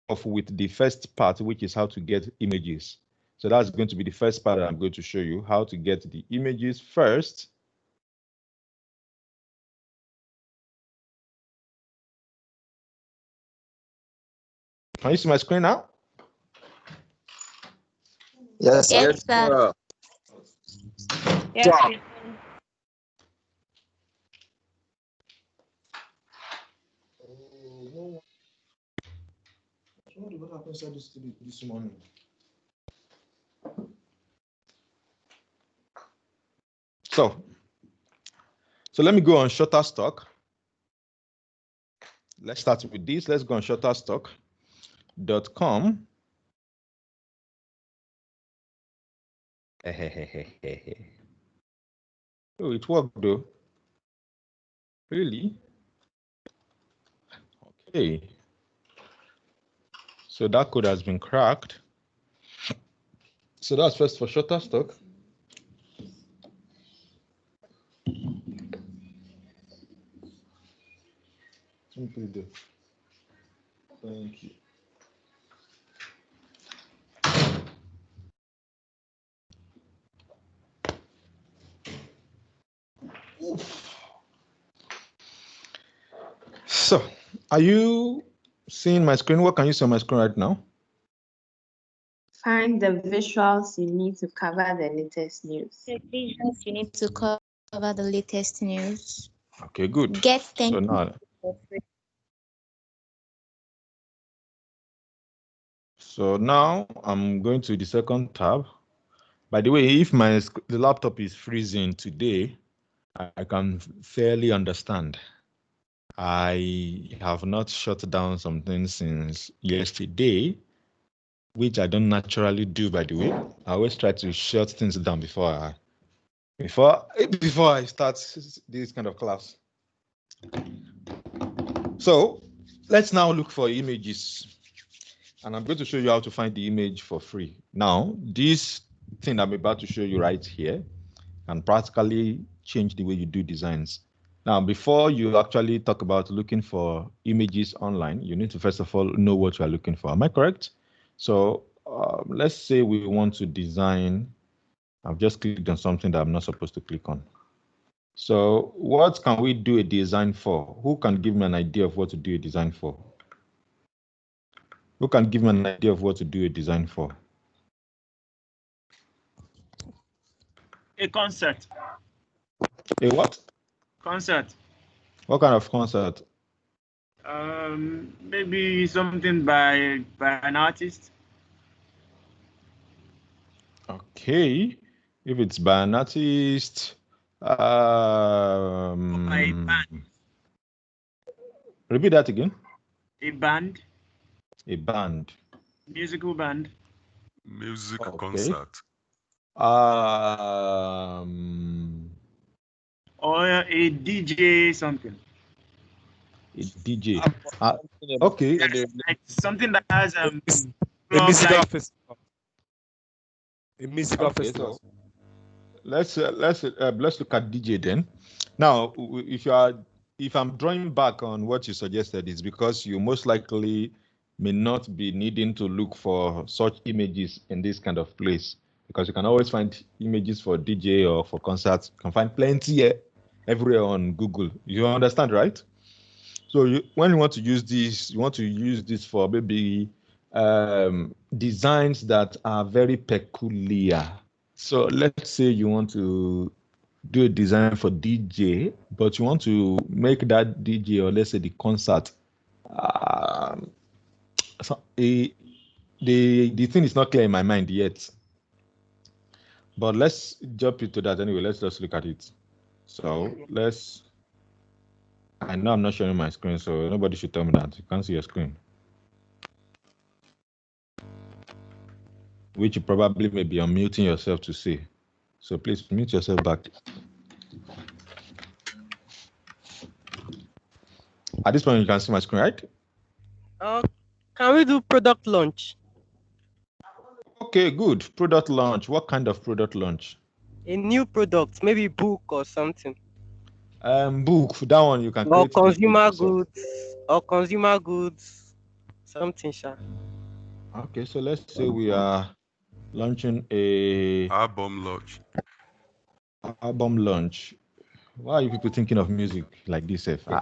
off with the first part, which is how to get images. So that's going to be the first part that I'm going to show you, how to get the images first. Can you see my screen now? Yes, sir. Yes, sir. Yes, sir. What happened this morning? So let me go on Shutterstock. Let's start with this. Let's go on Shutterstock.com. Oh, it worked though. Really? Okay. So that code has been cracked. So that's first for Shutterstock. Let me put it there. Thank you. Oof. So, are you seeing my screen? What can you see on my screen right now? Find the visuals you need to cover the latest news. The visuals You need to cover the latest news. Okay, good. Get So now, I'm going to the second tab. By the way, if the laptop is freezing today, I can fairly understand. I have not shut down something since yesterday, which I don't naturally do, by the way. I always try to shut things down before I start this kind of class. So let's now look for images. And I'm going to show you how to find the image for free. Now, this thing I'm about to show you right here can practically change the way you do designs. Now, before you actually talk about looking for images online, you need to first of all know what you are looking for. Am I correct? So let's say we want to design. I've just clicked on something that I'm not supposed to click on. So what can we do a design for? Who can give me an idea of what to do a design for? Who can give me an idea of what to do a design for? A concert. A what? Concert. What kind of concert? Maybe something by an artist. Okay. If it's by an artist, By a band. Repeat that again. A band. A band. Musical band. Music Okay. concert. Or a DJ something. A DJ. Okay. Like something that has a musical festival. A musical Okay, festival. so let's look at DJ then. Now, if I'm drawing back on what you suggested, is because you most likely may not be needing to look for such images in this kind of place, because you can always find images for DJ or for concerts. You can find plenty everywhere on Google. You understand, right? So when you want to use this, you want to use this for maybe designs that are very peculiar. So let's say you want to do a design for DJ, but you want to make that DJ, or let's say the concert, the thing is not clear in my mind yet. But let's jump into that anyway. Let's just look at it. So I know I'm not showing my screen, so nobody should tell me that. You can't see your screen. Which you probably may be unmuting yourself to see. So please mute yourself back. At this point, you can see my screen, right? Can we do product launch? Okay, good. Product launch. What kind of product launch? A new product, maybe book or something. Book. That one you can Or create. consumer goods. Or consumer goods. something, sha. Okay, so let's say we are launching a Album launch. album launch. Why are you people thinking of music like this? If You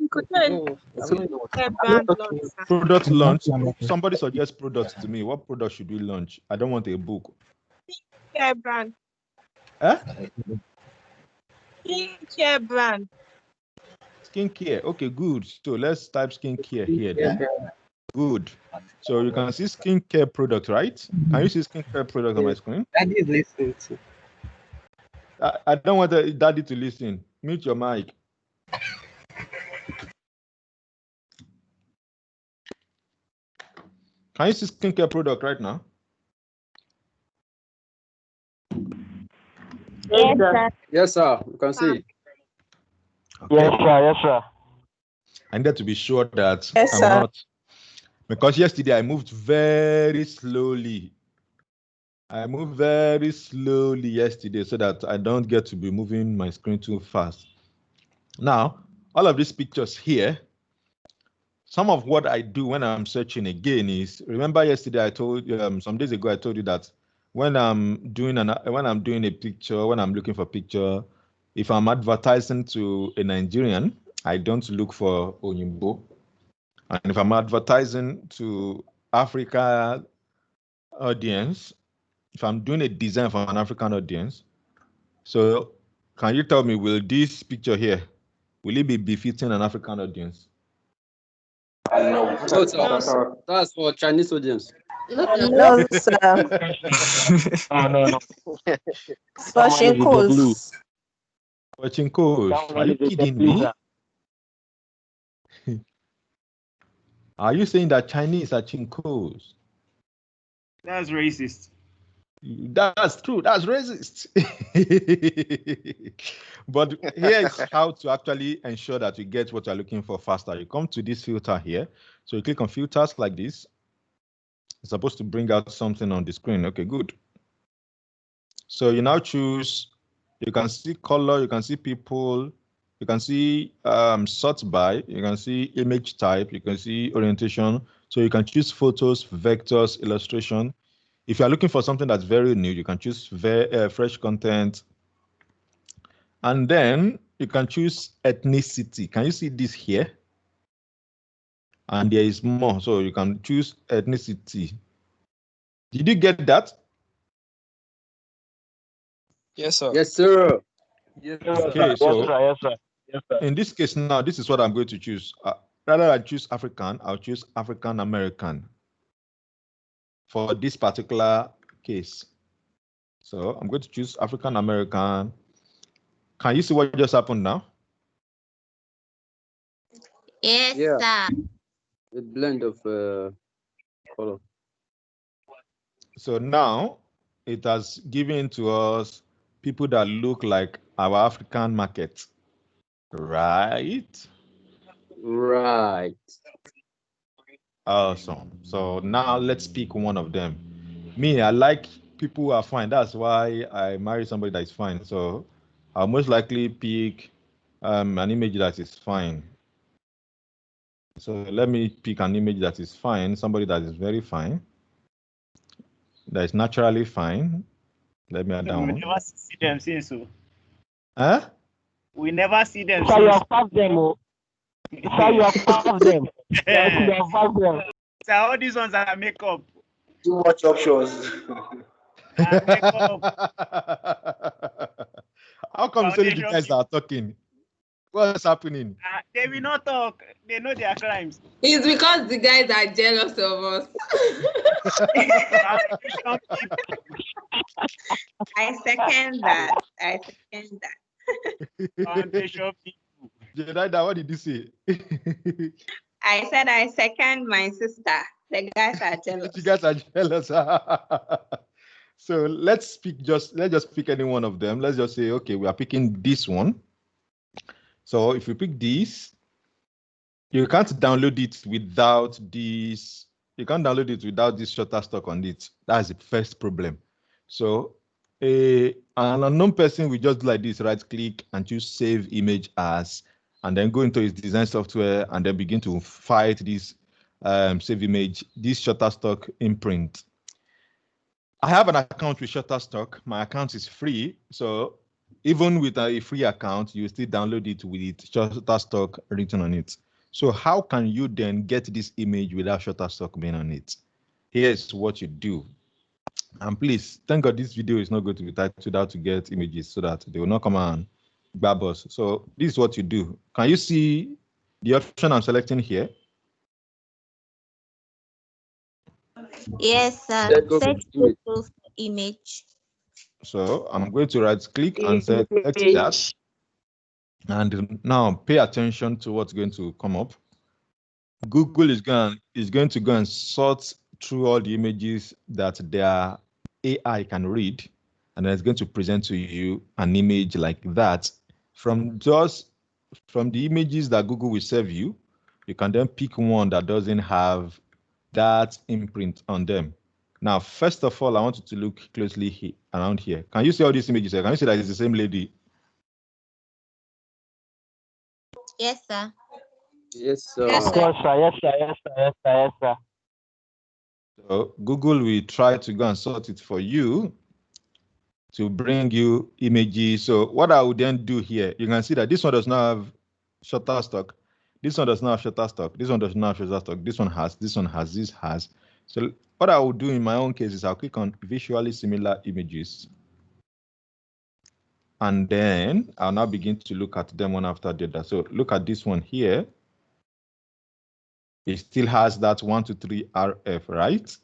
could do a brand launch. product launch. Somebody suggest products to me. What product should we launch? I don't want a book. Skincare brand. Huh? Skincare brand. Skincare. Okay, good. So let's type skincare here then. Good. So you can see skincare product, right? Can you see skincare product on my screen? Daddy is listening to. I don't want daddy to listen. Mute your mic. Can you see skincare product right now? Yes, sir. Yes, sir. You can see. Okay. Yes, sir. I need to be sure that Yes, I'm sir. not, because yesterday I moved very slowly. I moved very slowly yesterday so that I don't get to be moving my screen too fast. Now, all of these pictures here, some of what I do when I'm searching again is, remember yesterday I told you, some days ago I told you that when I'm doing a picture, when I'm looking for a picture, if I'm advertising to a Nigerian, I don't look for Oyinbo. And if I'm advertising to Africa audience, if I'm doing a design for an African audience, so can you tell me, will this picture here, will it be befitting an African audience? No, sir. That's for Chinese audience. No, sir. No. For Shinkos. Watching course. Are you kidding me? Are you saying that Chinese are chinkos? That's racist. That's true. That's racist. But here is how to actually ensure that you get what you're looking for faster. You come to this filter here. So you click on filters like this. It's supposed to bring out something on the screen. Okay, good. So you now choose, you can see color, you can see people, you can see sort by, you can see image type, you can see orientation. So you can choose photos, vectors, illustration. If you're looking for something that's very new, you can choose fresh content. And then you can choose ethnicity. Can you see this here? And there is more. So you can choose ethnicity. Did you get that? Yes, sir. Yes, sir. Okay, so Yes, sir. in this case now, this is what I'm going to choose. Rather than choose African, I'll choose African American for this particular case. So I'm going to choose African American. Can you see what just happened now? Yes, Yeah. sir. A blend of color. So now it has given to us people that look like our African market, right? Right. Awesome. So now let's pick one of them. Me, I like people who are fine. That's why I marry somebody that is fine. So I'll most likely pick an image that is fine. So let me pick an image that is fine, somebody that is very fine, that is naturally fine. Let me add that We one. never see them since so. Huh? We never see them Sir, you since. have passed them. Sir, you have passed them. You have passed them. So all these ones are makeup. Too much options. Makeup. How come so the Foundation. guys are talking? What's happening? They will not talk. They know their crimes. It's because the guys are jealous of us. Foundation people. I second that. Foundation people. Jedi, what did you say? I said I second my sister. The guys are jealous. You guys are jealous. So let's just pick any one of them. Let's just say, okay, we are picking this one. So if you pick this, you can't download it without this. You can't download it without this Shutterstock on it. That's the first problem. So an unknown person will just do like this, right click and choose save image as, and then go into his design software and then begin to fight this save image, this Shutterstock imprint. I have an account with Shutterstock. My account is free. So even with a free account, you still download it with Shutterstock written on it. So how can you then get this image without Shutterstock being on it? Here's what you do. And please, thank God this video is not going to be titled how to get images so that they will not come and grab us. So this is what you do. Can you see the option I'm selecting here? Yes, sir. Let's go Search image. photo for image. So I'm going to right click and select that. And now pay attention to what's going to come up. Google is going to go and sort through all the images that their AI can read, and then it's going to present to you an image like that. From the images that Google will serve you, you can then pick one that doesn't have that imprint on them. Now, first of all, I want you to look closely around here. Can you see all these images here? Can you see that it's the same lady? Yes, sir. Yes, sir. Yes, Yes, sir. sir. Yes, sir. Yes, sir. Yes, sir. Yes, sir. So Google will try to go and sort it for you to bring you images. So what I would then do here, you can see that this one does not have Shutterstock. This one does not have Shutterstock. This one does not have Shutterstock. This one has, this one has, this has. So what I would do in my own case is I'll click on visually similar images. And then I'll now begin to look at them one after the other. So look at this one here. It still has that 123 RF, right?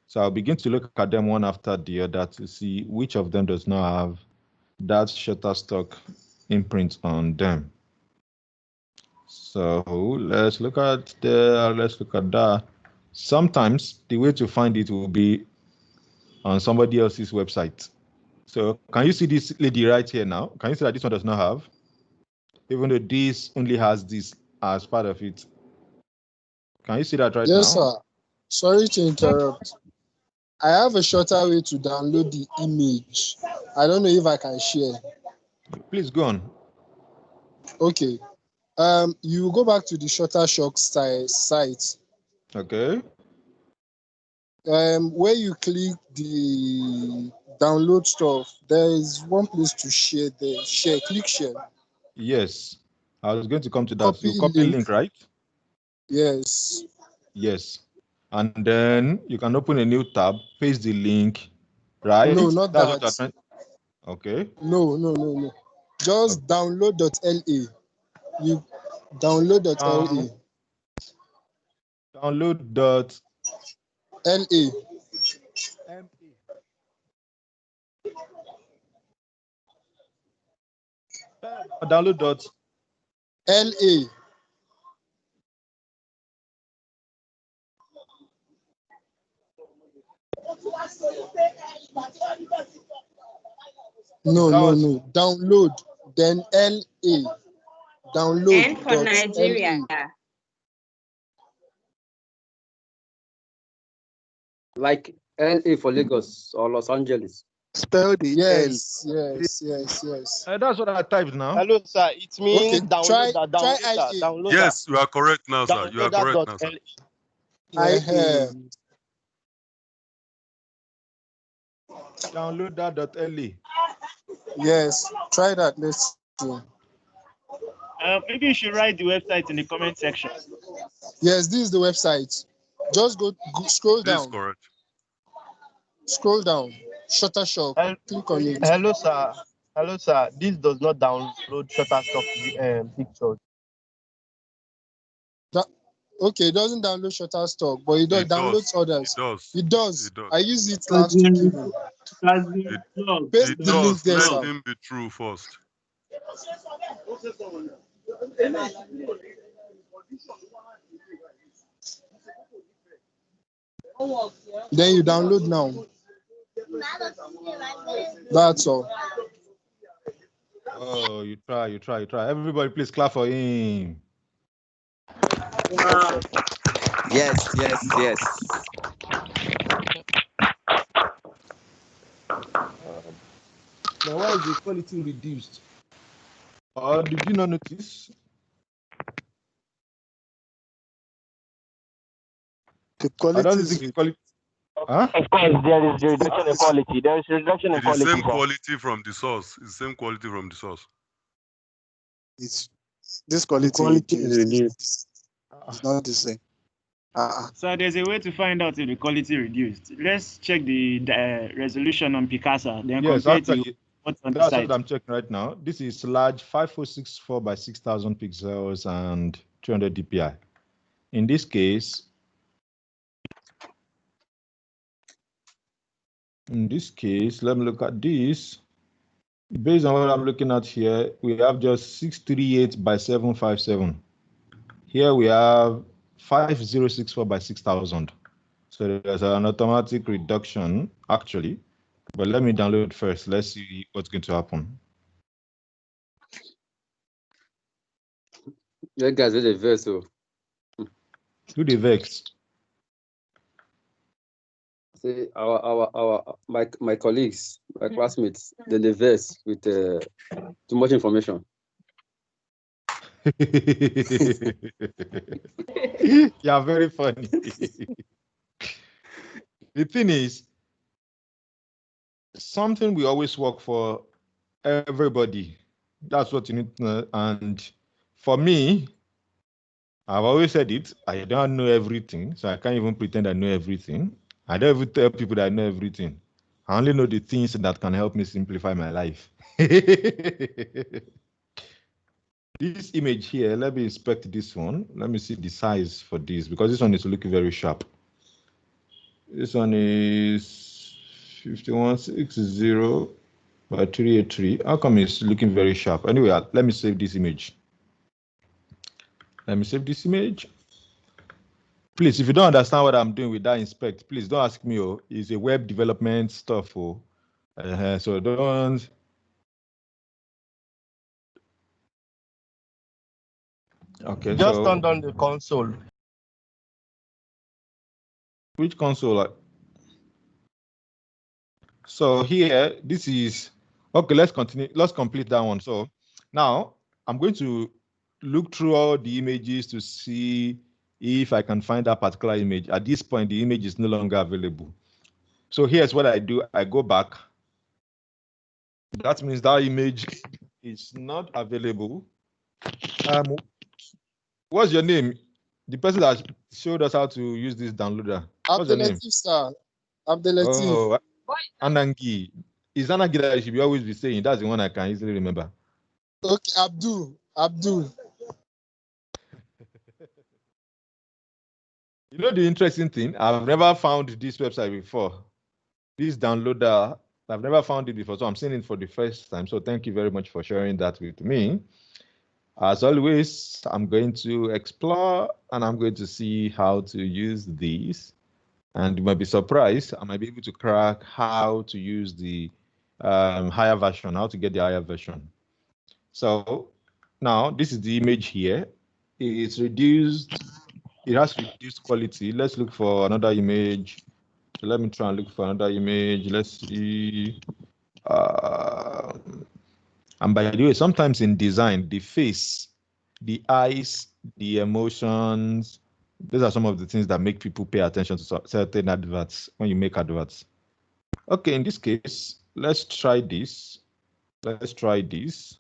So I'll begin to look at them one after the other to see which of them does not have that Shutterstock imprint on them. So let's look at that. Sometimes the way to find it will be on somebody else's website. So can you see this lady right here now? Can you see that this one does not have? Even though this only has this as part of it. Can you see that right now? Yes, sir. Sorry to interrupt. I have a shorter way to download the image. I don't know if I can share. Please go on. Okay. You go back to the Shutterstock site. Okay. Where you click the download stuff, there is one place to share there. Share, click share. Yes. I was going to come to that. Copy So copy link, right? Yes. Yes. And then you can open a new tab, paste the link, right? No, not That's that. what okay. No. Just download.la. You download.la. Download LA. Download LA. No. Download. Then LA. Download. And for Nigeria. Like LA for Lagos or Los Angeles. Spell the Yes. that's what I typed now. Hello, sir. It means Okay, download try that. IA. Download Yes, you are correct now, sir. You are correct now, sir. IA. Download that.la. Yes, try that. Let's see. Maybe you should write the website in the comment section. Yes, this is the website. Just go scroll This is down. correct. Scroll down. Shutterstock. Click on it. Hello, sir. This does not download Shutterstock pictures. Okay, it doesn't download Shutterstock, but it downloads others. It does. I used it last week. Paste the link there, Let sir. him be true first. Then you download now. That's all. Oh, you try. Everybody, please clap for him. Yes. Now, why is the quality reduced? Did you not notice? Okay, I quality don't is think quality. Huh? Of course, there is the reduction in quality. There is reduction in It's the quality. same Sir. quality from the source. It's the same quality from the source. it's this The quality, quality is reduced. reduced. It's not the same. So there's a way to find out if the quality reduced. Let's check the resolution on Picasa, then Yes, compare to actually, what's on the that's site. what I'm checking right now. This is large 5464 by 6000 pixels and 200 dpi. In this case, let me look at this. Based on what I'm looking at here, we have just 638 by 757. Here we have 5064 by 6000. So there's an automatic reduction actually, but let me download first. Let's see what's going to happen. Yeah, guys, with a verse. So Do the vex. say my colleagues, my classmates, then the verse with too much information. Yeah, very funny. The thing is, something we always work for everybody. That's what you need to know. And for me, I've always said it, I don't know everything, so I can't even pretend I know everything. I don't even tell people that I know everything. I only know the things that can help me simplify my life. This image here, let me inspect this one. Let me see the size for this, because this one is looking very sharp. This one is 5160 by 383. How come it's looking very sharp? Anyway, let me save this image. Let me save this image. Please, if you don't understand what I'm doing with that inspect, please don't ask me. Oh, it's a web development stuff. Oh, so don't. Okay, Just so turn on the console. which console? So here, this is okay. Let's continue. Let's complete that one. So now I'm going to look through all the images to see if I can find that particular image. At this point, the image is no longer available. So here's what I do. I go back. That means that image is not available. What's your name? The person that showed us how to use this downloader. What's your name? Abdelatif, sir. Abdelatif. Oh, Anangi. Is Anangi that I should always be saying? That's the one I can easily remember. Okay, Abdul. You know the interesting thing? I've never found this website before. This downloader, I've never found it before, so I'm seeing it for the first time. So thank you very much for sharing that with me. As always, I'm going to explore and I'm going to see how to use these. And you might be surprised, I might be able to crack how to use the higher version, how to get the higher version. So now this is the image here. It's reduced, it has reduced quality. Let's look for another image. So let me try and look for another image. Let's see. And by the way, sometimes in design, the face, the eyes, the emotions, those are some of the things that make people pay attention to certain adverts when you make adverts. Okay, in this case, let's try this. Let's try this.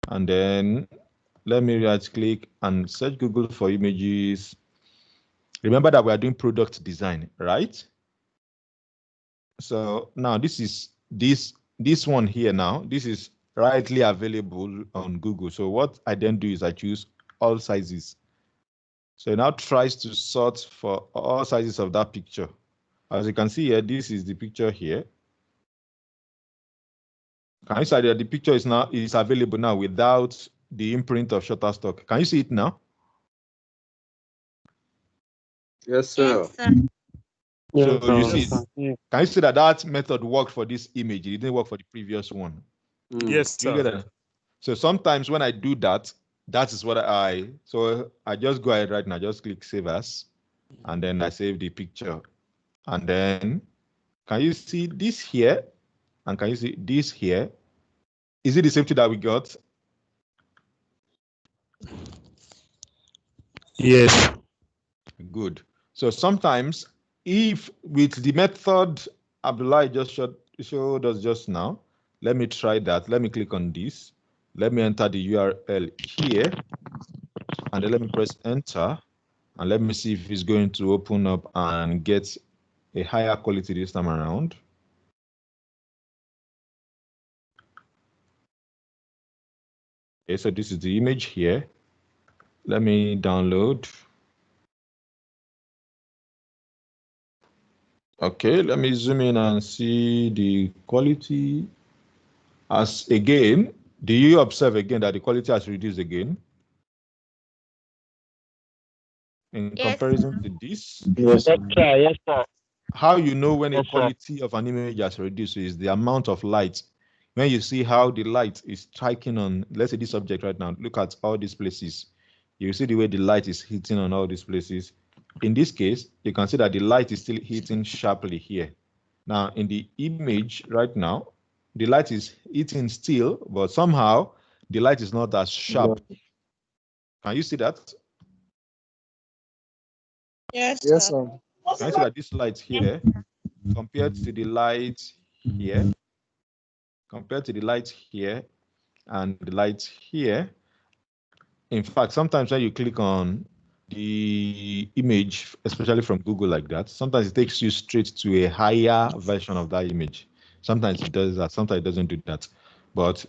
And then let me right click and search Google for images. Remember that we are doing product design, right? So now this is this one here now. This is rightly available on Google. So what I then do is I choose all sizes. So it now tries to sort for all sizes of that picture. As you can see here, this is the picture here. Can you see that the picture is available now without the imprint of Shutterstock? Can you see it now? Yes, sir. Yes, sir. So you see, can you see that method worked for this image? It didn't work for the previous one. Yes, You get that? So sometimes when I do that, that is what so I just go ahead right now, just click save as, and then I save the picture. And then can you see this here? And can you see this here? Is it the same thing that we got? Yes. Good. So sometimes, if with the method Abdullah just showed us just now, let me try that. Let me click on this. Let me enter the URL here, and then let me press enter, and let me see if it's going to open up and get a higher quality this time around. Okay, so this is the image here. Let me download. Okay, let me zoom in and see the quality. As again, do you observe again that the quality has reduced again? In comparison to this? Yes, sir. Yes, sir. How you know when a Yes, sir. quality of an image has reduced is the amount of light. When you see how the light is striking on, let's say this object right now, look at all these places. You see the way the light is hitting on all these places. In this case, you can see that the light is still hitting sharply here. Now, in the image right now, the light is hitting still, but somehow the light is not as sharp. Can you see that? Yes, sir. Can you see that this light here, compared to the light here, compared to the light here and the light here? In fact, sometimes when you click on the image, especially from Google like that, sometimes it takes you straight to a higher version of that image. Sometimes it does that, sometimes it doesn't do that. But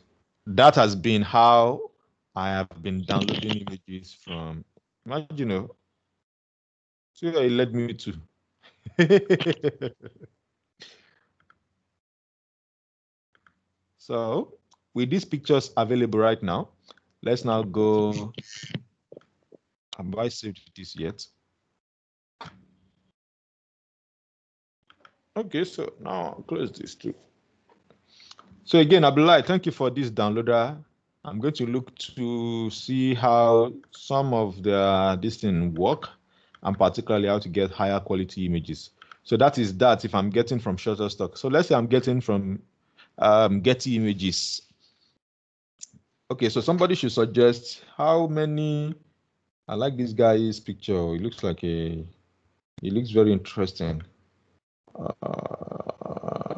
that has been how I have been downloading images from, imagine, see where it led me to. So with these pictures available right now, let's now go. Have I saved this yet? Okay, so now I'll close this too. So again, Abdullah, thank you for this downloader. I'm going to look to see how some of this thing work, and particularly how to get higher quality images. So that is that if I'm getting from Shutterstock. So let's say I'm getting from Getty Images. Okay, so somebody should suggest how many. I like this guy's picture. It looks like it looks very interesting.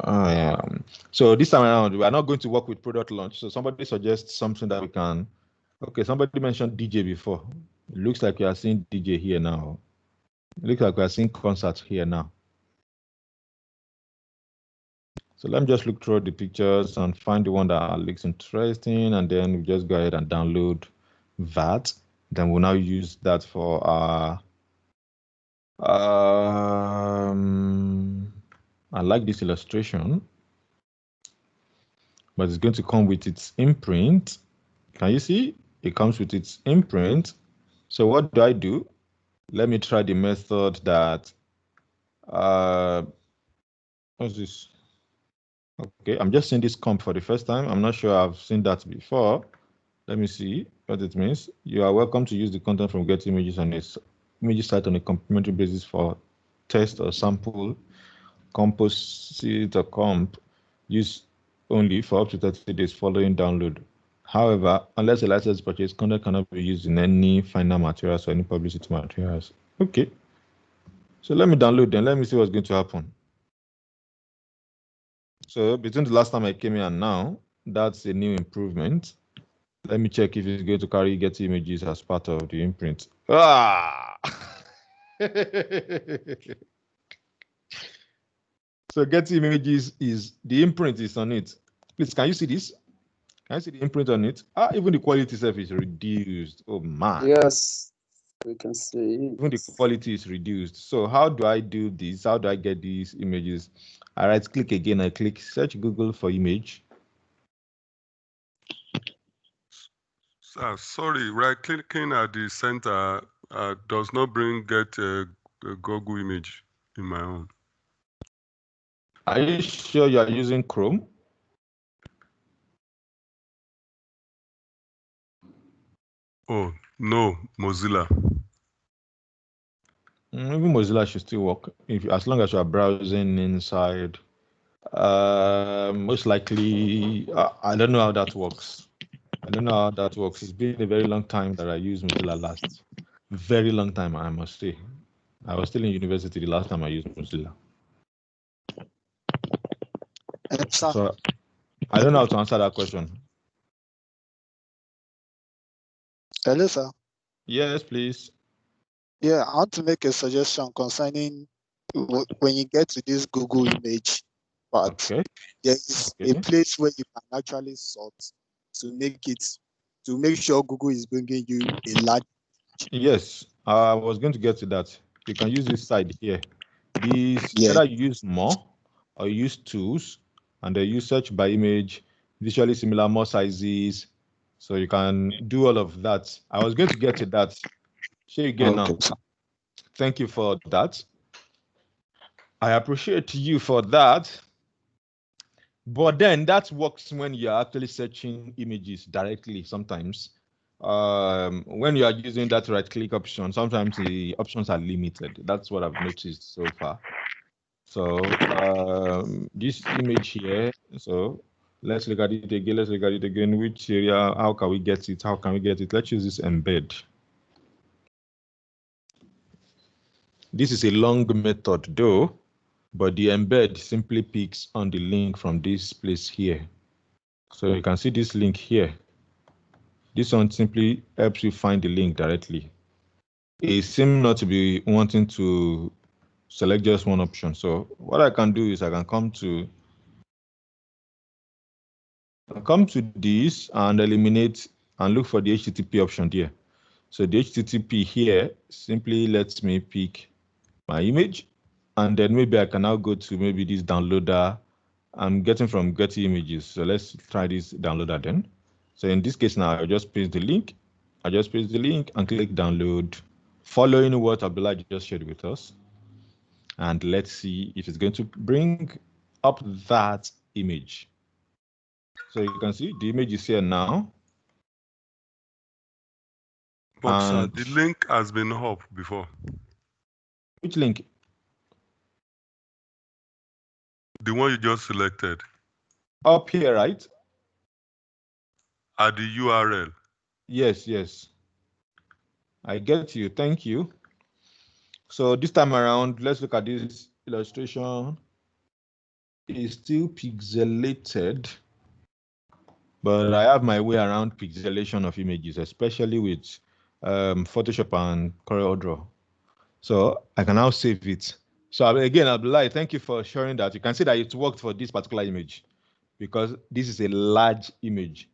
Yeah. So this time around, we are not going to work with product launch. So somebody suggests something that we can. Okay, somebody mentioned DJ before. It looks like we are seeing DJ here now. It looks like we are seeing concerts here now. So let me just look through the pictures and find the one that looks interesting, and then we just go ahead and download that. Then we'll now use that for our. I like this illustration, but it's going to come with its imprint. Can you see? It comes with its imprint. So what do? Let me try the method that, what's this? Okay, I'm just seeing this comp for the first time. I'm not sure I've seen that before. Let me see what it means. You are welcome to use the content from Get Images on this image site on a complimentary basis for test or sample, composite or comp, use only for up to 30 days following download. However, unless a license is purchased, content cannot be used in any final materials or any publicity materials. Okay. So let me download them. Let me see what's going to happen. So between the last time I came here and now, that's a new improvement. Let me check if it's going to carry Get Images as part of the imprint. So Get Images is the imprint is on it. Please, can you see this? Can you see the imprint on it? Even the quality itself is reduced. Oh man. Yes, we can see. Even the quality is reduced. So how do I do this? How do I get these images? I right click again. I click search Google for image. Sorry, right clicking at the center does not bring Get a Google image in my own. Are you sure you are using Chrome? Oh, no, Mozilla. Even Mozilla should still work as long as you are browsing inside. Most likely, I don't know how that works. It's been a very long time that I used Mozilla last. Very long time, I must say. I was still in university the last time I used Mozilla. So I don't know how to answer that question. Hello, sir. Yes, please. Yeah, I want to make a suggestion concerning when you get to this Google image part. Okay. There is a place where you can actually sort to make sure Google is bringing you a large. Yes, I was going to get to that. You can use this side here. These either you use more or you use tools, and they use search by image, visually similar, more sizes. So you can do all of that. I was going to get to that. Share again now. Thank you for that. I appreciate you for that. But then that works when you're actually searching images directly sometimes. When you are using that right click option, sometimes the options are limited. That's what I've noticed so far. So this image here, so let's look at it again. Let's look at it again. Which area, how can we get it? How can we get it? Let's use this embed. This is a long method though, but the embed simply picks on the link from this place here. So you can see this link here. This one simply helps you find the link directly. It seems not to be wanting to select just one option. So what I can do is I can come to this and eliminate and look for the HTTP option there. So the HTTP here simply lets me pick my image, and then maybe I can now go to maybe this downloader I'm getting from Getty Images. So let's try this downloader then. So in this case now, I just paste the link. I just paste the link and click download, following what Abdullah just shared with us. And let's see if it's going to bring up that image. So you can see the image is here now. But sir, the link has been up before. Which link? The one you just selected. Up here, right? At the URL. Yes, yes. I get you. Thank you. So this time around, let's look at this illustration. It's still pixelated, but I have my way around pixelation of images, especially with Photoshop and CorelDRAW. So I can now save it. So again, Abdullah, thank you for sharing that. You can see that it worked for this particular image because this is a large image.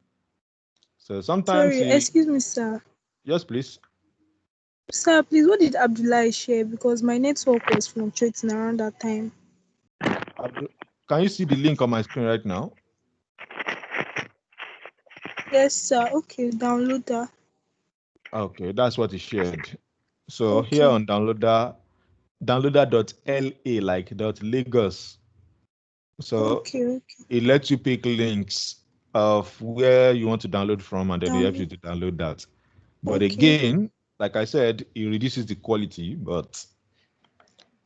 So sometimes... Sorry, excuse me, sir. Yes, please. Sir, please, what did Abdullah share? Because my network was fluctuating around that time. Can you see the link on my screen right now? Yes, sir. Okay, download that. Okay, that's what he shared. So here on downloader.la, like .lagos. So it lets you pick links of where you want to download from, and then it helps you to download that. But again, like I said, it reduces the quality, but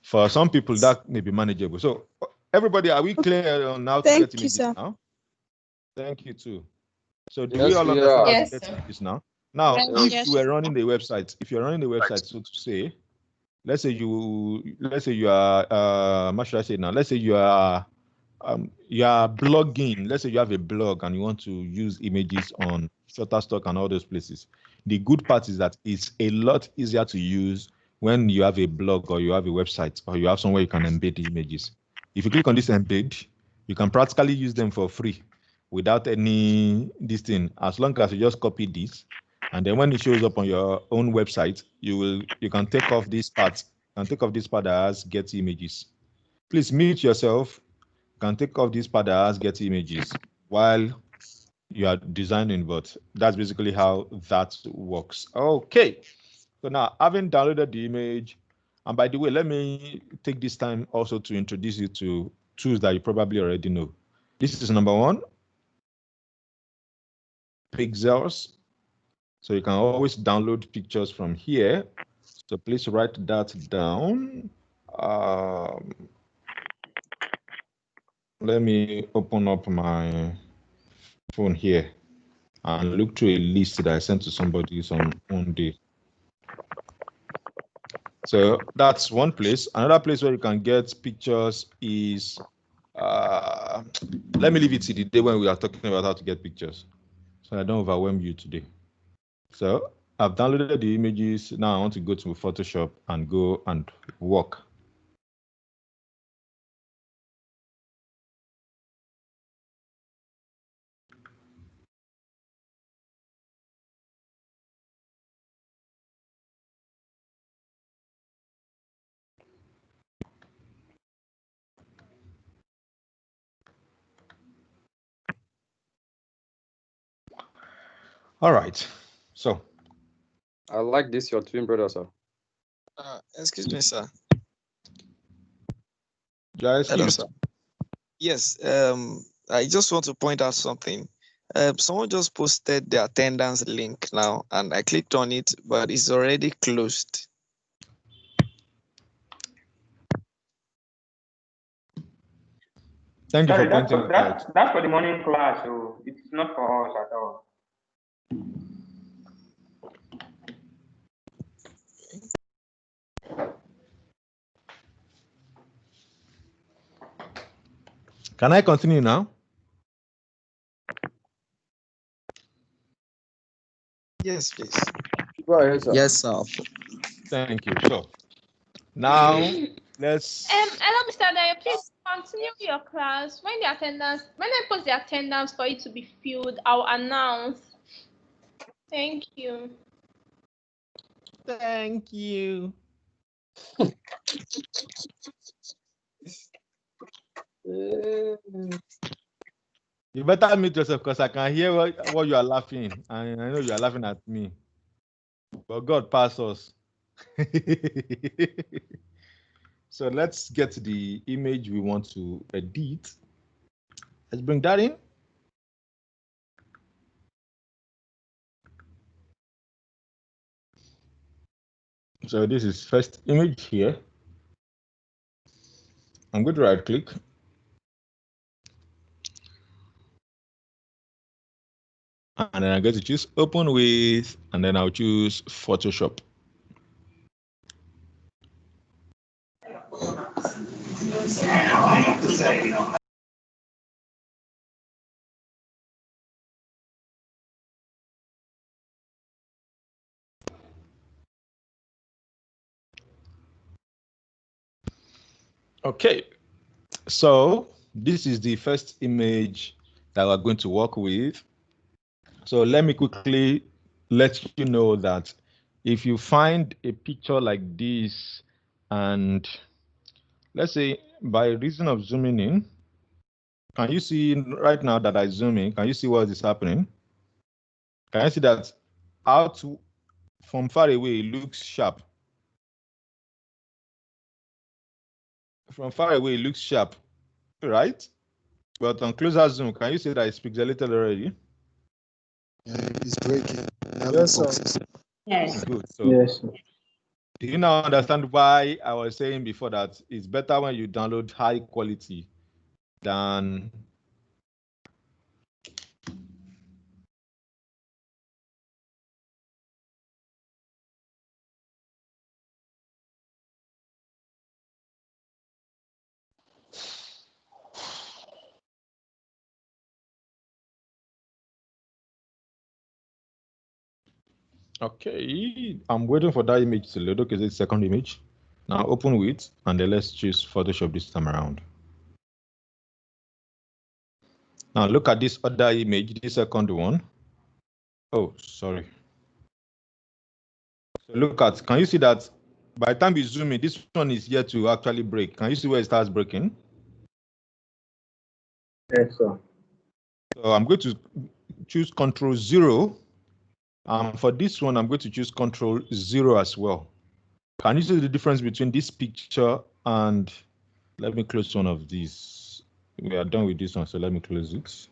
for some people that may be manageable. So everybody, are we clear on how to get images now? Thank you too. So do we all understand how to get images now? Now, if you were running the website, so to say, let's say you are, how should I say now? Let's say you are blogging. Let's say you have a blog and you want to use images on Shutterstock and all those places. The good part is that it's a lot easier to use when you have a blog or you have a website or you have somewhere you can embed the images. If you click on this embed, you can practically use them for free without any this thing, as long as you just copy this, and then when it shows up on your own website, you can take off this part that has get images. Please mute yourself. You can take off this part that has get images while you are designing, but that's basically how that works. Okay, so now having downloaded the image, and by the way, let me take this time also to introduce you to tools that you probably already know. This is number one, Pixels. So you can always download pictures from here. So please write that down. Let me open up my phone here and look through a list that I sent to somebody some one day. So that's one place. Another place where you can get pictures is, let me leave it to the day when we are talking about how to get pictures, so I don't overwhelm you today. So I've downloaded the images. Now I want to go to Photoshop and go and work. All right. So I like this, your twin brother, sir. Excuse me, sir. Guys, Hello, sir. Yes, I just want to point out something. Someone just posted the attendance link now, and I clicked on it, but it's already closed. Thank you Sorry, for that's pointing for, it out. that's for the morning class, so it's not for us at all. Can I continue now? Yes, please. Go ahead, sir. Yes, sir. Thank you. So now let's. Hello, Mr. Dayo, please continue your class. When I post the attendance for it to be filled, I'll announce. Thank you. Thank you. You better mute yourself because I can hear what you are laughing, and I know you are laughing at me. But God pass us. So let's get to the image we want to edit. Let's bring that in. So this is first image here. I'm going to right click. And then I'm going to choose open with, and then I'll choose Photoshop. Okay, so this is the first image that we're going to work with. So let me quickly let you know that if you find a picture like this, and let's say by reason of zooming in, can you see right now that I zoom in? Can you see what is happening? Can you see that out from far away it looks sharp? From far away it looks sharp, right? But on closer zoom, can you see that it's pixelated already? Yeah, it's breaking. Yes, sir. Yes. Good. So Yes. do you now understand why I was saying before that it's better when you download high quality than okay, I'm waiting for that image to load. Okay, it's the second image. Now open with, and then let's choose Photoshop this time around. Now look at this other image, this second one. Oh, sorry. So look at, can you see that by the time you zoom in, this one is yet to actually break. Can you see where it starts breaking? Yes, sir. So I'm going to choose Control 0. For this one, I'm going to choose Control 0 as well. Can you see the difference between this picture and, let me close one of these. We are done with this one, so let me close it.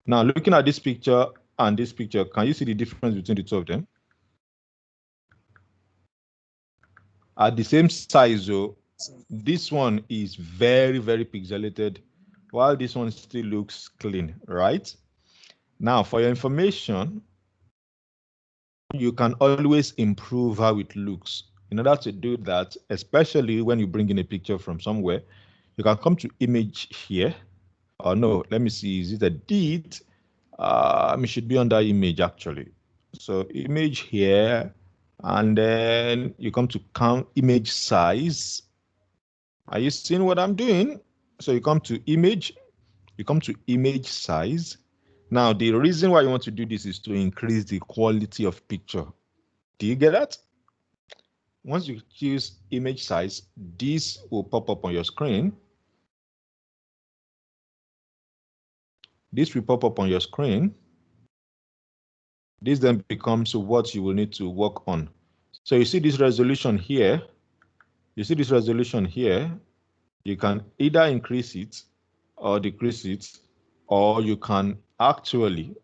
Now, looking at this picture and this picture, can you see the difference between the two of them? At the same size, though, this one is very, very pixelated, while this one still looks clean, right? Now, for your information, you can always improve how it looks. In order to do that, especially when you bring in a picture from somewhere, you can come to image here. Or no, let me see, is it a did? It should be under image actually. So image here, and then you come to count image size. Are you seeing what I'm doing? So you come to image, you come to image size. Now, the reason why you want to do this is to increase the quality of picture. Do you get that? Once you choose image size, this will pop up on your screen. This will pop up on your screen. This then becomes what you will need to work on. So you see this resolution here. You see this resolution here. You can either increase it or decrease it, or you can actually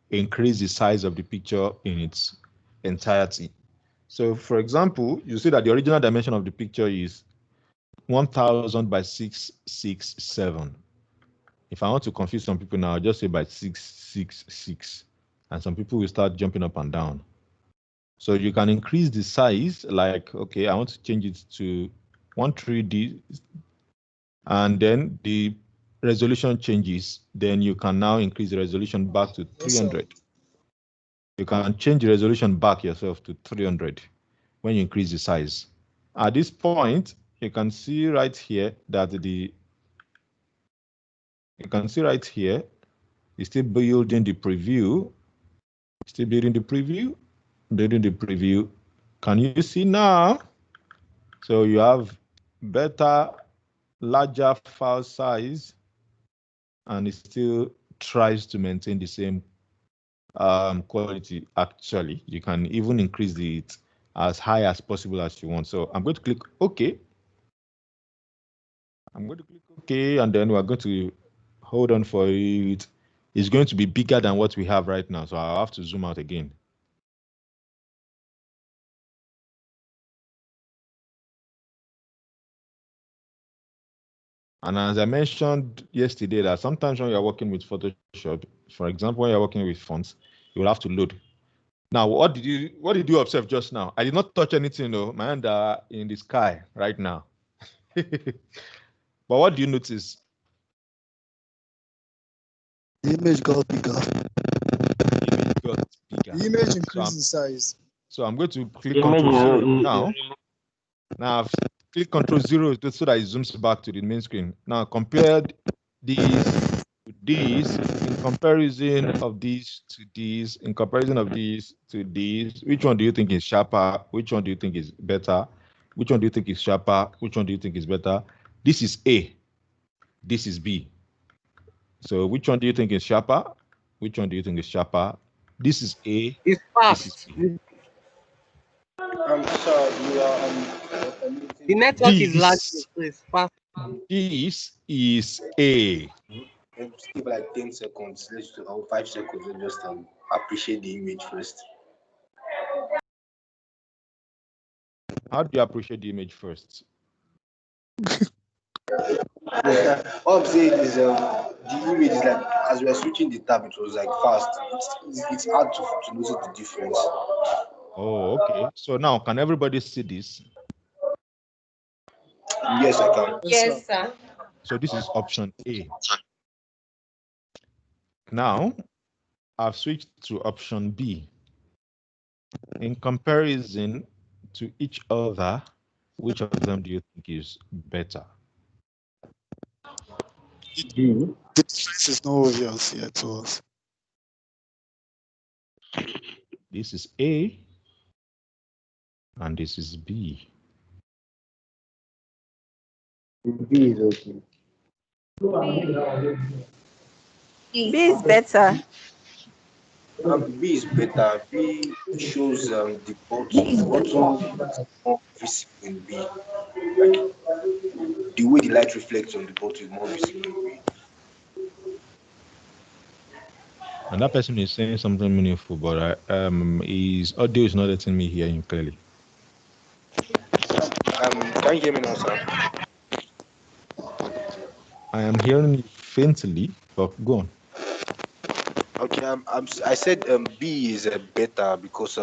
increase the size of the picture in its entirety. So for example, you see that the original dimension of the picture is 1000 by 667. If I want to confuse some people now, I'll just say by 666, and some people will start jumping up and down. So you can increase the size, like, okay, I want to change it to 1/3D, and then the resolution changes. Then you can now increase the resolution back to 300. You can change the resolution back yourself to 300 when you increase the size. At this point, you can see right here that it's still building the preview. Still building the preview, building the preview. Can you see now? So you have better, larger file size, and it still tries to maintain the same quality. Actually, you can even increase it as high as possible as you want. So I'm going to click OK. I'm going to click OK, and then we're going to hold on for it. It's going to be bigger than what we have right now, so I'll have to zoom out again. And as I mentioned yesterday, that sometimes when you're working with Photoshop, for example, when you're working with fonts, you will have to load. Now, what did you observe just now? I did not touch anything, though. My hand are in the sky right now. But what do you notice? The image got bigger. The image increased in size. So I'm going to click Control 0 now. Now I've clicked Control 0 so that it zooms back to the main screen. Now compare these to these, in comparison of these to these, in comparison of these to these. Which one do you think is sharper? Which one do you think is better? Which one do you think is sharper? Which one do you think is better? This is A. This is B. So which one do you think is sharper? Which one do you think is sharper? This is A. It's This is B. The network is lagging, so it's fast. This is A. Give like 10 seconds, let's do 5 seconds, and just appreciate the image first. How do you appreciate the image first? All I'm saying is the image is like, as we are switching the tab, it was like fast. It's hard to notice the difference. Oh, okay. So now, can everybody see this? Yes, I can. Yes, sir. So this is option A. Now, I've switched to option B. In comparison to each other, which of them do you think is better? The difference is not obvious here to us. This is A, and this is B. B is okay. B is better. B is better. B shows the bottom more visible in B. Like the way the light reflects on the bottom is more visible in B. And that person is saying something meaningful, but his audio is not letting me hear him clearly. Can you hear me now, sir? I am hearing you faintly, but go on. Okay, I said B is better because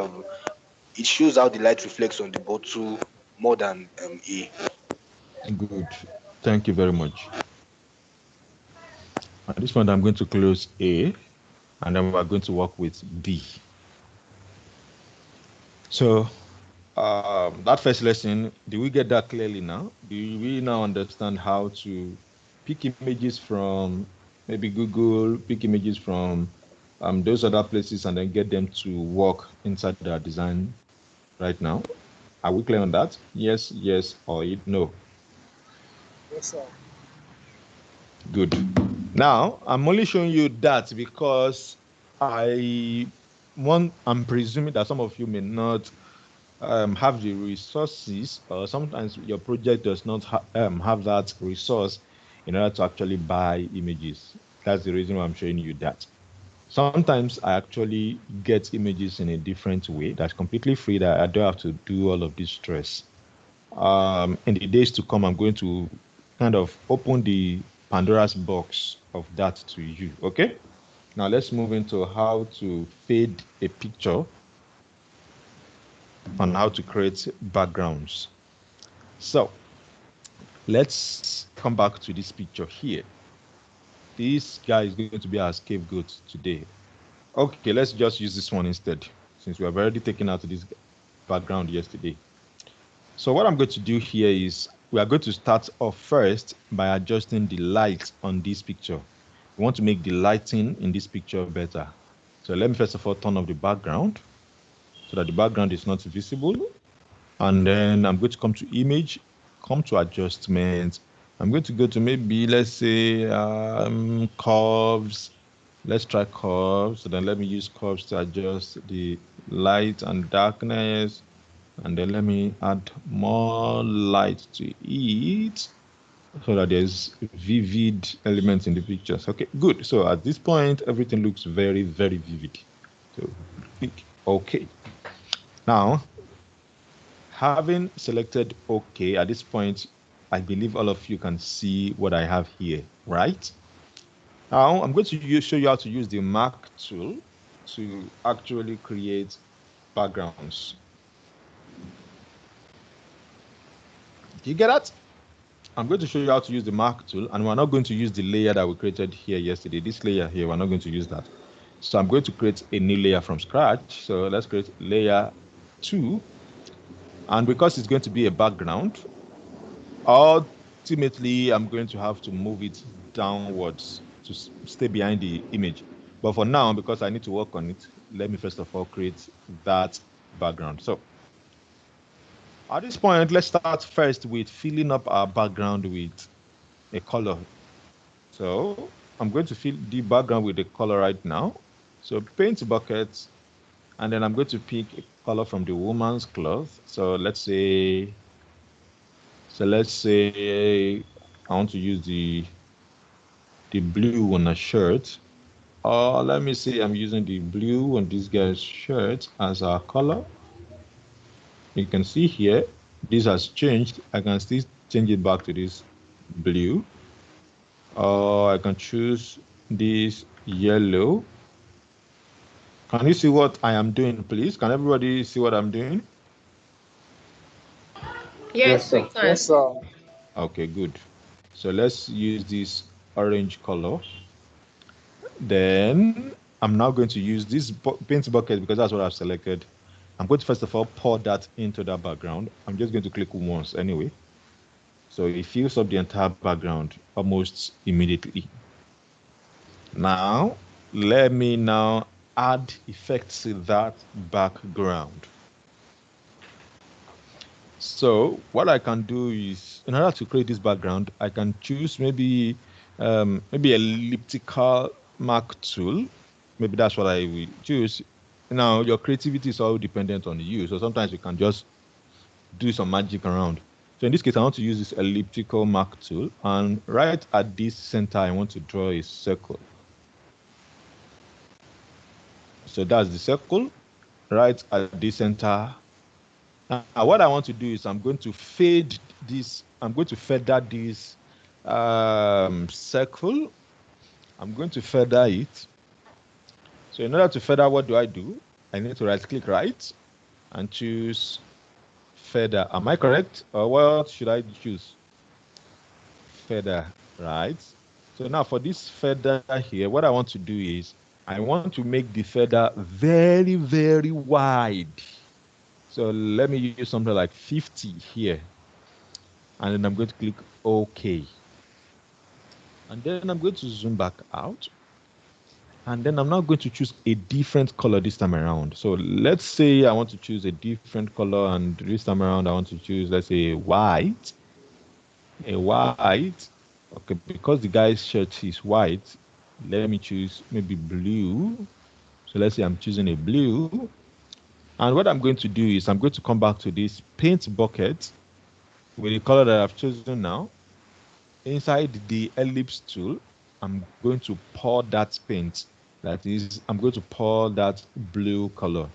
it shows how the light reflects on the bottle more than A. Good. Thank you very much. At this point, I'm going to close A, and then we're going to work with B. So that first lesson, do we get that clearly now? Do we now understand how to pick images from maybe Google, pick images from those other places, and then get them to work inside our design right now? Are we clear on that? Yes, yes, or no? Yes, sir. Good. Now, I'm only showing you that because I'm presuming that some of you may not have the resources, or sometimes your project does not have that resource in order to actually buy images. That's the reason why I'm showing you that. Sometimes I actually get images in a different way that's completely free, that I don't have to do all of this stress. In the days to come, I'm going to kind of open the Pandora's box of that to you. Okay, now let's move into how to fade a picture and how to create backgrounds. So let's come back to this picture here. This guy is going to be our scapegoat today. Okay, let's just use this one instead, since we have already taken out this background yesterday. So what I'm going to do here is we are going to start off first by adjusting the light on this picture. We want to make the lighting in this picture better. So let me first of all turn off the background so that the background is not visible. And then I'm going to come to image, come to adjustments. I'm going to go to maybe, let's say, curves. Let's try curves. So then let me use curves to adjust the light and darkness. And then let me add more light to it so that there's vivid elements in the pictures. Okay, good. So at this point, everything looks very, very vivid. So click OK. Now, having selected OK, at this point, I believe all of you can see what I have here, right? Now, I'm going to show you how to use the Mark tool to actually create backgrounds. Do you get that? I'm going to show you how to use the Mark tool, and we're not going to use the layer that we created here yesterday. This layer here, we're not going to use that. So I'm going to create a new layer from scratch. So let's create layer 2. And because it's going to be a background, ultimately, I'm going to have to move it downwards to stay behind the image. But for now, because I need to work on it, let me first of all create that background. So at this point, let's start first with filling up our background with a color. So I'm going to fill the background with a color right now. So paint bucket, and then I'm going to pick a color from the woman's cloth. So let's say I want to use the blue on a shirt. Or let me say I'm using the blue on this guy's shirt as our color. You can see here, this has changed. I can still change it back to this blue. Or I can choose this yellow. Can you see what I am doing, please? Can everybody see what I'm doing? Yes, sir. Yes, sir. Okay, good. So let's use this orange color. Then I'm now going to use this paint bucket because that's what I've selected. I'm going to first of all pour that into that background. I'm just going to click once anyway. So it fills up the entire background almost immediately. Now, let me now add effects to that background. So what I can do is, in order to create this background, I can choose maybe elliptical mark tool. Maybe that's what I will choose. Now, your creativity is all dependent on you. So sometimes you can just do some magic around. So in this case, I want to use this elliptical mark tool. And right at this center, I want to draw a circle. So that's the circle right at the center. Now, what I want to do is I'm going to fade this. I'm going to feather this circle. I'm going to feather it. So in order to feather, what do? I need to right click right and choose feather. Am I correct? Or what should I choose? Feather, right? So now for this feather here, what I want to do is I want to make the feather very, very wide. So let me use something like 50 here. And then I'm going to click OK. And then I'm going to zoom back out. And then I'm now going to choose a different color this time around. So let's say I want to choose a different color, and this time around I want to choose, let's say, white. A white. Okay, because the guy's shirt is white, let me choose maybe blue. So let's say I'm choosing a blue. And what I'm going to do is I'm going to come back to this paint bucket with the color that I've chosen now. Inside the ellipse tool, I'm going to pour that paint. That is, I'm going to pour that blue color.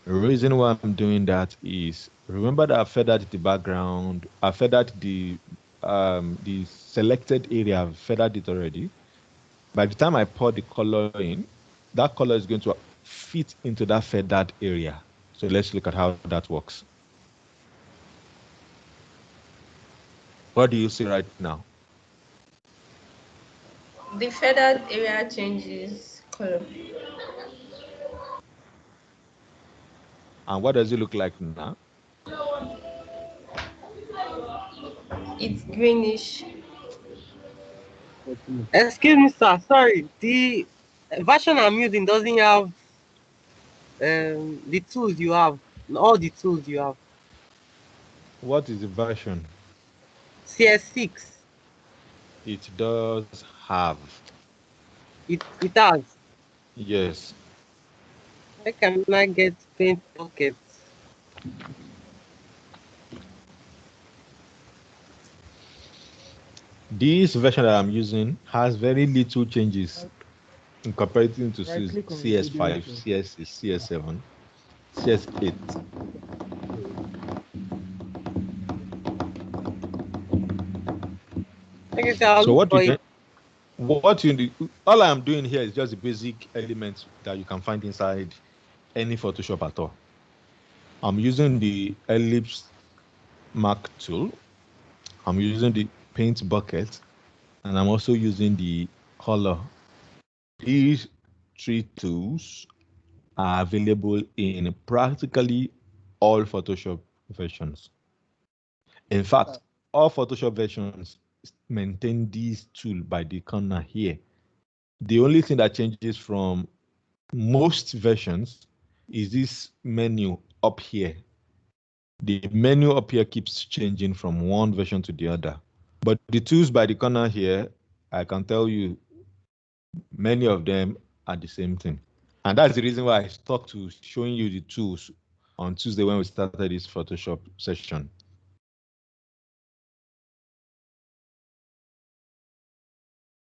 The reason why I'm doing that is, remember that I feathered the background, I feathered the selected area, I've feathered it already. By the time I pour the color in, that color is going to fit into that feathered area. So let's look at how that works. What do you see right now? The feathered area changes color. And what does it look like now? It's greenish. Excuse me, sir. Sorry. The version I'm using doesn't have the tools you have. All the tools you have. What is the version? CS6. It does have. It has. Yes. Why can I get paint buckets? This version that I'm using has very little changes in comparison to CS5, CS6, CS7, CS8. So what you do, all I am doing here is just the basic elements that you can find inside any Photoshop at all. I'm using the ellipse mark tool. I'm using the paint bucket, and I'm also using the color. These three tools are available in practically all Photoshop versions. In fact, all Photoshop versions maintain this tool by the corner here. The only thing that changes from most versions is this menu up here. The menu up here keeps changing from one version to the other. But the tools by the corner here, I can tell you, many of them are the same thing. And that's the reason why I stuck to showing you the tools on Tuesday when we started this Photoshop session.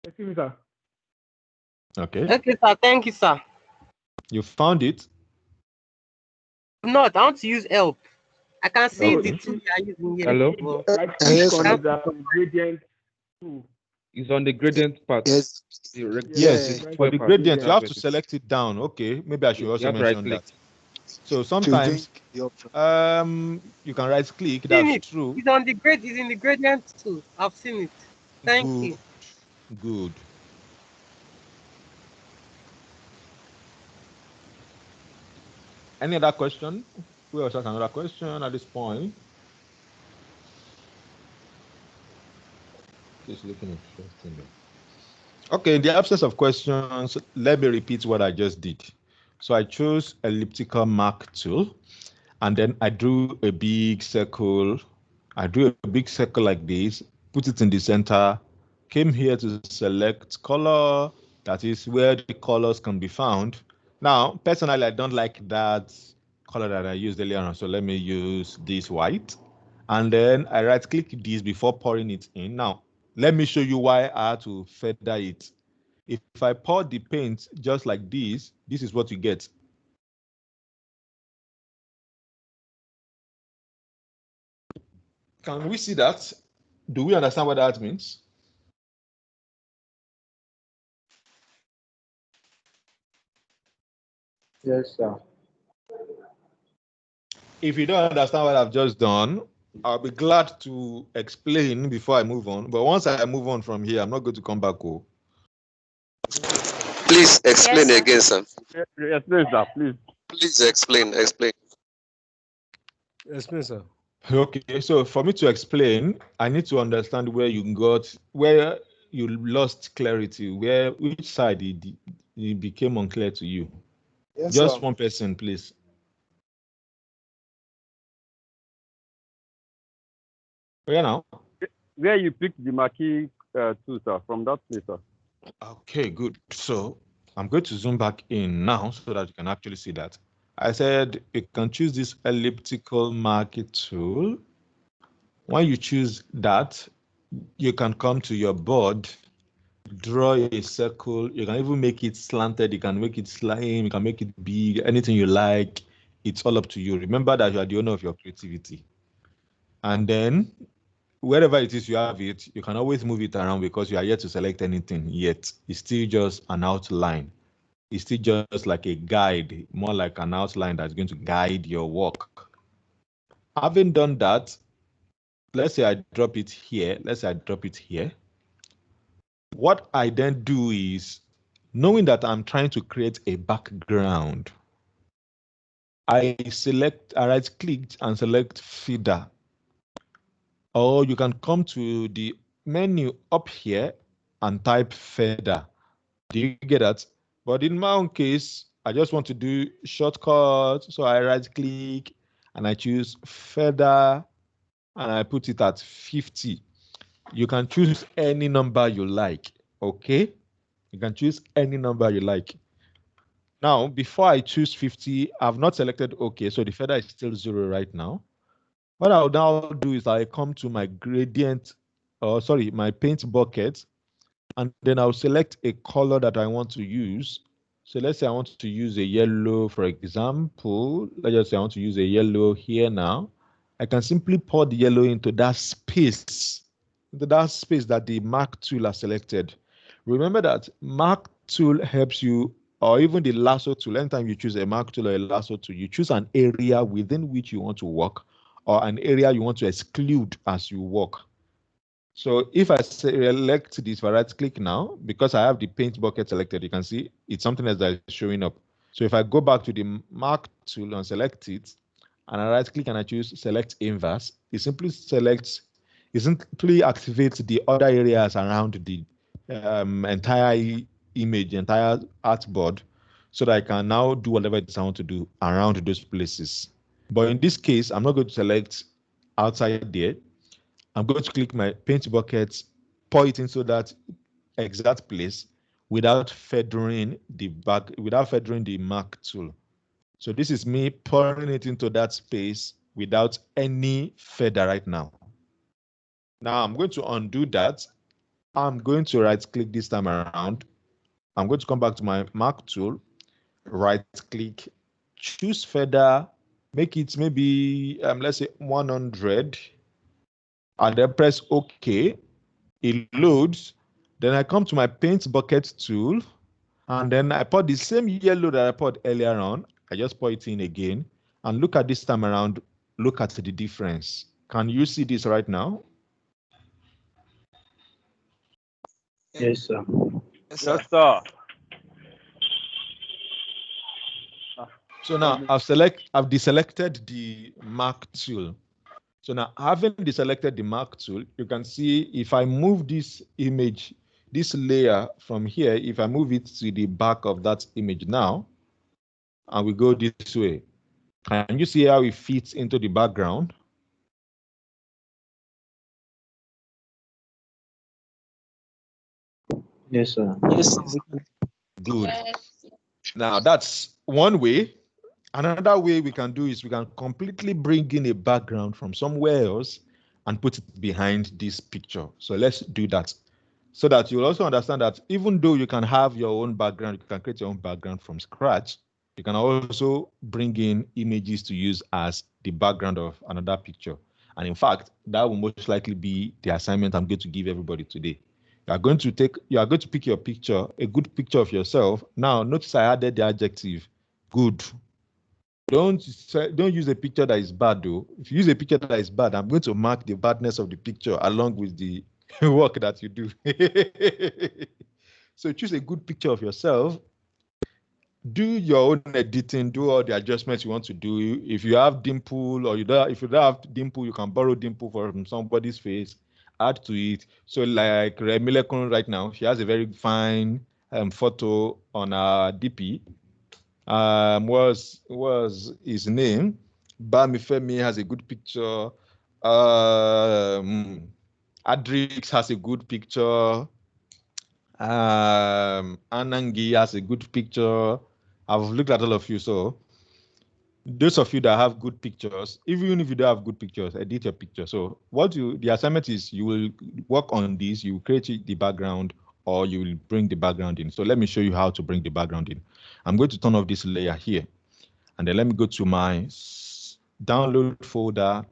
Excuse me, sir. Okay. Okay, sir. Thank you, sir. You found it? Not. I want to use help. I can see Okay. the tool you are using here. Hello? Well, Right click on the gradient tool. It's on the gradient part. Yes. Yes, Right for the click gradient, you have to it. select it down. Okay, maybe I should You also have to mention right-click. that. So sometimes you can right click, that's true. It's on the grade. It's in the gradient tool. I've seen it. Thank you. Good. Any other question? Who else has another question at this point? Just looking interesting. Okay, in the absence of questions, let me repeat what I just did. So I chose elliptical mark tool, and then I drew a big circle. I drew a big circle like this, put it in the center, came here to select color, that is where the colors can be found. Now, personally, I don't like that color that I used earlier on, so let me use this white. And then I right click this before pouring it in. Now, let me show you why I had to feather it. If I pour the paint just like this is what you get. Can we see that? Do we understand what that means? Yes, sir. If you don't understand what I've just done, I'll be glad to explain before I move on. But once I move on from here, I'm not going to come back. Oh. Please explain Yes, again, sir. Explain, sir, please. Please explain. Explain, sir. Okay, so for me to explain, I need to understand where you lost clarity, which side it became unclear to you. Yes, Just sir. one person, please. Yeah, now. Where you picked the marquee tool, sir, from that place, sir. Okay, good. So I'm going to zoom back in now so that you can actually see that. I said you can choose this elliptical marquee tool. When you choose that, you can come to your board, draw a circle. You can even make it slanted. You can make it slim. You can make it big. Anything you like. It's all up to you. Remember that you are the owner of your creativity. And then wherever it is you have it, you can always move it around because you are yet to select anything yet. It's still just an outline. It's still just like a guide, more like an outline that's going to guide your work. Having done that, let's say I drop it here. What I then do is, knowing that I'm trying to create a background, I right click and select feeder. Or you can come to the menu up here and type feather. Do you get that? But in my own case, I just want to do shortcut. So I right click and I choose feather and I put it at 50. You can choose any number you like, okay? You can choose any number you like. Now, before I choose 50, I've not selected okay, so the feather is still 0 right now. What I'll now do is I come to my my paint bucket, and then I'll select a color that I want to use. So let's say I want to use a yellow, for example. Let's just say I want to use a yellow here now. I can simply pour the yellow into that space that the mark tool has selected. Remember that mark tool helps you, or even the lasso tool. Anytime you choose a mark tool or a lasso tool, you choose an area within which you want to work or an area you want to exclude as you work. So if I select this, if I right click now, because I have the paint bucket selected, you can see it's something else that is showing up. So if I go back to the mark tool and select it, and I right click and I choose select inverse, it simply activates the other areas around the entire image, the entire artboard, so that I can now do whatever it is I want to do around those places. But in this case, I'm not going to select outside there. I'm going to click my paint bucket, pour it into that exact place without feathering the mark tool. So this is me pouring it into that space without any feather right now. Now I'm going to undo that. I'm going to right click this time around. I'm going to come back to my mark tool, right click, choose feather, make it maybe, let's say 100, and then press OK. It loads. Then I come to my paint bucket tool, and then I pour the same yellow that I poured earlier on. I just pour it in again, and look at this time around. Look at the difference. Can you see this right now? Yes, sir. Yes, sir. So now I've deselected the mark tool. So now, having deselected the mark tool, you can see if I move this image, this layer from here, if I move it to the back of that image now, and we go this way, can you see how it fits into the background? Yes, sir. Yes. Good. Now, that's one way. Another way we can do is we can completely bring in a background from somewhere else and put it behind this picture. So let's do that, so that you'll also understand that even though you can have your own background, you can create your own background from scratch, you can also bring in images to use as the background of another picture. And in fact, that will most likely be the assignment I'm going to give everybody today. You are going to pick your picture, a good picture of yourself. Now, notice I added the adjective Good. Don't use a picture that is bad though. If you use a picture that is bad, I'm going to mark the badness of the picture along with the work that you do. So choose a good picture of yourself. Do your own editing, do all the adjustments you want to do. If you have dimple or if you don't have dimple, you can borrow dimple from somebody's face, add to it. So like Remilekun right now, she has a very fine photo on her DP. Was his name? Bamifemi has a good picture. Adrix has a good picture. Anangi has a good picture. I've looked at all of you, so those of you that have good pictures, even if you don't have good pictures, edit your picture. So the assignment is, you will work on this, you will create the background, or you will bring the background in. So let me show you how to bring the background in. I'm going to turn off this layer here, and then let me go to my download folder.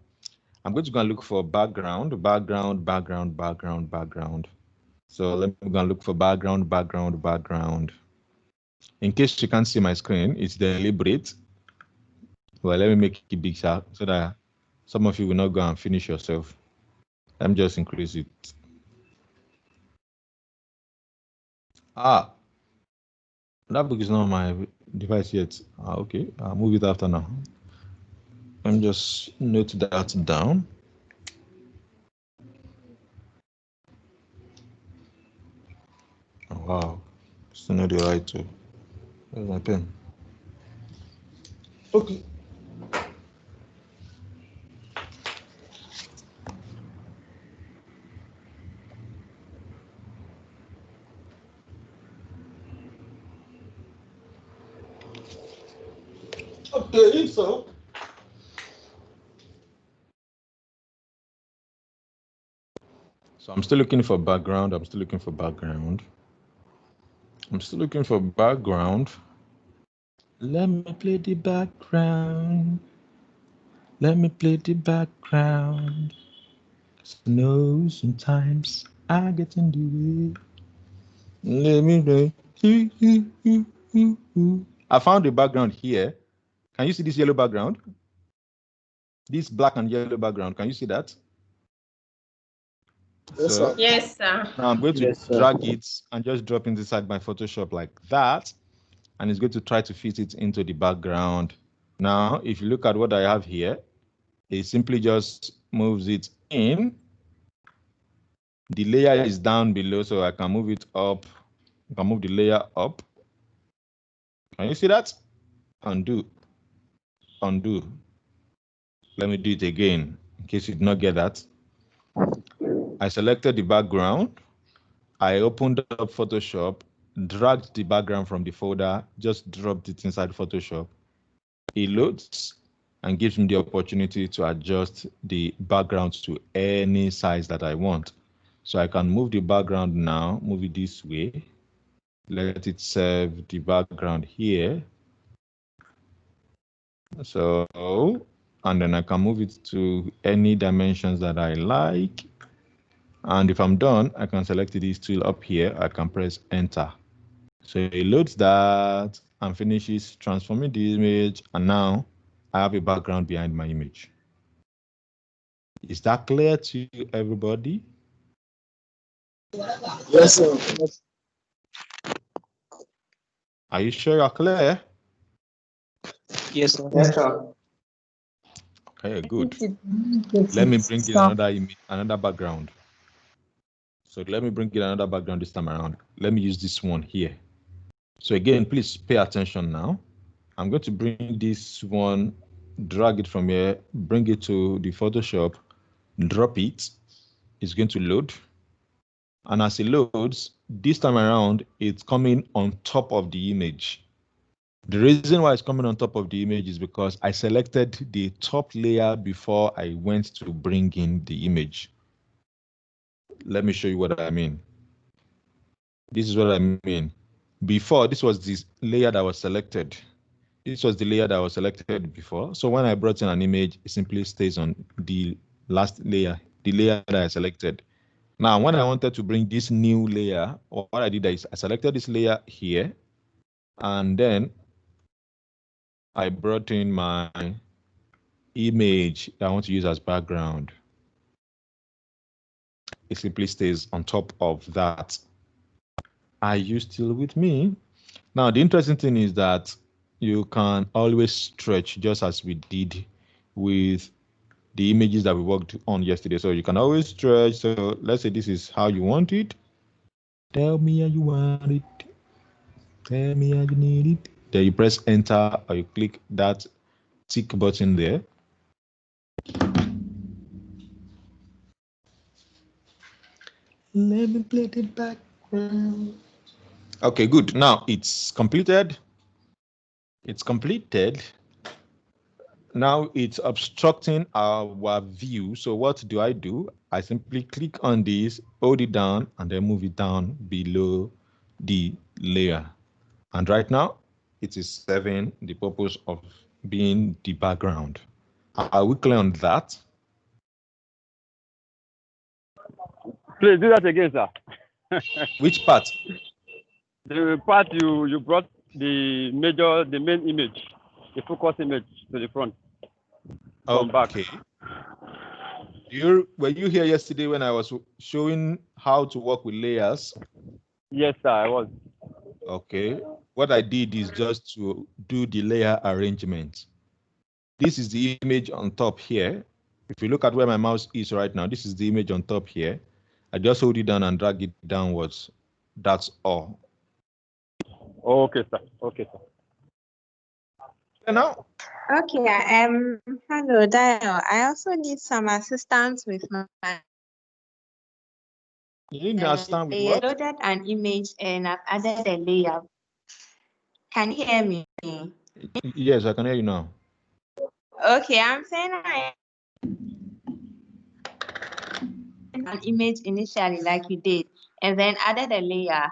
I'm going to go and look for background. So let me go and look for background. In case you can't see my screen, it's deliberate. Well, let me make it big so that some of you will not go and finish yourself. Let me just increase it. That book is not on my device yet. Okay, I'll move it after now. Let me just note that down. Oh, wow, still not the right tool. Where's my pen? Okay. Okay, so I'm still looking for background. Let me play the background. No, sometimes I get in the way. Let me play. I found the background here. Can you see this yellow background? This black and yellow background. Can you see that? Yes, sir. Yes, sir. Now I'm going to drag it and just drop it inside my Photoshop like that. And it's going to try to fit it into the background. Now, if you look at what I have here, it simply just moves it in. The layer is down below, so I can move it up. I can move the layer up. Can you see that? Undo. Let me do it again, in case you did not get that. I selected the background. I opened up Photoshop, dragged the background from the folder, just dropped it inside Photoshop. It loads and gives me the opportunity to adjust the background to any size that I want. So I can move the background now, move it this way. Let it serve the background here. So, and then I can move it to any dimensions that I like. And if I'm done, I can select this tool up here. I can press enter. So it loads that and finishes transforming the image. And now I have a background behind my image. Is that clear to everybody? Yes, sir. Are you sure you're clear? Yes, sir. Yes, sir. Okay, good. Let me bring in another image, another background. So let me bring in another background this time around. Let me use this one here. So again, please pay attention now. I'm going to bring this one, drag it from here, bring it to the Photoshop, drop it. It's going to load. And as it loads, this time around, it's coming on top of the image. The reason why it's coming on top of the image is because I selected the top layer before I went to bring in the image. Let me show you what I mean. This is what I mean. Before, this was this layer that was selected. This was the layer that was selected before. So when I brought in an image, it simply stays on the last layer, the layer that I selected. Now, when I wanted to bring this new layer, what I did is I selected this layer here, and then I brought in my image that I want to use as background. It simply stays on top of that. Are you still with me? Now, the interesting thing is that you can always stretch just as we did with the images that we worked on yesterday. So you can always stretch. So let's say this is how you want it. Tell me how you want it. Tell me how you need it. Then you press enter or you click that tick button there. Let me play the background. Okay, good. Now it's completed. It's completed. Now it's obstructing our view. So what do? I simply click on this, hold it down, and then move it down below the layer. And right now, it is serving the purpose of being the background. Are we clear on that? Please do that again, sir. Which part? The part you brought the main image, the focus image to the front. Come back. Were you here yesterday when I was showing how to work with layers? Yes, sir, I was. Okay. What I did is just to do the layer arrangement. This is the image on top here. If you look at where my mouse is right now, this is the image on top here. I just hold it down and drag it downwards. That's all. Okay, sir. Okay, sir. Now. Okay, hello, Dio. I also need some assistance with my. You need to assistance with I what? loaded an image and I've added a layer. Can you hear me? Yes, I can hear you now. Okay, I'm saying I an image initially like you did, and then added a layer.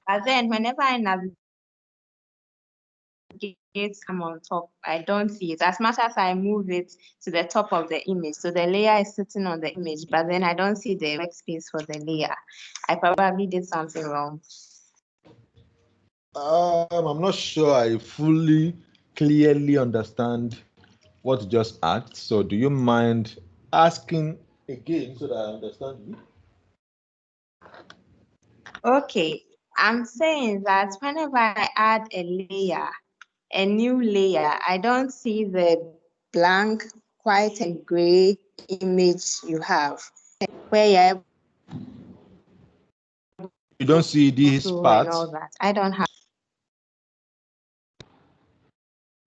But then whenever I navigate come on top, I don't see it. As much as I move it to the top of the image, so the layer is sitting on the image, but then I don't see the workspace for the layer. I probably did something wrong. I'm not sure I fully clearly understand what you just asked. So do you mind asking again so that I understand you? Okay, I'm saying that whenever I add a layer, a new layer, I don't see the blank, white and gray image you have, where You don't see this part? And all that. I don't have.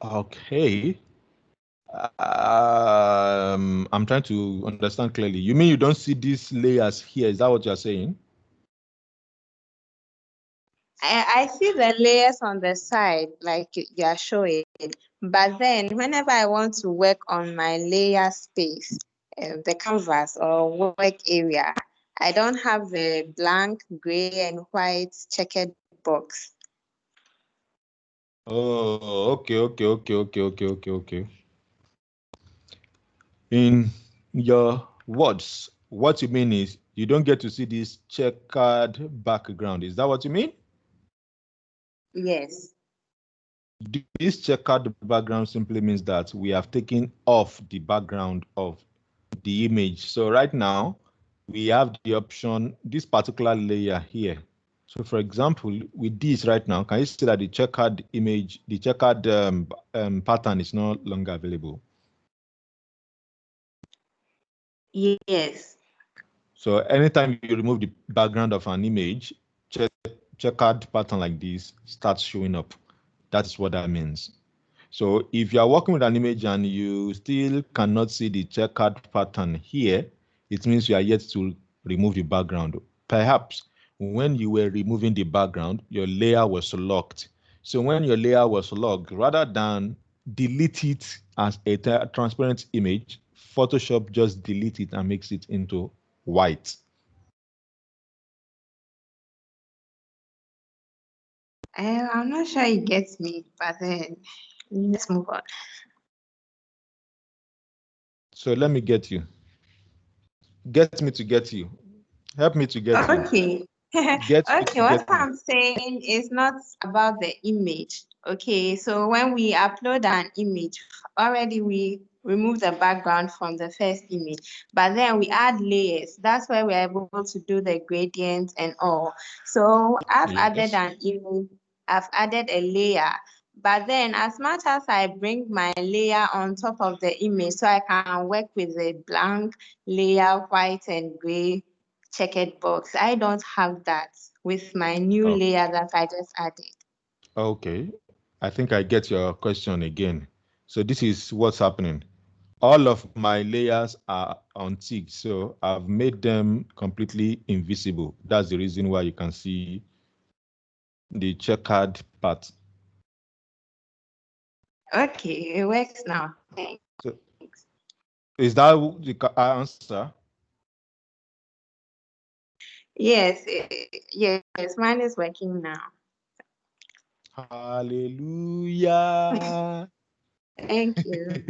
Okay. I'm trying to understand clearly. You mean you don't see these layers here? Is that what you're saying? I see the layers on the side, like you are showing, but then whenever I want to work on my layer space, the canvas or work area, I don't have the blank, gray and white checkered box. Oh, okay. In your words, what you mean is you don't get to see this checkered background. Is that what you mean? Yes. This checkered background simply means that we have taken off the background of the image. So right now, we have the option, this particular layer here. So for example, with this right now, can you see that the checkered image, the checkered pattern is no longer available? Yes. So anytime you remove the background of an image, checkered pattern like this starts showing up. That is what that means. So if you are working with an image and you still cannot see the checkered pattern here, it means you are yet to remove the background. Perhaps when you were removing the background, your layer was locked. So when your layer was locked, rather than delete it as a transparent image, Photoshop just delete it and makes it into white. I'm not sure it gets me, but then let's move on. So let me get you. Get me to get you. Help me to get you. Okay. Get me Okay, to what get you. I'm saying is not about the image Okay, so when we upload an image, already we remove the background from the first image, but then we add layers. That's why we're able to do the gradients and all. So I've added Yes. an image, I've added a layer, but then as much as I bring my layer on top of the image, so I can work with a blank layer, white and gray checkered box, I don't have that with my new Oh, layer that I just added. okay. I think I get your question again. So this is what's happening. All of my layers are unticked, so I've made them completely invisible. That's the reason why you can see the checkered part. Okay, it works now. Thanks. So is that the answer? Yes, yes, mine is working now. Hallelujah. Thank you.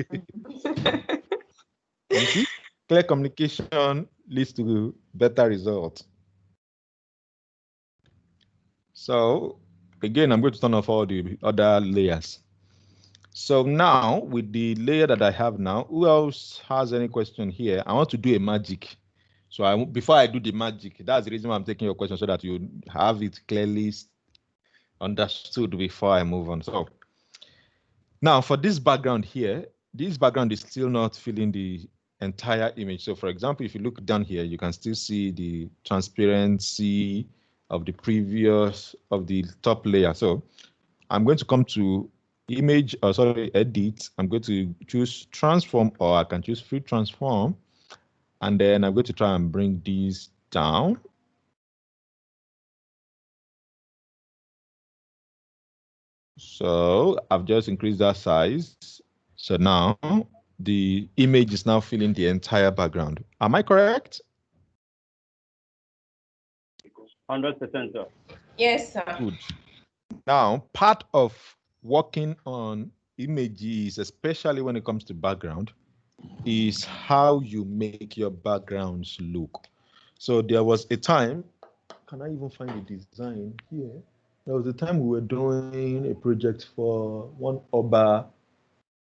You see, clear communication leads to better results. So again, I'm going to turn off all the other layers. So now with the layer that I have now, who else has any question here? I want to do a magic. So before I do the magic, that's the reason why I'm taking your question, so that you have it clearly understood before I move on. So now for this background here, this background is still not filling the entire image. So for example, if you look down here, you can still see the transparency of the top layer. So I'm going to come to edit. I'm going to choose transform, or I can choose free transform. And then I'm going to try and bring these down. So I've just increased that size. So now the image is now filling the entire background. Am I correct? 100%, sir. Yes, sir. Good. Now, part of working on images, especially when it comes to background, is how you make your backgrounds look. So there was a time, can I even find the design here? There was a time we were doing a project for one Oba,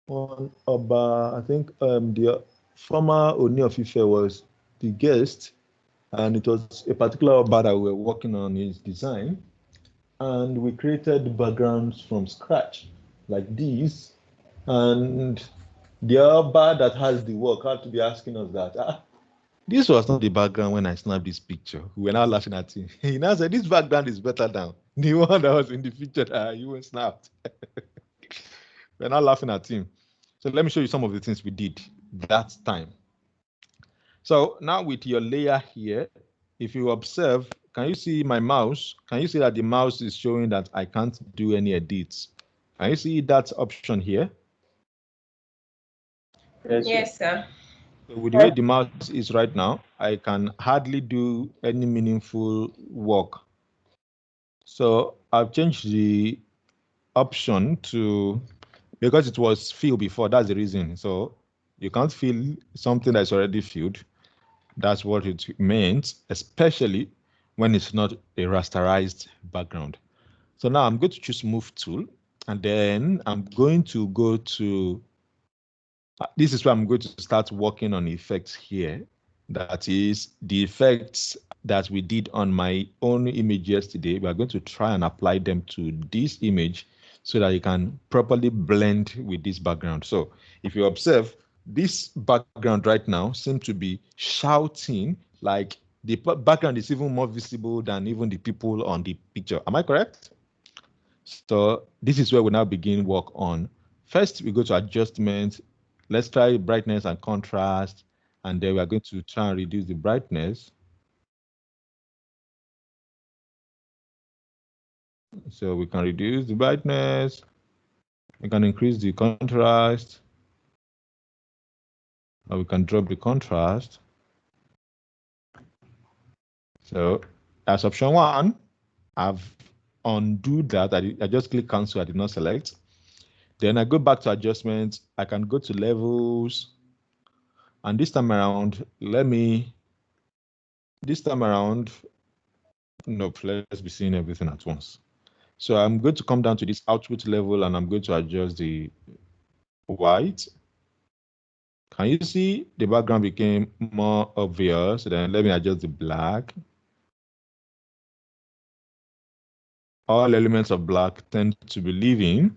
I think the former Oni of Ife was the guest, and it was a particular Oba that we were working on his design. And we created backgrounds from scratch like these, and the Oba that has the work had to be asking us that, this was not the background when I snapped this picture. We were now laughing at him. He now said, this background is better than the one that was in the picture that you were snapped. We're now laughing at him. So let me show you some of the things we did that time. So now with your layer here, if you observe, can you see my mouse? Can you see that the mouse is showing that I can't do any edits? Can you see that option here? Yes, sir. So with the way the mouse is right now, I can hardly do any meaningful work. So I've changed the option to, because it was filled before, that's the reason. So you can't fill something that's already filled. That's what it means, especially when it's not a rasterized background. So now I'm going to choose Move Tool, and then I'm going to go to, this is where I'm going to start working on effects here. That is the effects that we did on my own image yesterday. We are going to try and apply them to this image so that you can properly blend with this background. So if you observe, this background right now seems to be shouting, like the background is even more visible than even the people on the picture. Am I correct? So this is where we now begin work on. First, we go to adjustment. Let's try brightness and contrast. And then we are going to try and reduce the brightness. So we can reduce the brightness. We can increase the contrast. Or we can drop the contrast. So as option one, I've undo that. I just click cancel, I did not select. Then I go back to adjustments. I can go to levels. And this time around, nope, let's be seeing everything at once. So I'm going to come down to this output level and I'm going to adjust the white. Can you see the background became more obvious? Then let me adjust the black. All elements of black tend to be leaving.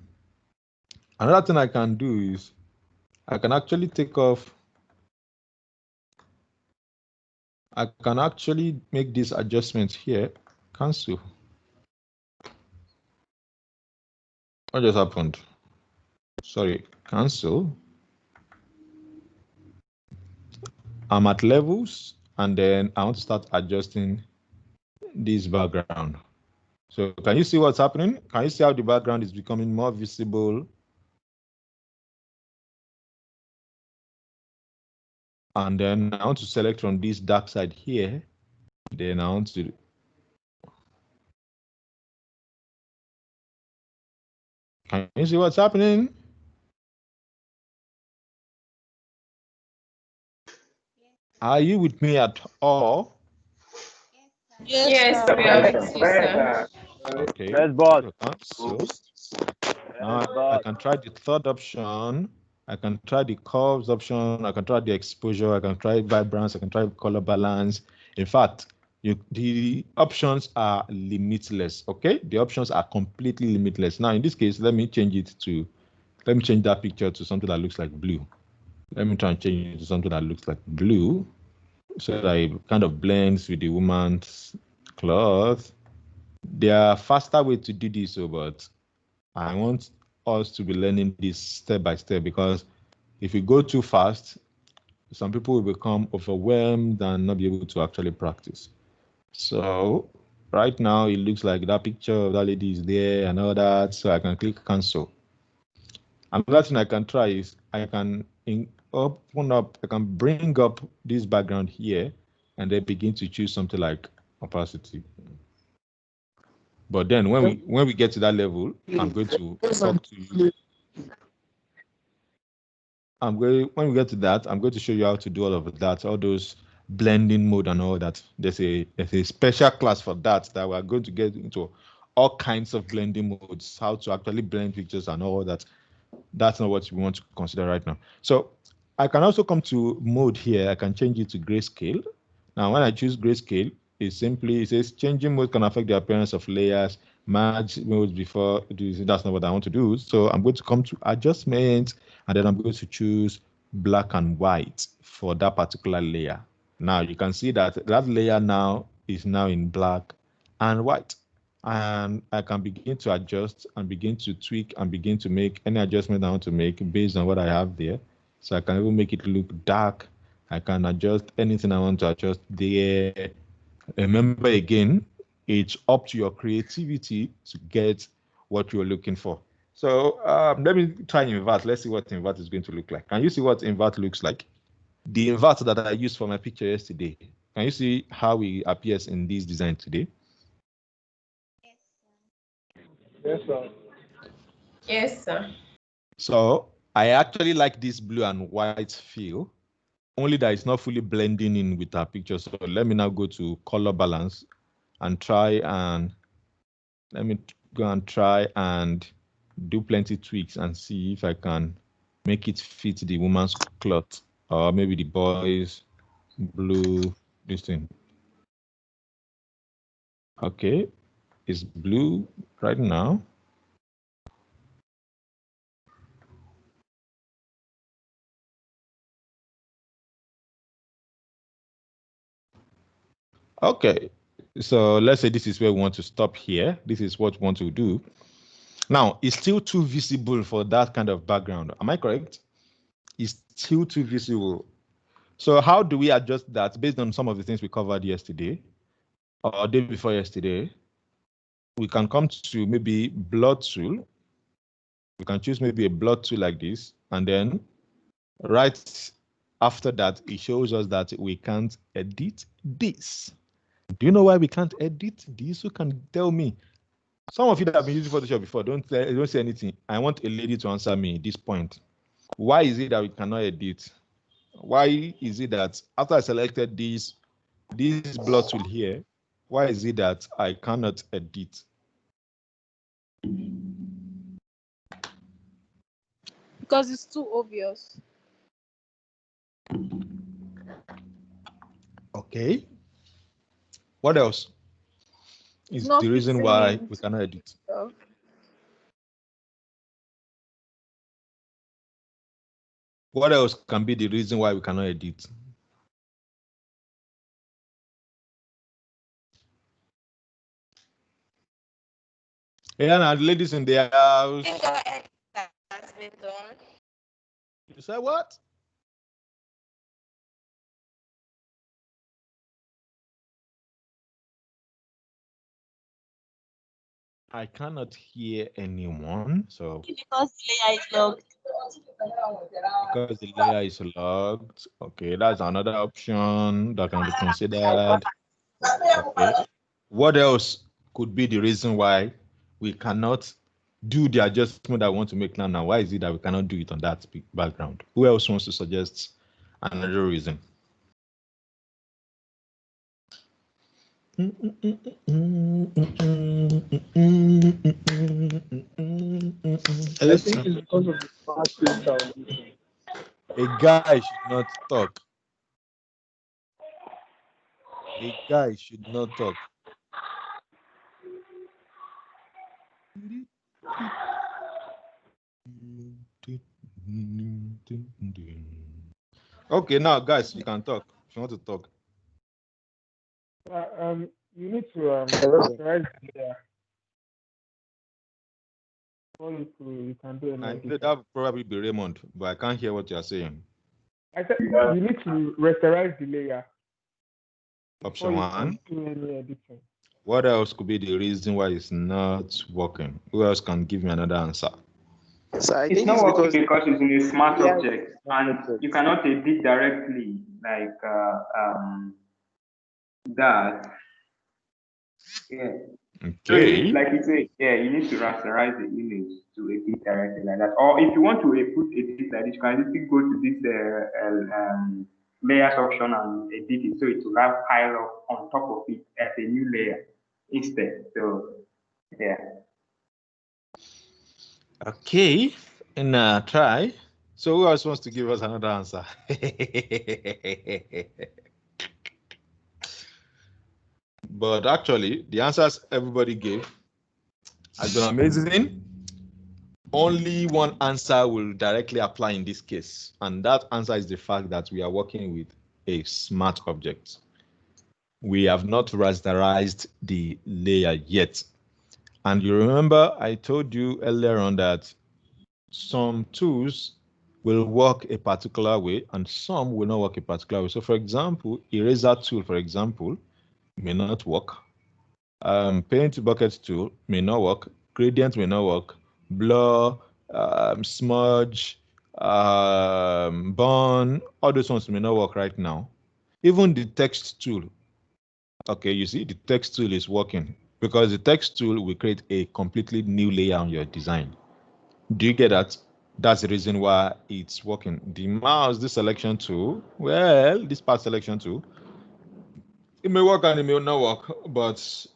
Another thing I can do is I can actually take off. I can actually make these adjustments here. Cancel. What just happened? Sorry, cancel. I'm at levels, and then I want to start adjusting this background. So can you see what's happening? Can you see how the background is becoming more visible? And then I want to select from this dark side here. Then I want to can you see what's happening? Are you with me at all? Yes, we are with you, sir. Okay. Yes, boss. So now I can try the third option. I can try the curves option. I can try the exposure. I can try vibrance. I can try color balance. In fact, the options are limitless. Okay, the options are completely limitless. Now, in this case, let me change that picture to something that looks like blue. Let me try and change it to something that looks like blue, so that it kind of blends with the woman's cloth. There are faster ways to do this, but I want us to be learning this step by step, because if we go too fast, some people will become overwhelmed and not be able to actually practice. So right now it looks like that picture of that lady is there and all that, so I can click cancel. Another thing I can try is I can bring up this background here and then begin to choose something like opacity. But then when we get to that level, I'm going to talk to you. When we get to that, I'm going to show you how to do all of that, all those blending mode and all that. There's a special class for that we're going to get into all kinds of blending modes, how to actually blend pictures and all that. That's not what we want to consider right now. So I can also come to mode here. I can change it to grayscale. Now, when I choose grayscale, it says changing mode can affect the appearance of layers. Merge modes before that's not what I want to do. So I'm going to come to adjustments, and then I'm going to choose black and white for that particular layer. Now you can see that layer now is now in black and white. And I can begin to adjust and begin to tweak and begin to make any adjustment I want to make based on what I have there. So I can even make it look dark. I can adjust anything I want to adjust there. Remember again, it's up to your creativity to get what you're looking for. So let me try invert. Let's see what invert is going to look like. Can you see what invert looks like? The invert that I used for my picture yesterday. Can you see how it appears in this design today? Yes, sir. Yes, sir. So I actually like this blue and white feel, only that it's not fully blending in with our picture. So let me now go to color balance and let me go and try and do plenty tweaks and see if I can make it fit the woman's cloth, or maybe the boy's blue, this thing. Okay, it's blue right now. Okay, so let's say this is where we want to stop here. This is what we want to do. Now, it's still too visible for that kind of background. Am I correct? It's still too visible. So how do we adjust that based on some of the things we covered yesterday or day before yesterday? We can come to maybe blur tool. We can choose maybe a blur tool like this, and then right after that, it shows us that we can't edit this. Do you know why we can't edit this? Who can tell me? Some of you that have been using Photoshop before, don't say anything. I want a lady to answer me at this point. Why is it that we cannot edit? Why is it that after I selected this blur tool here, why is it that I cannot edit? Because it's too obvious. Okay. What else is Not the reason fixing why it. we cannot edit? So, What else can be the reason why we cannot edit? Yeah, now the ladies in the house. You say what? I cannot hear anyone, so Because the layer is locked. because the layer is logged. Okay, that's another option that can be considered. Okay. What else could be the reason why we cannot do the adjustment that we want to make now? Why is it that we cannot do it on that background? Who else wants to suggest another reason? I think it's because of the fast filter. A guy should not talk. A guy should not talk. Okay, now guys, you can talk if you want to talk. You need to rasterize the layer. Or you can do And anything. that would probably be Raymond, but I can't hear what you are saying. I said you need to rasterize the layer. Option before you one. can do any editing. What else could be the reason why it's not working? Who else can give me another answer? So I It's think not it's working because because it's in a smart Yeah, object, and you cannot edit directly like that. Yeah. So you need, Okay. like you say, yeah, you need to rasterize the image to edit directly like that. Or if you want to put edit like this, you can easily go to this layers option and edit it, so it will have pile up on top of it as a new layer instead. So yeah. Okay. And try. So who else wants to give us another answer? But actually, the answers everybody gave has been amazing. Only one answer will directly apply in this case, and that answer is the fact that we are working with a smart object. We have not rasterized the layer yet. And you remember I told you earlier on that some tools will work a particular way and some will not work a particular way. So for example, eraser tool, for example, may not work. Paint bucket tool may not work. Gradient may not work. Blur, smudge, burn, all those ones may not work right now. Even the text tool. Okay, you see, the text tool is working because the text tool will create a completely new layer on your design. Do you get that? That's the reason why it's working. The mouse, this selection tool, well, this part selection tool, it may work and it may not work, but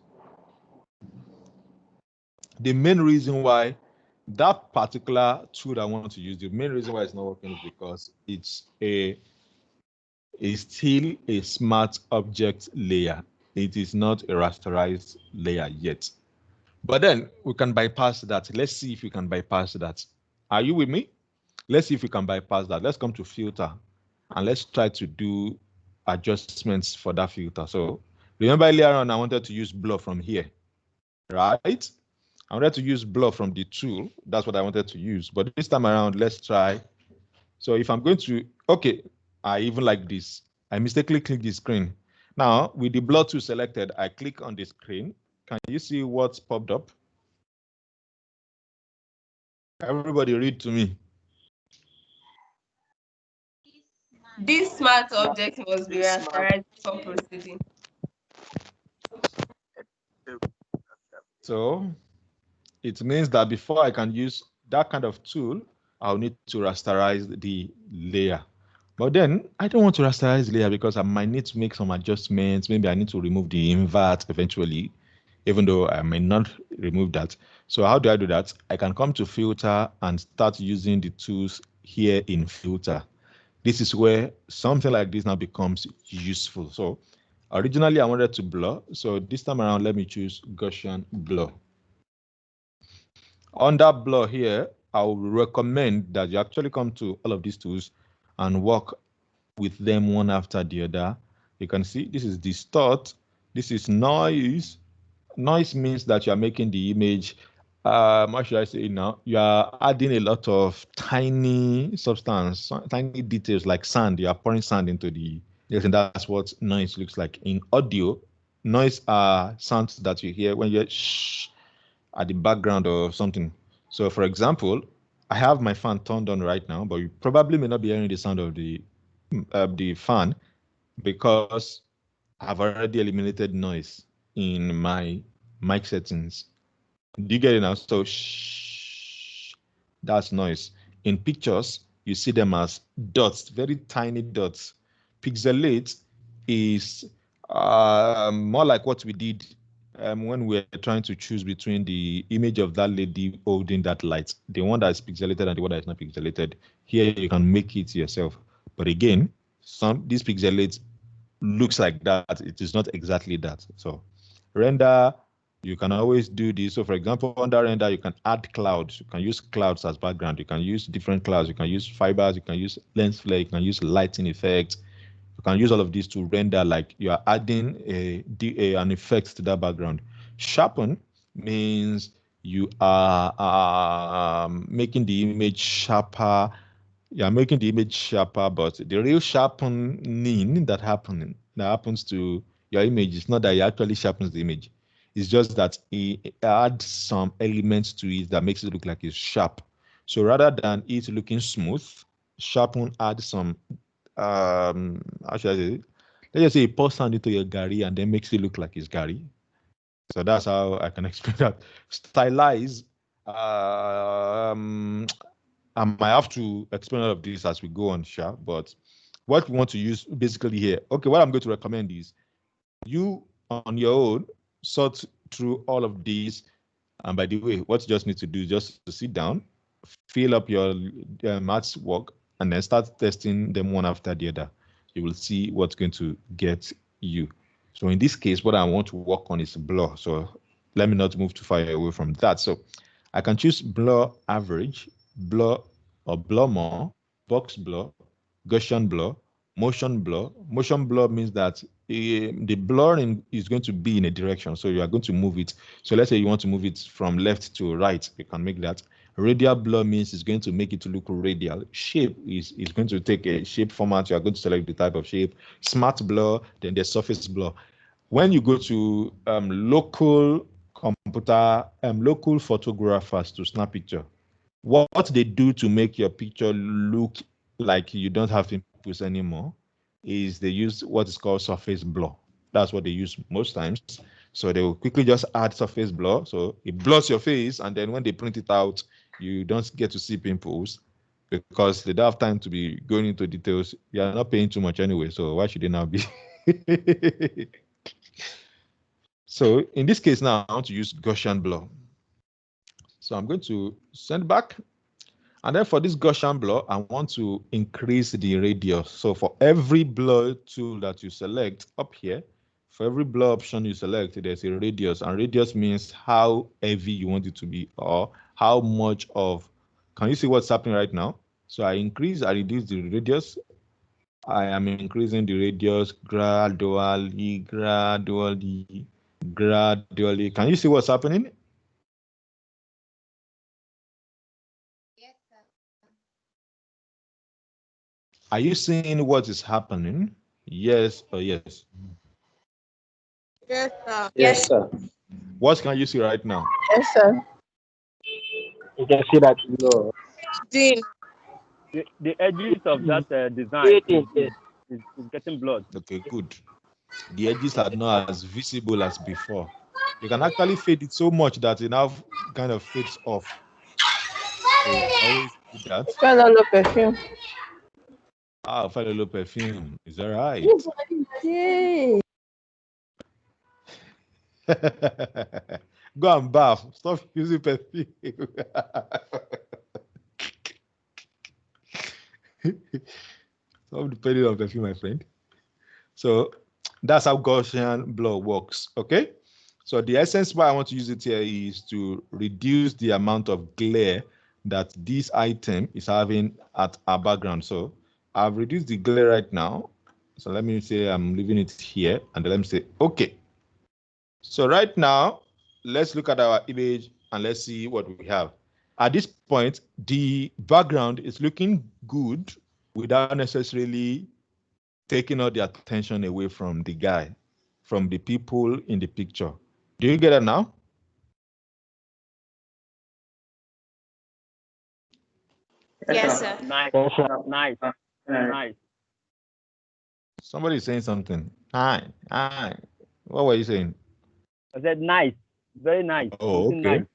the main reason why that particular tool that I want to use, the main reason why it's not working is because it's still a smart object layer. It is not a rasterized layer yet. But then we can bypass that. Let's see if we can bypass that. Are you with me? Let's see if we can bypass that. Let's come to filter and let's try to do adjustments for that filter. So remember earlier on, I wanted to use blur from here, right? I wanted to use blur from the tool. That's what I wanted to use. But this time around, let's try. So if I'm going to, okay, I even like this. I mistakenly click the screen. Now, with the blur tool selected, I click on the screen. Can you see what's popped up? Everybody read to me. This smart object must be rasterized before proceeding. So it means that before I can use that kind of tool, I'll need to rasterize the layer. But then I don't want to rasterize the layer because I might need to make some adjustments. Maybe I need to remove the invert eventually. even though I may not remove that. So how do I do that? I can come to filter and start using the tools here in filter. This is where something like this now becomes useful. So originally I wanted to blur. So this time around, let me choose Gaussian blur. Under blur here, I will recommend that you actually come to all of these tools and work with them one after the other. You can see this is distort, this is noise. Noise means that you are making the image, how should I say now? You are adding a lot of tiny substance, tiny details like sand. You are pouring sand into the, yes, and that's what noise looks like. In audio, noise are sounds that you hear when you're shh at the background or something. So for example, I have my fan turned on right now, but you probably may not be hearing the sound of the fan because I've already eliminated noise in my mic settings. Do you get it now? So shh, that's noise. In pictures, you see them as dots, very tiny dots. Pixelate is more like what we did when we were trying to choose between the image of that lady holding that light, the one that is pixelated and the one that is not pixelated. Here you can make it yourself. But again, this pixelate looks like that. It is not exactly that. So render, you can always do this. So for example, under render, you can add clouds. You can use clouds as background. You can use different clouds. You can use fibers. You can use lens flare. You can use lighting effects. You can use all of these to render like you are adding an effect to that background. Sharpen means you are making the image sharper. You are making the image sharper, but the real sharpening that happens to your image is not that it actually sharpens the image. It's just that it adds some elements to it that makes it look like it's sharp. So rather than it looking smooth, sharpen adds some how should I say it? Let's just say it pours sand into your gari and then makes it look like it's gari. So that's how I can explain that. Stylize, I might have to explain all of this as we go on, sure. But what we want to use basically here, okay, what I'm going to recommend is you on your own sort through all of these. And by the way, what you just need to do is just to sit down, fill up your maths work, and then start testing them one after the other. You will see what's going to get you. So in this case, what I want to work on is blur. So let me not move too far away from that. So I can choose blur average, blur or blur more, box blur, Gaussian blur, motion blur. Motion blur means that the blurring is going to be in a direction. So you are going to move it. So let's say you want to move it from left to right. You can make that. Radial blur means it's going to make it to look radial. Shape is going to take a shape format. You are going to select the type of shape. Smart blur, then the surface blur. When you go to local photographers to snap picture, what they do to make your picture look like you don't have pimples anymore is they use what is called surface blur. That's what they use most times. So they will quickly just add surface blur. So it blurs your face, and then when they print it out, you don't get to see pimples because they don't have time to be going into details. You are not paying too much anyway, so why should they now be? So in this case now, I want to use Gaussian blur. So I'm going to send back. And then for this Gaussian blur, I want to increase the radius. So for every blur tool that you select up here, for every blur option you select, there's a radius. And radius means how heavy you want it to be or how much of, can you see what's happening right now? So I reduce the radius. I am increasing the radius gradually. Can you see what's happening? Are you seeing what is happening? Yes or yes? Yes, sir. Yes, sir. What can you see right now? Yes, sir. You can see that below. Dean. The edges of that design is getting blurred. Okay, good. The edges are not as visible as before. You can actually fade it so much that it now kind of fades off. So you can always do that. Fellow perfume. Ah, fellow perfume. Is that right? Yay. Go and bath. Stop using perfume. Stop depending on perfume, my friend. So that's how Gaussian blur works. Okay. So the essence why I want to use it here is to reduce the amount of glare that this item is having at our background. So I've reduced the glare right now. So let me say I'm leaving it here, and then let me say, okay. So right now, let's look at our image and let's see what we have. At this point, the background is looking good without necessarily taking all the attention away from the guy, from the people in the picture. Do you get it now? Yes, sir. Nice. Nice. Nice. Somebody is saying something. Hi. What were you saying? I said nice. Very nice. Oh, Something okay. nice.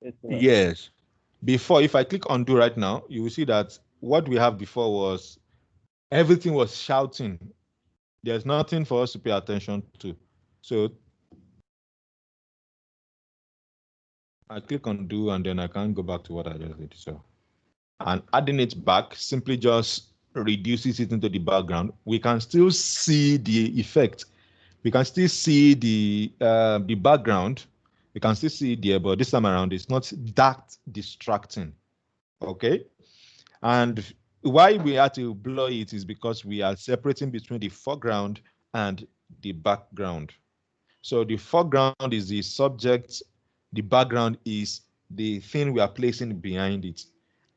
Yes, sir. Yes. Before, if I click undo right now, you will see that what we have before was everything was shouting. There's nothing for us to pay attention to. So I click undo and then I can't go back to what I just did. So, and adding it back simply just reduces it into the background. We can still see the effect. We can still see the background. We can still see it there, but this time around it's not that distracting. Okay. And why we had to blur it is because we are separating between the foreground and the background. So the foreground is the subject, the background is the thing we are placing behind it.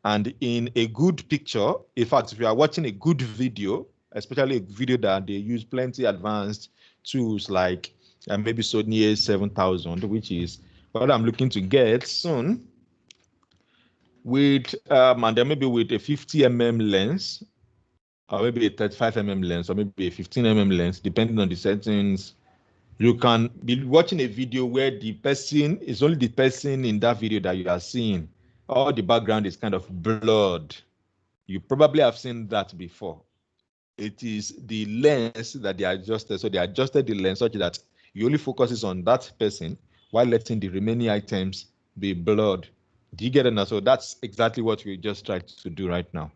And in a good picture, in fact, if you are watching a good video, especially a video that they use plenty advanced tools like maybe Sony A7000, which is what I'm looking to get soon, with and then maybe with a 50mm lens, or maybe a 35mm lens, or maybe a 15mm lens, depending on the settings. You can be watching a video where the person is only the person in that video that you are seeing. All the background is kind of blurred. You probably have seen that before. It is the lens that they adjusted. So they adjusted the lens such that you only focuses on that person while letting the remaining items be blurred. Do you get it now? So that's exactly what we just tried to do right now.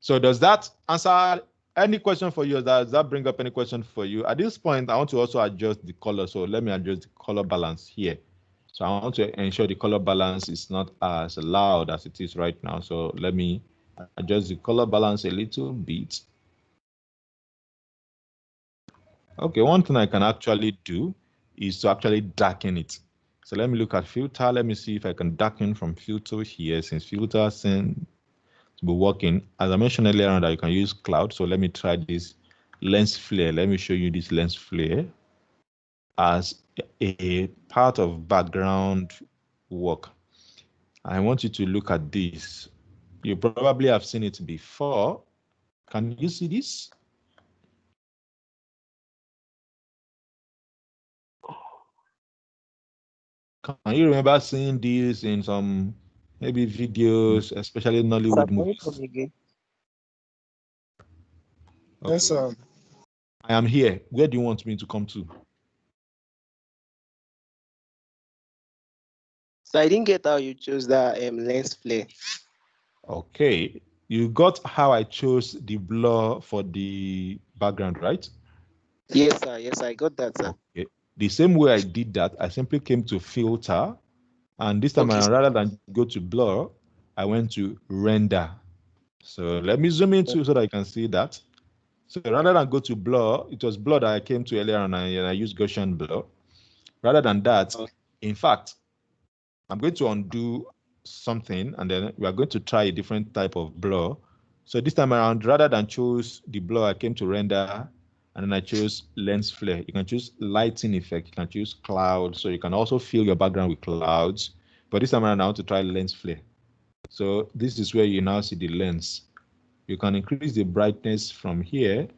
So does that answer any question for you? Does that bring up any question for you? At this point, I want to also adjust the color. So let me adjust the color balance here. So I want to ensure the color balance is not as loud as it is right now. So let me adjust the color balance a little bit. Okay, one thing I can actually do is to actually darken it. So let me look at filter. Let me see if I can darken from filter here, since filter seems to be working. As I mentioned earlier on, that you can use cloud. So let me try this lens flare. Let me show you this lens flare as a part of background work. I want you to look at this. You probably have seen it before. Can you see this? Can you remember seeing this in some maybe videos, especially Nollywood movies? Again? Okay. Yes, sir. I am here. Where do you want me to come to? So I didn't get how you chose that lens flare. Okay. You got how I chose the blur for the background, right? Yes, sir. Yes, I got that, sir. Okay. The same way I did that, I simply came to filter, and this time around, rather than go to blur, I went to render. So let me zoom into so that I can see that. So rather than go to blur, it was blur that I came to earlier and I used Gaussian blur. Rather than that, in fact, I'm going to undo something and then we are going to try a different type of blur. So this time around, rather than choose the blur, I came to render and then I chose lens flare. You can choose lighting effect, you can choose cloud, so you can also fill your background with clouds. But this time around, I want to try lens flare. So this is where you now see the lens. You can increase the brightness from here.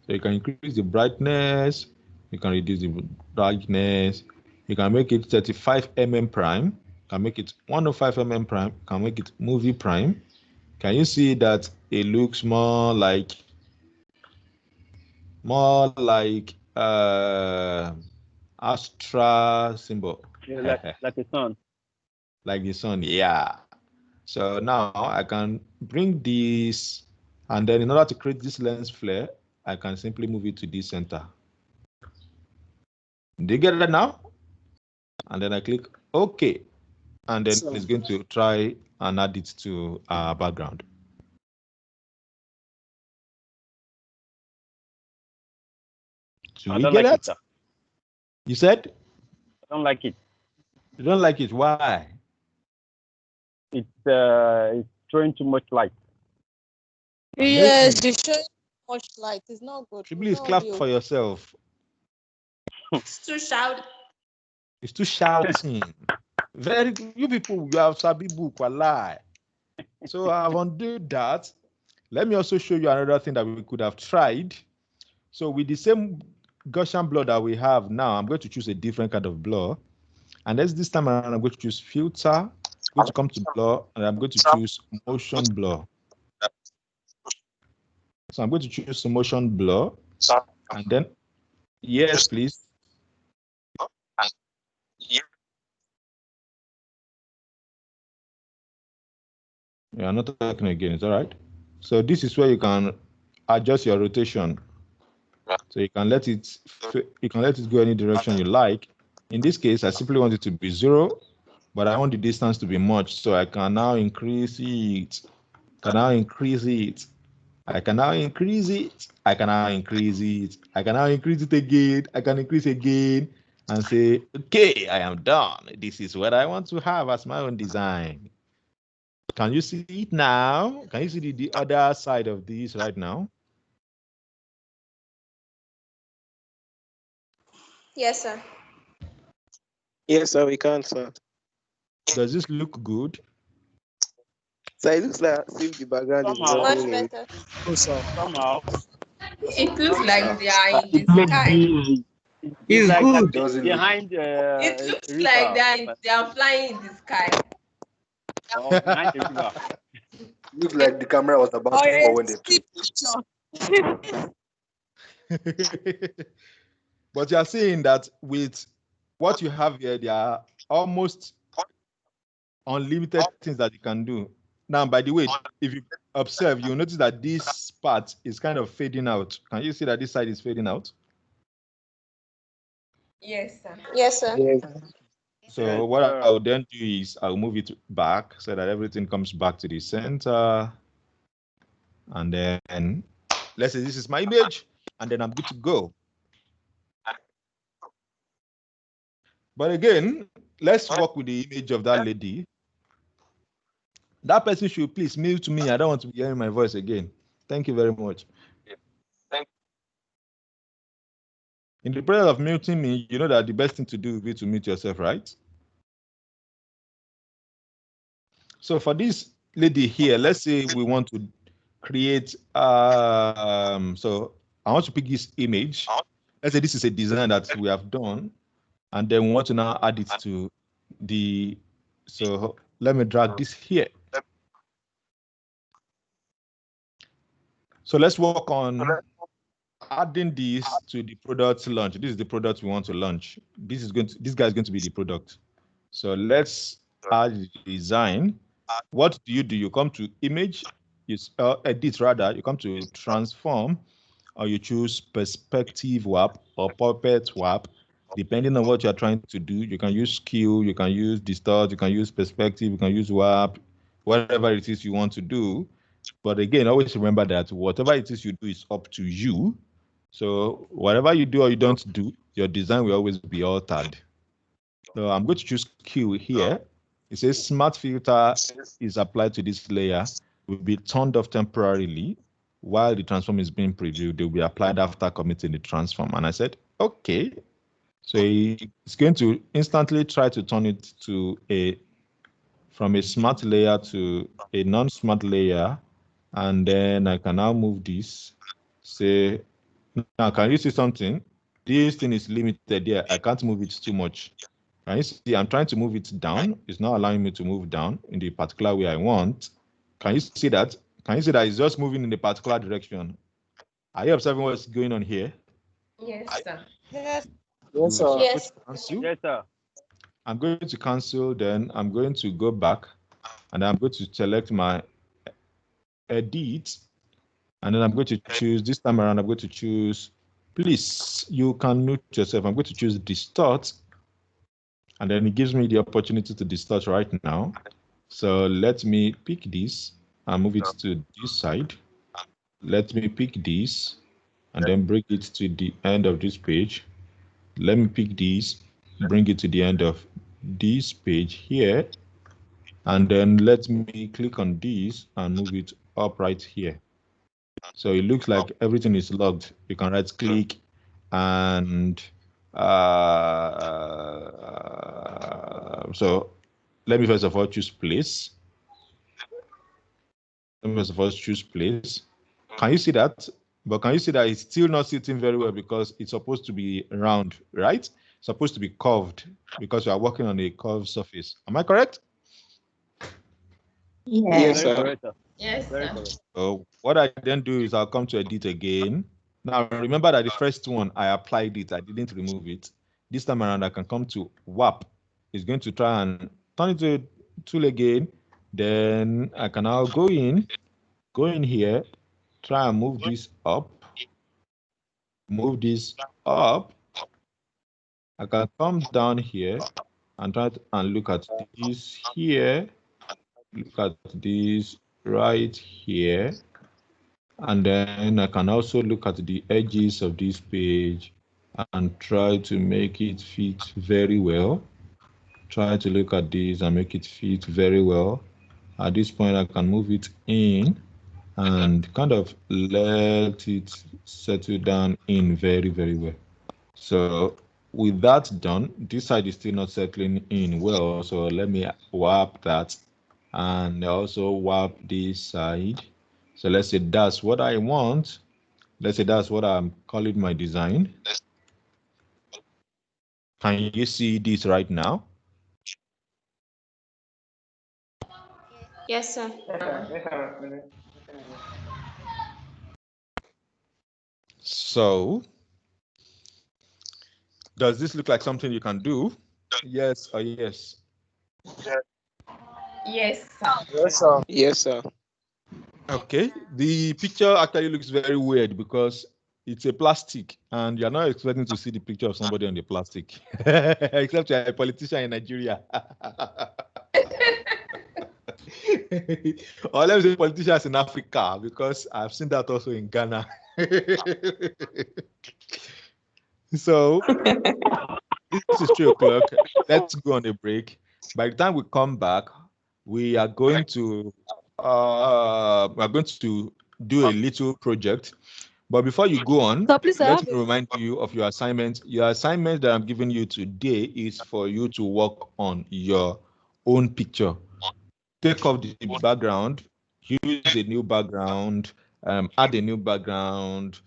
So you can increase the brightness, you can reduce the brightness, you can make it 35mm prime, can make it 105mm prime, can make it movie prime. Can you see that it looks more like more like Astra symbol. Yeah, like a sun. Like the sun, yeah. So now I can bring this, and then in order to create this lens flare, I can simply move it to this center. Do you get that now? And then I click OK. And then it's going to try and add it to our background. Do we get it? You said? I don't like it. You don't like it? Why? It's showing too much light. Yes, it's showing much light. It's not good. Please clap for yourself. It's too shouty. It's too shouting. Very good. You people, you have sabi book, lie. So I've undone that. Let me also show you another thing that we could have tried. So with the same Gaussian blur that we have now, I'm going to choose a different kind of blur. And this time around, I'm going to choose filter. I'm going to come to blur, and I'm going to choose motion blur. So I'm going to choose motion blur, and then yes, please. Yeah, I'm not talking again. It's all right. So this is where you can adjust your rotation. So you can let it go any direction you like. In this case, I simply want it to be 0, but I want the distance to be much. So I can now increase it. I can now increase it. I can now increase it. I can now increase it. I can now increase it again. I can increase again and say, okay, I am done. This is what I want to have as my own design. Can you see it now? Can you see the other side of this right now? Yes, sir. Yes, sir, we can, sir. Does this look good? So it looks like as if the background is Much rubbing away. better. Oh, sir. Somehow. It looks like they are in It the looks sky. busy. It's It's like good. Doesn't look. behind It looks river, like they are flying in the sky. or behind the river. Looks like the camera was about to fall when they took. But you are seeing that with what you have here, there are almost unlimited things that you can do. Now, by the way, if you observe, you'll notice that this part is kind of fading out. Can you see that this side is fading out? Yes, sir. Yes, sir. Yes. So what I'll then do is I'll move it back so that everything comes back to the center. And then let's say this is my image, and then I'm good to go. But again, let's work with the image of that lady. That person should please mute me. I don't want to be hearing my voice again. Thank you very much. In the process of muting me, you know that the best thing to do would be to mute yourself, right? So for this lady here, let's say we want to create, so I want to pick this image. Let's say this is a design that we have done, and then we want to now add it to the, so let me drag this here. So let's work on adding this to the product launch. This is the product we want to launch. This guy is going to be the product. So let's add the design. What do? You come to image, you edit rather, you come to transform, or you choose perspective warp or puppet warp, depending on what you're trying to do. You can use skew, you can use distort, you can use perspective, you can use warp, whatever it is you want to do. But again, always remember that whatever it is you do is up to you. So whatever you do or you don't do, your design will always be altered. So I'm going to choose Q here. It says smart filter is applied to this layer, will be turned off temporarily while the transform is being previewed. They will be applied after committing the transform. And I said, okay. So it's going to instantly try to turn it to from a smart layer to a non-smart layer. And then I can now move this. Say, now can you see something? This thing is limited here. I can't move it too much. Can you see? I'm trying to move it down. It's not allowing me to move down in the particular way I want. Can you see that? Can you see that it's just moving in the particular direction? Are you observing what's going on here? Yes, sir. Yes. Yes, sir. Yes. Cancel. Yes, sir. I'm going to cancel, then I'm going to go back and I'm going to select my edit. And then I'm going to choose, this time around, I'm going to choose, please, you can mute yourself. I'm going to choose distort. And then it gives me the opportunity to distort right now. So let me pick this and move it to this side. Let me pick this and then bring it to the end of this page. Let me pick this, bring it to the end of this page here. And then let me click on this and move it up right here. So it looks like everything is logged. You can right click and so let me first of all choose place. Let me first of all choose place. Can you see that? But can you see that it's still not sitting very well because it's supposed to be round, right? It's supposed to be curved because you are working on a curved surface. Am I correct? Yes, Very sir. correct, sir. Yes, Very sir. correct. So what I then do is I'll come to edit again. Now remember that the first one I applied it, I didn't remove it. This time around I can come to warp. It's going to try and turn it to a tool again. Then I can now go in here, try and move this up. Move this up. I can come down here and try and look at this here. Look at this right here. And then I can also look at the edges of this page and try to make it fit very well. Try to look at this and make it fit very well. At this point, I can move it in and kind of let it settle down in very, very well. So with that done, this side is still not settling in well. So let me warp that and also warp this side. So let's say that's what I want. Let's say that's what I'm calling my design. Can you see this right now? Yes, sir. So does this look like something you can do? Yes or yes? Yes, sir. Yes, sir. Yes, sir. Okay, the picture actually looks very weird because it's a plastic and you're not expecting to see the picture of somebody on the plastic, except you're a politician in Nigeria. Or let me say politicians in Africa, because I've seen that also in Ghana. So this is 3:00. Let's go on a break. By the time we come back, we are going to do a little project. But before you go on, So please, I let have me remind you of your assignment. Your assignment that I'm giving you today is for you to work on your own picture. Take off the background, use a new background, add a new background,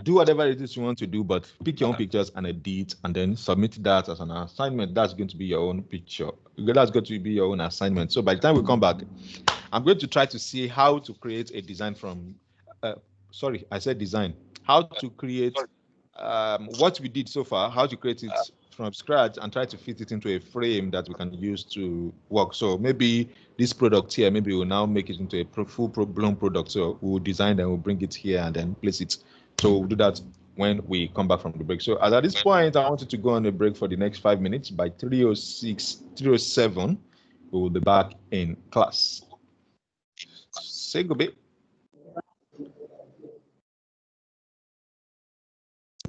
do whatever it is you want to do, but pick your own pictures and edit, and then submit that as an assignment. That's going to be your own picture. That's going to be your own assignment. So by the time we come back, I'm going to try to see how to create a design from, sorry, I said design. How to create what we did so far, how to create it from scratch and try to fit it into a frame that we can use to work. So maybe this product here, maybe we'll now make it into a full-blown product. So we'll design and we'll bring it here and then place it. So we'll do that when we come back from the break. So at this point, I wanted to go on a break for the next 5 minutes. By 3:06, 3:07, we will be back in class. Say goodbye.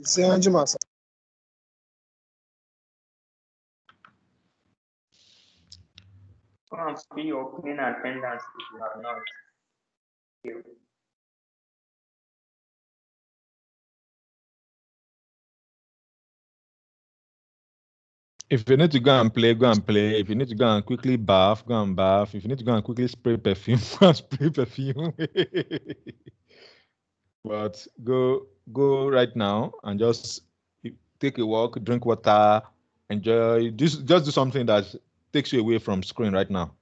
Say Anjuma, sir. Come and pay your clean attendance if you have not. Thank you. If you need to go and play, go and play. If you need to go and quickly bath, go and bath. If you need to go and quickly spray perfume, go and spray perfume. But go right now and just take a walk, drink water, enjoy. Just do something that takes you away from screen right now.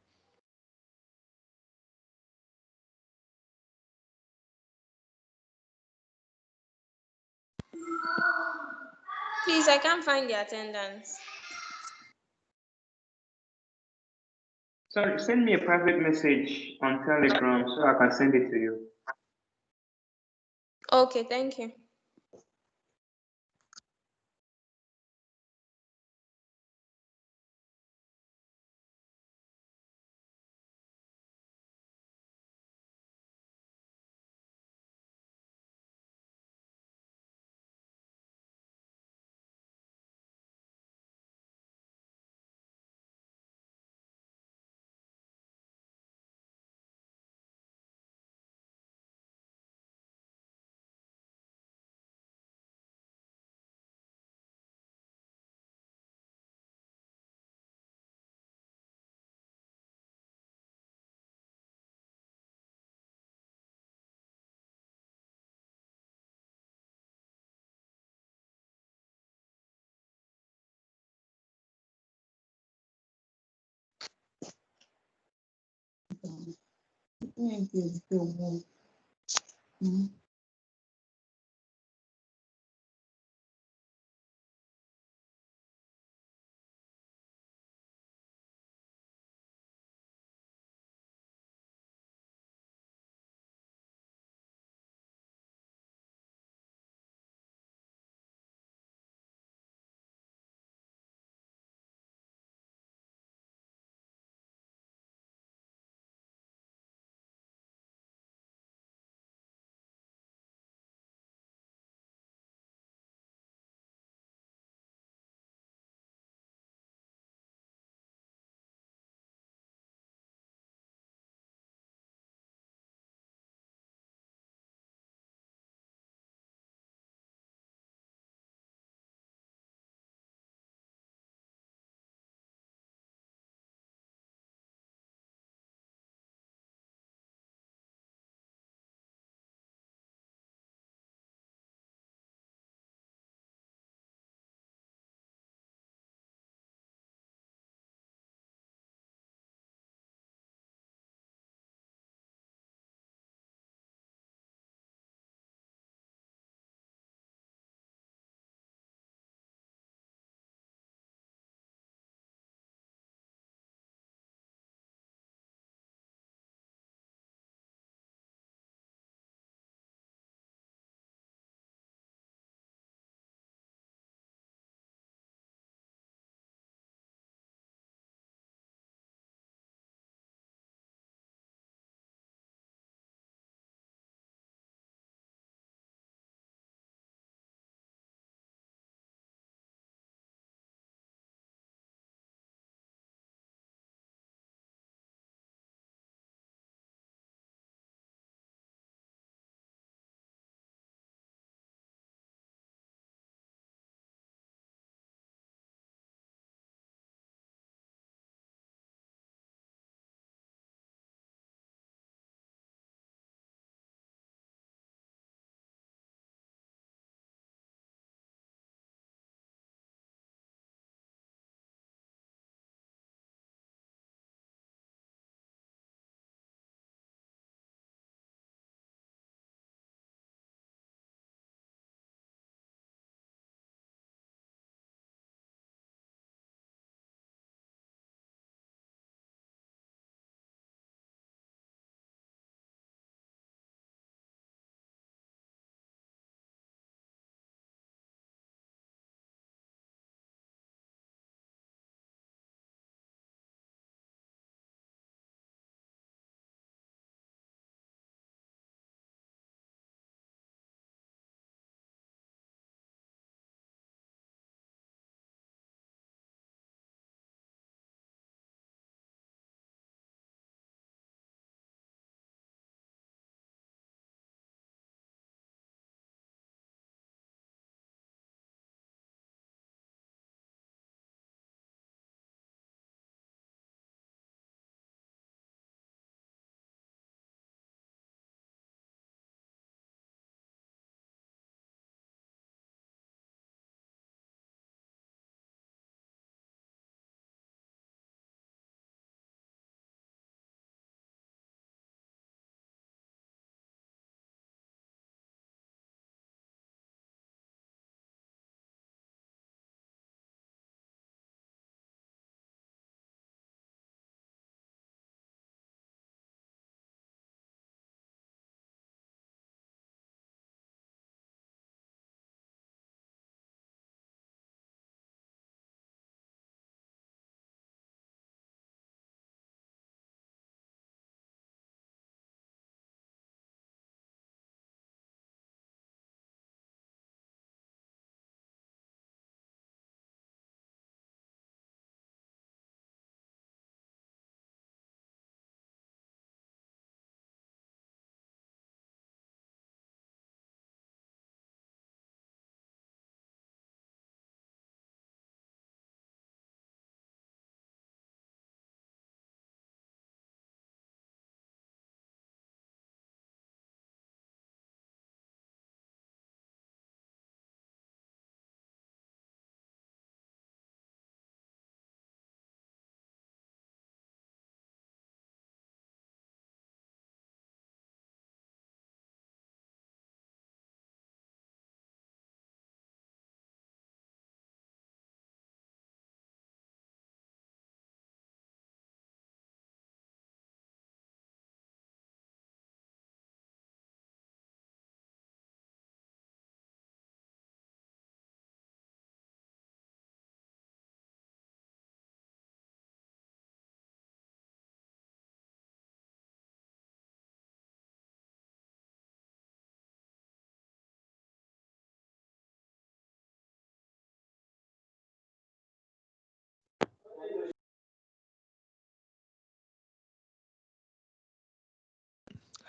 Please, I can't find the attendance. Sorry, send me a private message on Telegram so I can send it to you. Okay, thank you.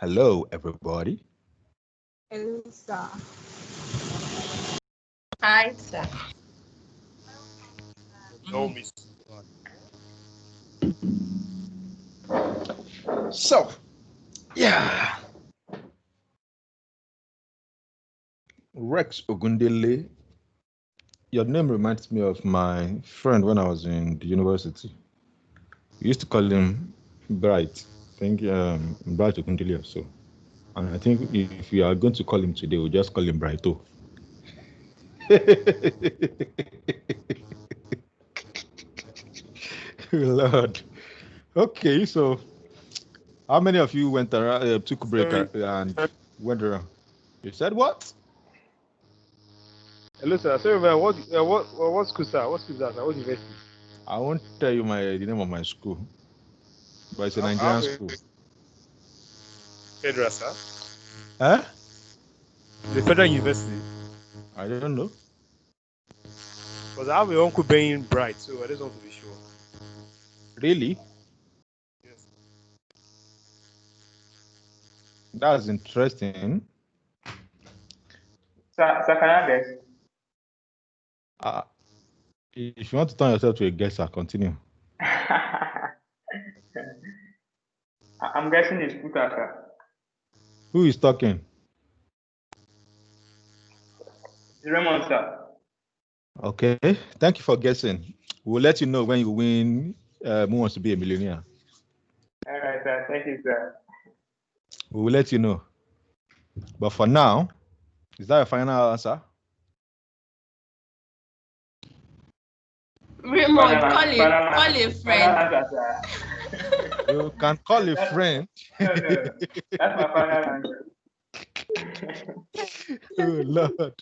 Hello, everybody. Hello, sir. Hi, sir. No, miss. So, yeah. Rex Ogundele. Your name reminds me of my friend when I was in the university. We used to call him Bright. I think Bright Ogundele or so. And I think if we are going to call him today, we'll just call him Brighto. Lord. Okay, so how many of you went around, took a break and went around? You said what? Hello, sir. Sorry, man. What school, sir? What school is that, sir? What university? I won't tell you the name of my school, but it's a Nigerian school. Federal, sir. Huh? The Federal University. I don't know. Because I have a uncle being bright, so I just want to be sure. Really? Yes. That's interesting. Sir, can I guess? If you want to turn yourself to a guesser, continue. I'm guessing it's Puta, sir. Who is talking? It's Raymond, sir. Okay, thank you for guessing. We'll let you know when you win Who Wants to Be a Millionaire. All right, sir. Thank you, sir. We will let you know. But for now, is that your final answer? Raymond, call a friend. You can call a friend. No. That's my final answer. Oh, Lord.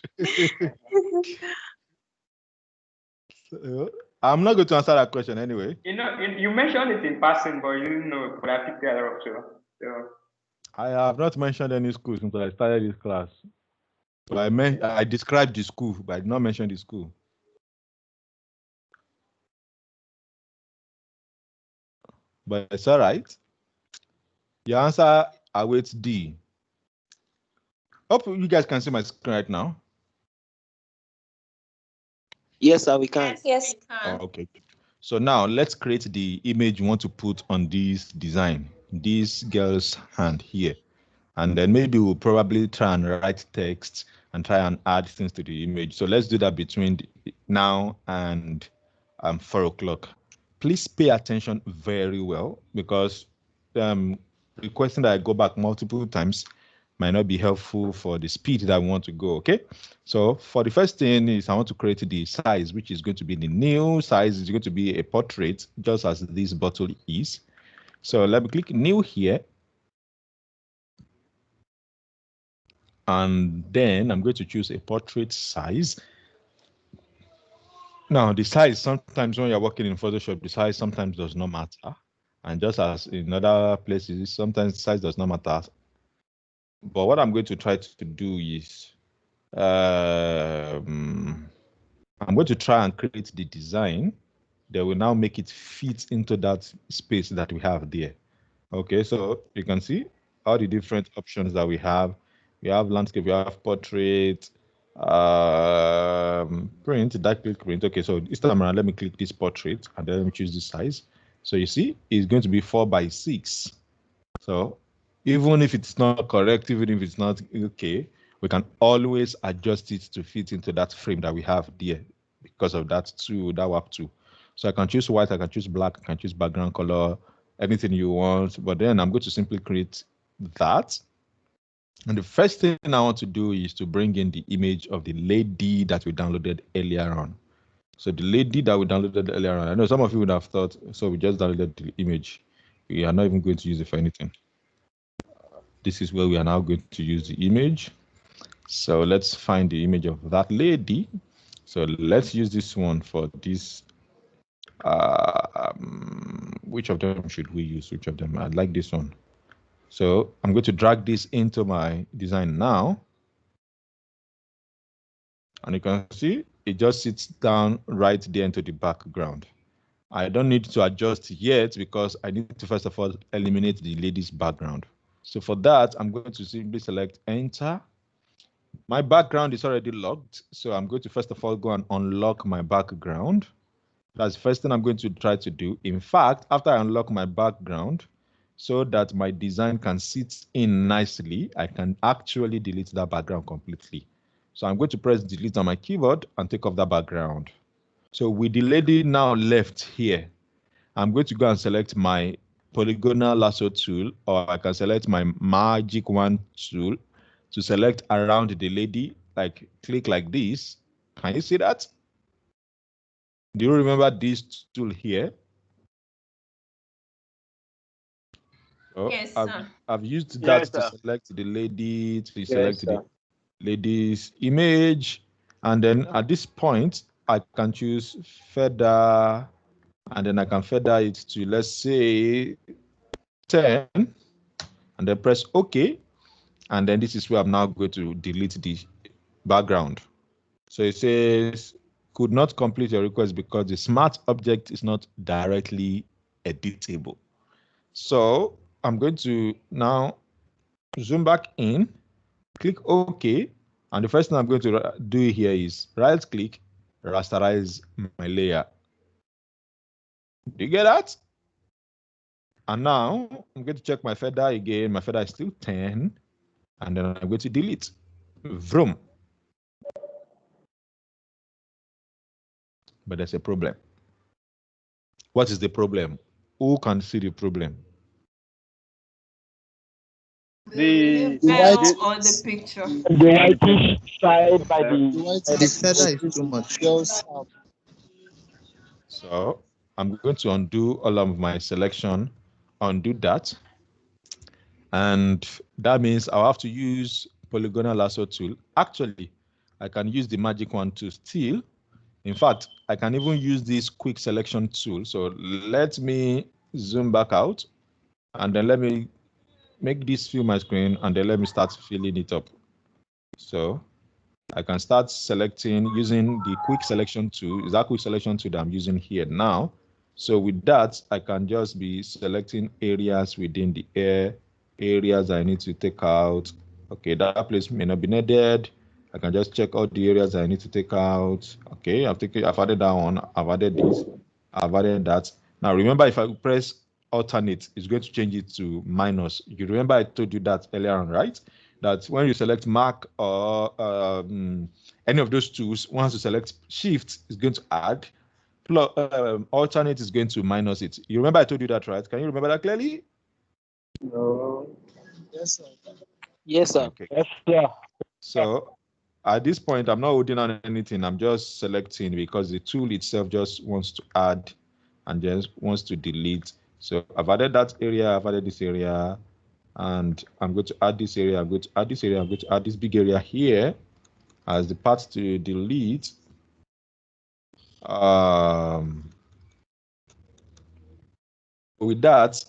So, I'm not going to answer that question anyway. You know, you mentioned it in passing, but you didn't know, but I picked the other up too. So. I have not mentioned any school since I started this class. So I described the school, but I did not mention the school. But it's all right. Your answer awaits D. Hope you guys can see my screen right now. Yes, sir, we can. Yes. Oh, okay. So now let's create the image you want to put on this design, this girl's hand here. And then maybe we'll probably try and write text and try and add things to the image. So let's do that between now and 4 o'clock. Please pay attention very well, because requesting that I go back multiple times might not be helpful for the speed that we want to go, okay? So for the first thing is I want to create the size, which is going to be the new size. Is going to be a portrait, just as this bottle is. So let me click new here. And then I'm going to choose a portrait size. Now, the size, sometimes when you're working in Photoshop, the size sometimes does not matter. And just as in other places, sometimes size does not matter. But what I'm going to try to do is, I'm going to try and create the design that will now make it fit into that space that we have there. Okay, so you can see all the different options that we have. We have landscape, we have portrait, print, that click print. Okay, so this time around, let me click this portrait and then let me choose the size. So you see, it's going to be 4:6. So even if it's not correct, even if it's not okay, we can always adjust it to fit into that frame that we have there because of that warp tool. So I can choose white, I can choose black, I can choose background color, anything you want. But then I'm going to simply create that. And the first thing I want to do is to bring in the image of the lady that we downloaded earlier on. So the lady that we downloaded earlier on, I know some of you would have thought, so we just downloaded the image. We are not even going to use it for anything. This is where we are now going to use the image. So let's find the image of that lady. So let's use this one for this. Which of them should we use? Which of them? I like this one. So I'm going to drag this into my design now. And you can see it just sits down right there into the background. I don't need to adjust yet because I need to first of all eliminate the lady's background. So for that, I'm going to simply select enter. My background is already locked, so I'm going to first of all go and unlock my background. That's the first thing I'm going to try to do. In fact, after I unlock my background, so that my design can sit in nicely, I can actually delete that background completely. So I'm going to press delete on my keyboard and take off that background. So with the lady now left here, I'm going to go and select my polygonal lasso tool, or I can select my magic wand tool to select around the lady, like click like this. Can you see that? Do you remember this tool here? Oh, Yes, sir. I've used Yes, that to sir. select the lady, to Yes, select sir. the lady's image. And then at this point, I can choose feather, and then I can feather it to, let's say, 10, and then press OK. And then this is where I'm now going to delete the background. So it says, could not complete your request because the smart object is not directly editable. So I'm going to now zoom back in, click OK, and the first thing I'm going to do here is right click, rasterize my layer. Do you get that? And now I'm going to check my feather again. My feather is still 10, and then I'm going to delete. Vroom. But there's a problem. What is the problem? Who can see the problem? The The file or the picture? The whitish side by the The feather is too much. So I'm going to undo all of my selection, undo that. And that means I'll have to use polygonal lasso tool. Actually, I can use the magic wand to still. In fact, I can even use this quick selection tool. So let me zoom back out, and then let me make this fill my screen, and then let me start filling it up. So I can start selecting using the quick selection tool. Is that quick selection tool that I'm using here now? So with that, I can just be selecting areas within the areas I need to take out. Okay, that place may not be needed. I can just check all the areas I need to take out. Okay, I've added that one, I've added this, I've added that. Now remember, if I press alternate, it's going to change it to minus. You remember I told you that earlier on, right? That when you select Mac or any of those tools, once you select Shift, it's going to add. Alternate is going to minus it. You remember I told you that, right? Can you remember that clearly? No. Yes, sir. Yes, sir. Okay. Yes, sir. So at this point, I'm not holding on anything. I'm just selecting because the tool itself just wants to add and just wants to delete. So I've added that area, I've added this area, and I'm going to add this area, I'm going to add this area, I'm going to add this big area here as the part to delete. With that,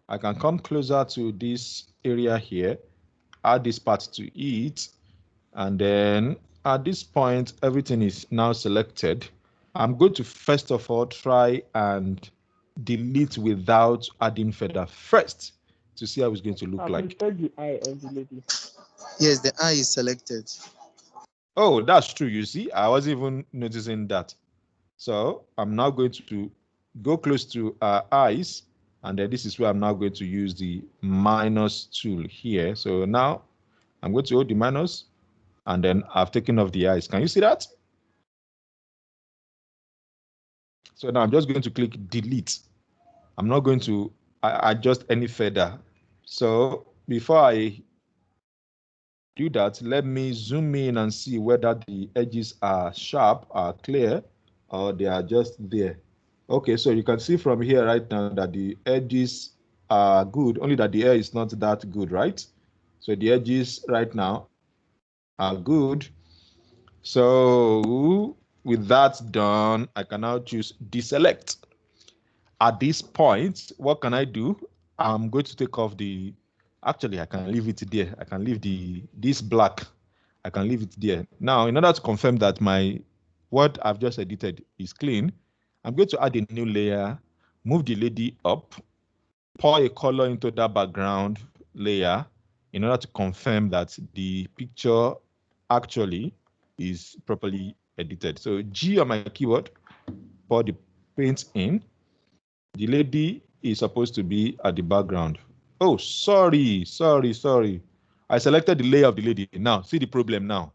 I can come closer to this area here, add this part to it, and then at this point, everything is now selected. I'm going to first of all try and delete without adding feather first to see how it's going to look like. Check the eye of the lady. Yes, the eye is selected. Oh, that's true. You see, I wasn't even noticing that. So I'm now going to go close to our eyes, and then this is where I'm now going to use the minus tool here. So now I'm going to hold the minus, and then I've taken off the eyes. Can you see that? So now I'm just going to click delete. I'm not going to adjust any feather. So before I do that, let me zoom in and see whether the edges are sharp, are clear, or they are just there. Okay, so you can see from here right now that the edges are good, only that the hair is not that good, right? So the edges right now are good. So with that done, I can now choose deselect. At this point, what can I do? I'm going to take off the, actually I can leave it there. I can leave this black, I can leave it there. Now, in order to confirm that what I've just edited is clean, I'm going to add a new layer, move the lady up, pour a color into that background, layer in order to confirm that the picture actually is properly edited. So G on my keyboard, pour the paint in. The lady is supposed to be at the background. Oh, sorry. I selected the layer of the lady. Now, see the problem now.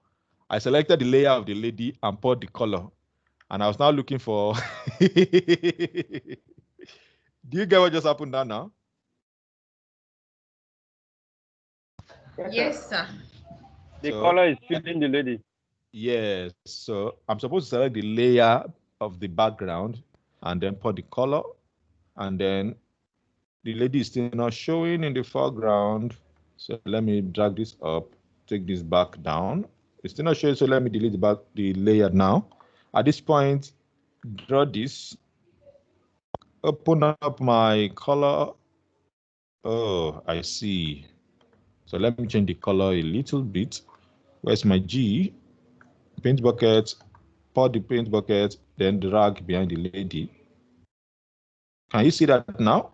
I selected the layer of the lady and poured the color. And I was now looking for... Do you get what just happened now? Yes, sir. The color is filling the lady. Yes. So I'm supposed to select the layer of the background and then pour the color. And then the lady is still not showing in the foreground. So let me drag this up, take this back down. It's still not showing, so let me delete the layer now. At this point, draw this, open up my color. Oh, I see. So let me change the color a little bit. Where's my G? Paint bucket, pour the paint bucket, then drag behind the lady. Can you see that now?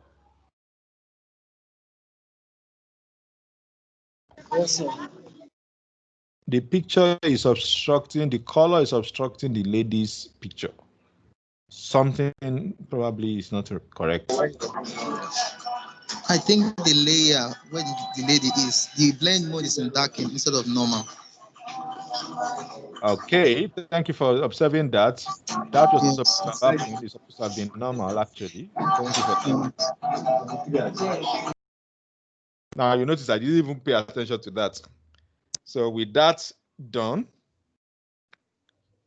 Yes, sir. The picture is obstructing, the color is obstructing the lady's picture. Something probably is not correct. I think the layer where the lady is, the blend mode is in darken instead of normal. Okay, thank you for observing that. That was not supposed to have happened. It's supposed to have been normal, actually. Thank you for that. Now, you notice I didn't even pay attention to that. So with that done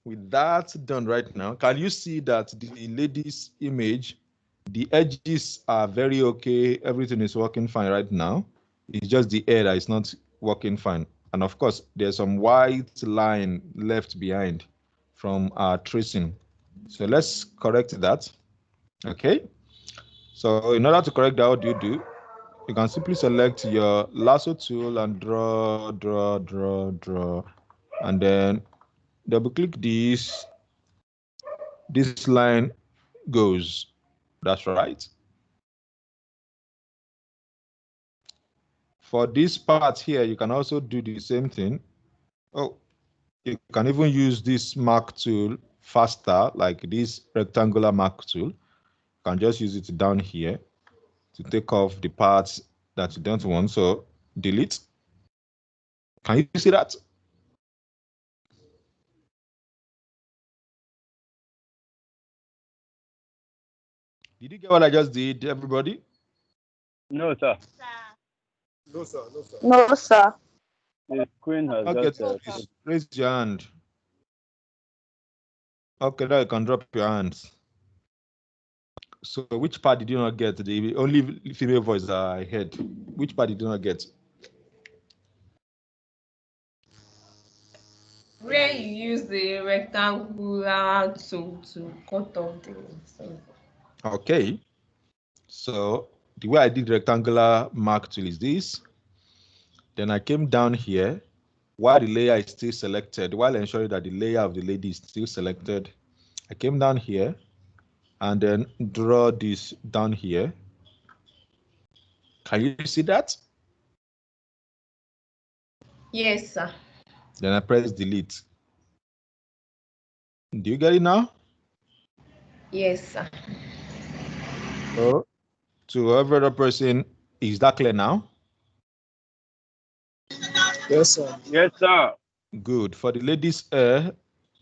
right now, can you see that the lady's image, the edges are very okay, everything is working fine right now. It's just the hair that is not working fine. And of course, there's some white line left behind from our tracing. So let's correct that. Okay. So in order to correct that, what do? You can simply select your lasso tool and draw. And then double click this. This line goes. That's right. For this part here, you can also do the same thing. Oh, you can even use this mark tool faster, like this rectangular mark tool. You can just use it down here to take off the parts that you don't want. So delete. Can you see that? Did you get what I just did, everybody? No, sir. No, sir. No, sir. No, sir. The screen has Okay, just raise your hand. Okay, now you can drop your hands. So which part did you not get? The only female voice I heard. Which part did you not get? Where you use the rectangular tool to cut off the something. Okay. So the way I did rectangular mark tool is this. Then I came down here while the layer is still selected, while ensuring that the layer of the lady is still selected. I came down here and then draw this down here. Can you see that? Yes, sir. Then I press delete. Do you get it now? Yes, sir. So to every other person, is that clear now? Yes, sir. Yes, sir. Good. For the ladies' hair,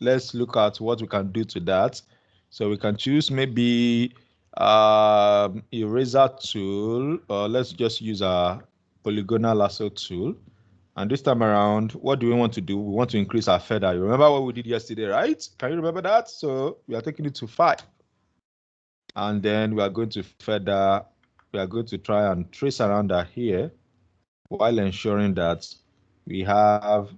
let's look at what we can do to that. So we can choose maybe eraser tool, or let's just use a polygonal lasso tool. And this time around, what do we want to do? We want to increase our feather. You remember what we did yesterday, right? Can you remember that? So we are taking it to 5. And then we are going to feather. We are going to try and trace around that here while ensuring that we have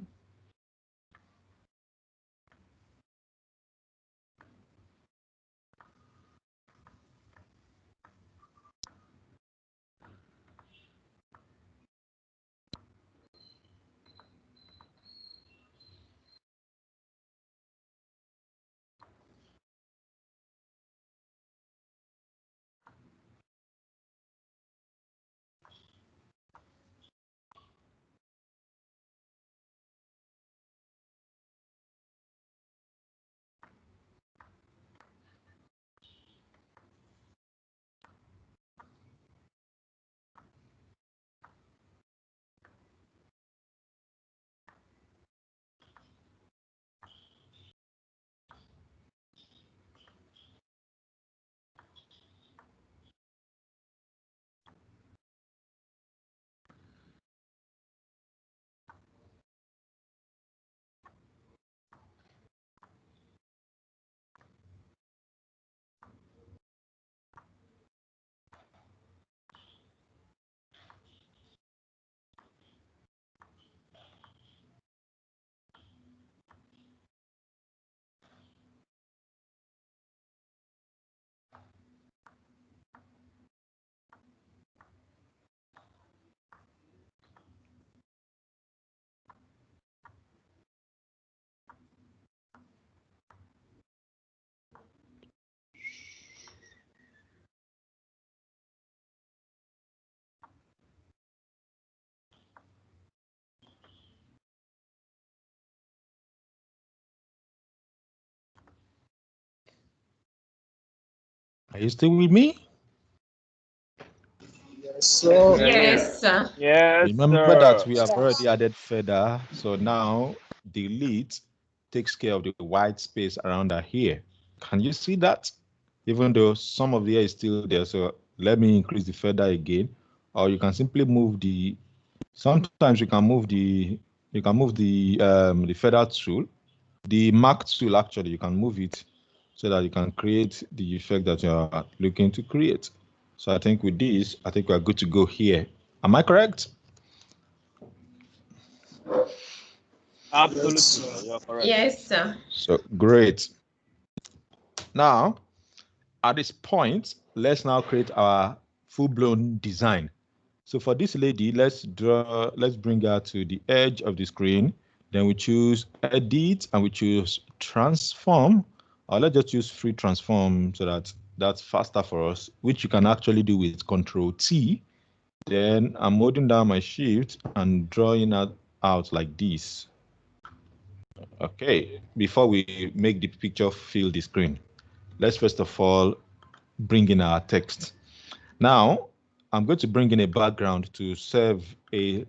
Are you still with me? Yes, sir. Yes, sir. Yes, Remember sir. that we have already added feather. So now delete takes care of the white space around her here. Can you see that? Even though some of the hair is still there. So let me increase the feather again. Or you can simply move the, sometimes you can move the feather tool, the mark tool actually, you can move it so that you can create the effect that you are looking to create. So I think with this, I think we are good to go here. Am I correct? Absolutely, sir. You're correct. Yes, sir. So great. Now, at this point, let's now create our full-blown design. So for this lady, let's bring her to the edge of the screen. Then we choose edit and we choose transform. Or let's just use free transform so that that's faster for us, which you can actually do with Control T. Then I'm holding down my shift and drawing out like this. Okay, before we make the picture fill the screen, let's first of all bring in our text. Now, I'm going to bring in a background to serve a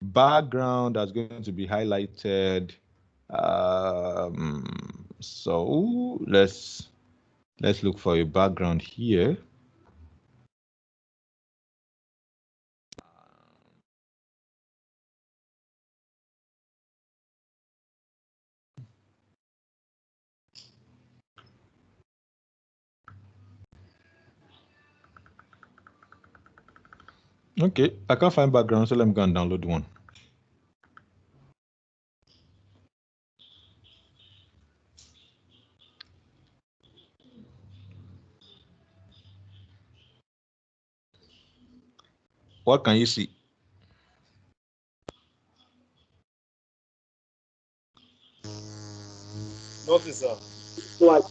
background that's going to be highlighted. So let's look for a background here. Okay, I can't find background, so let me go and download one. What can you see? Nothing, sir. White.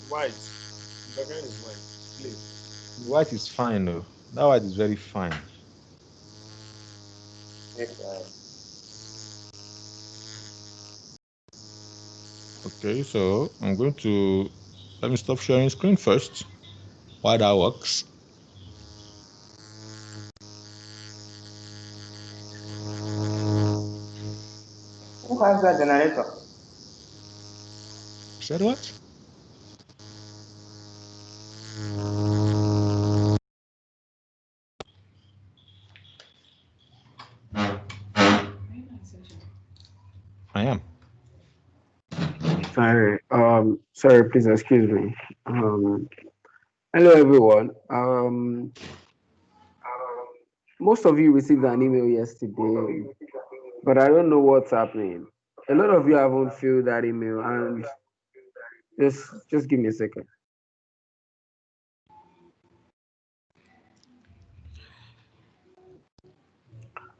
White. The background is white. Plain. White is fine though. That white is very fine. Yes, sir. Okay, so I'm going to, let me stop sharing screen first. While that works. Who has that generator? Said what? I am. Sorry, please excuse me. Hello everyone. Most of you received an email yesterday, but I don't know what's happening. A lot of you haven't filled that email, and just give me a second.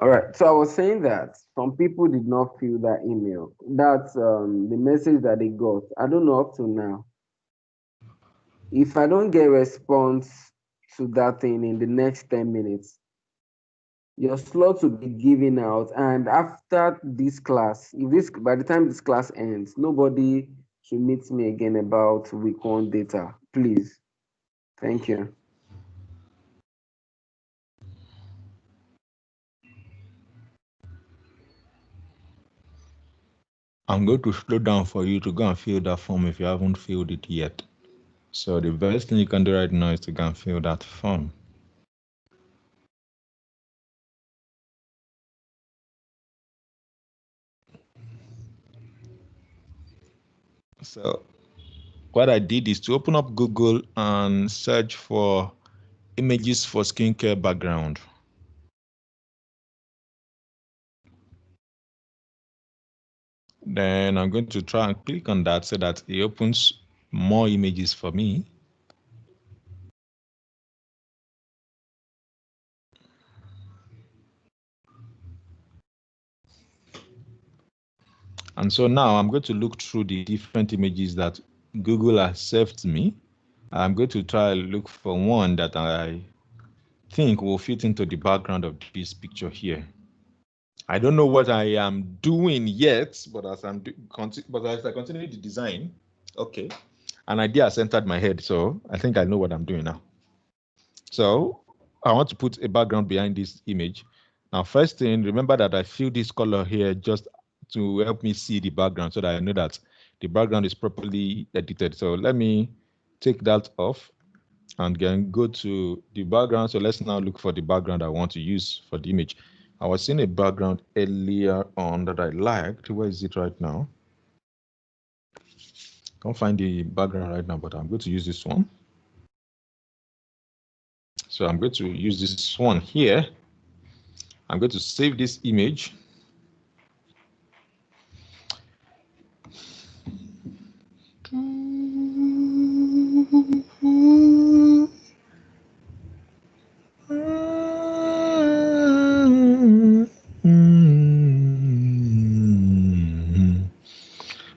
All right. So I was saying that some people did not fill that email. That's the message that they got. I don't know up to now. If I don't get response to that thing in the next 10 minutes, your slot will be given out. And after this class, by the time this class ends, nobody should meet me again about week 1 data. Please. Thank you. I'm going to slow down for you to go and fill that form if you haven't filled it yet. So the best thing you can do right now is to go and fill that form. So what I did is to open up Google and search for images for skincare background. Then I'm going to try and click on that so that it opens more images for me. And so now I'm going to look through the different images that Google has served me. I'm going to try and look for one that I think will fit into the background of this picture here. I don't know what I am doing yet, but as I continue the design, okay, an idea has entered my head, so I think I know what I'm doing now. So I want to put a background behind this image. Now, first thing, remember that I fill this color here just to help me see the background so that I know that the background is properly edited. So let me take that off and then go to the background. So let's now look for the background I want to use for the image. I was seeing a background earlier on that I liked. Where is it right now? Can't find the background right now, but I'm going to use this one. So I'm going to use this one here. I'm going to save this image.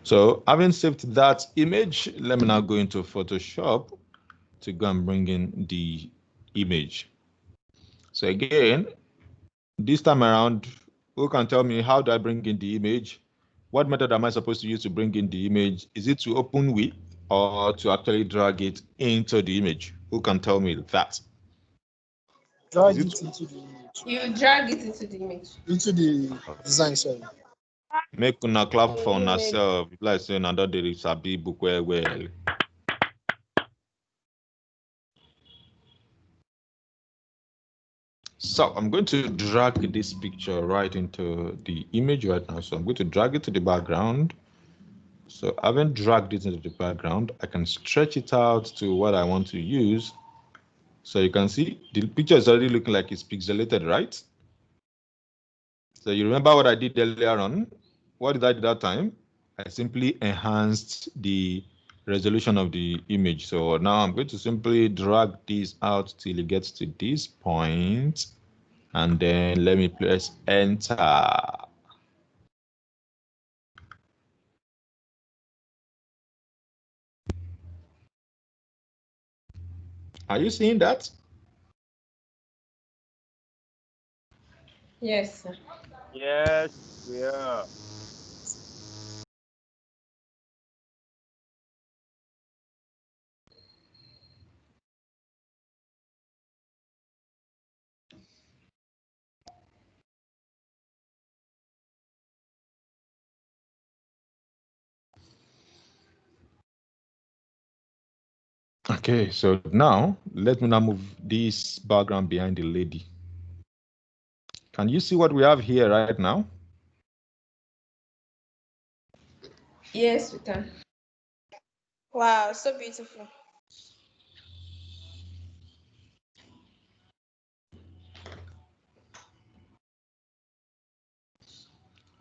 So having saved that image, let me now go into Photoshop to go and bring in the image. So again, this time around, who can tell me how do I bring in the image? What method am I supposed to use to bring in the image? Is it to open with or to actually drag it into the image? Who can tell me that? Drag it into the image. You drag it into the image. Into the design, sorry. Make una clap for yourself. Like saying another there is a big book well. So I'm going to drag this picture right into the image right now. So I'm going to drag it to the background. So having dragged it into the background, I can stretch it out to what I want to use. So you can see the picture is already looking like it's pixelated, right? So you remember what I did earlier on? What did I do that time? I simply enhanced the resolution of the image. So now I'm going to simply drag this out till it gets to this point. And then let me press enter. Are you seeing that? Yes, sir. Yes, yeah. Okay, so now let me now move this background behind the lady. Can you see what we have here right now? Yes, we can. Wow, so beautiful.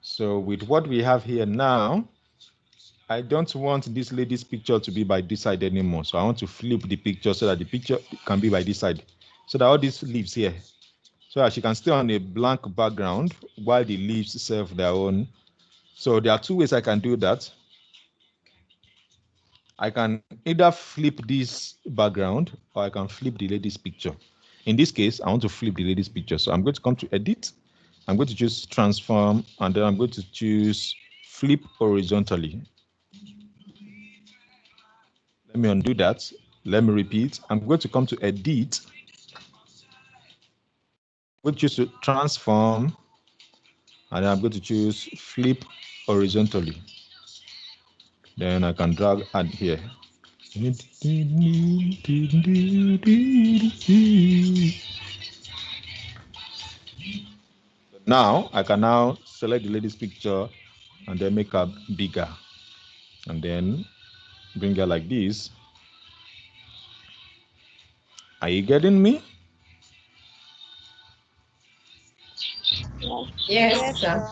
So with what we have here now, I don't want this lady's picture to be by this side anymore. So I want to flip the picture so that the picture can be by this side. So that all these leaves here, so that she can stay on a blank background while the leaves serve their own. So there are two ways I can do that. I can either flip this background or I can flip the lady's picture. In this case, I want to flip the lady's picture. So I'm going to come to edit. I'm going to choose transform, and then I'm going to choose flip horizontally. Let me undo that. Let me repeat. I'm going to come to edit, which is to transform, and then I'm going to choose flip horizontally. Then I can drag add here. Now I can now select the lady's picture and then make her bigger, and then bring her like this. Are you getting me? Yes, sir.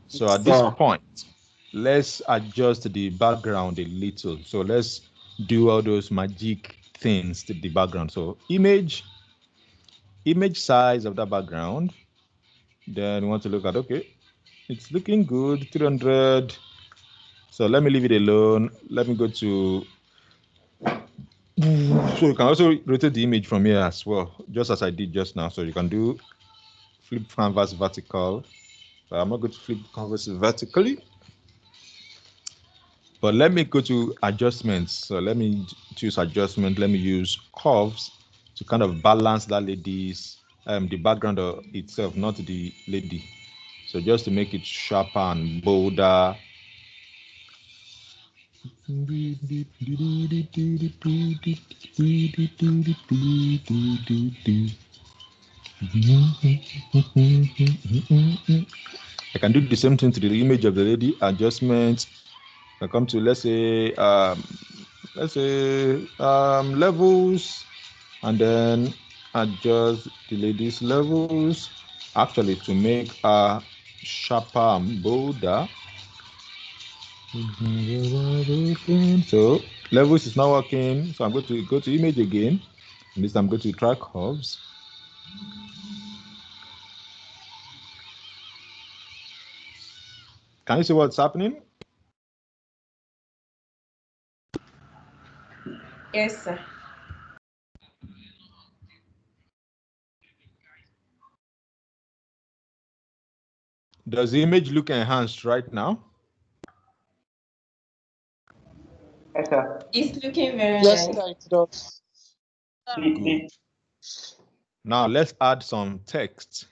So at this point, let's adjust the background a little. So let's do all those magic things to the background. So image size of the background. Then we want to look at, okay, it's looking good, 300. So let me leave it alone. Let me go to, so you can also rotate the image from here as well, just as I did just now. So you can do flip canvas vertical. But I'm not going to flip canvas vertically. But let me go to adjustments. So let me choose adjustment. Let me use curves to kind of balance that lady's, the background of itself, not the lady. So just to make it sharper and bolder. I can do the same thing to the image of the lady. Adjustments. I come to let's say levels, and then adjust the lady's levels. Actually, to make a sharper and bolder. So levels is not working. So I'm going to go to image again. And this time I'm going to try curves. Can you see what's happening? Yes, sir. Does the image look enhanced right now? Yes, sir. It's looking very Yes, nice. sir, it does. Good. Now let's add some text.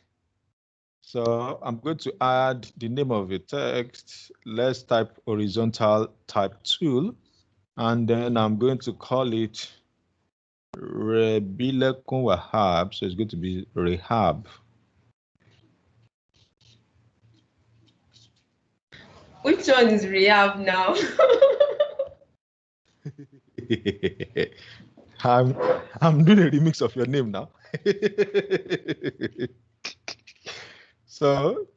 So I'm going to add the name of the text. Let's type horizontal type tool. And then I'm going to call it Rebilekun Wahab. So it's going to be Rehab. Which one is rehab now? I'm doing a remix of your name now. So,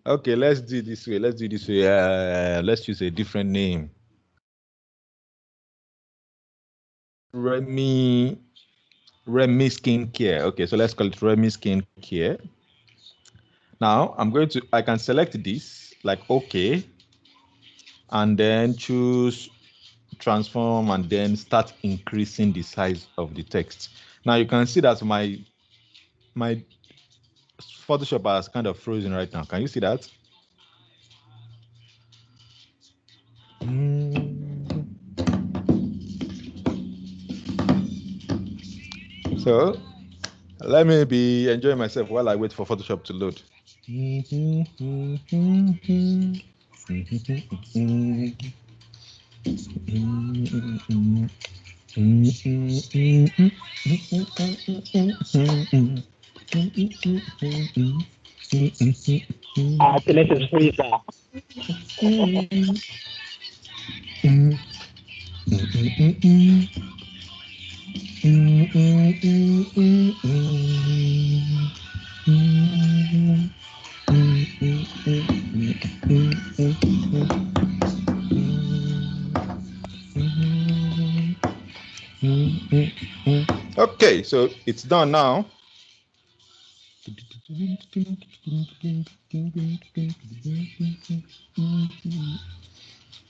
okay, let's do it this way. Let's do it this way. Let's choose a different name. Remy Skincare. Okay, so let's call it Remy Skincare. Now I can select this, like okay, and then choose transform and then start increasing the size of the text. Now you can see that my Photoshop has kind of frozen right now. Can you see that? So let me be enjoying myself while I wait for Photoshop to load. This is free, sir. Okay, so it's done now.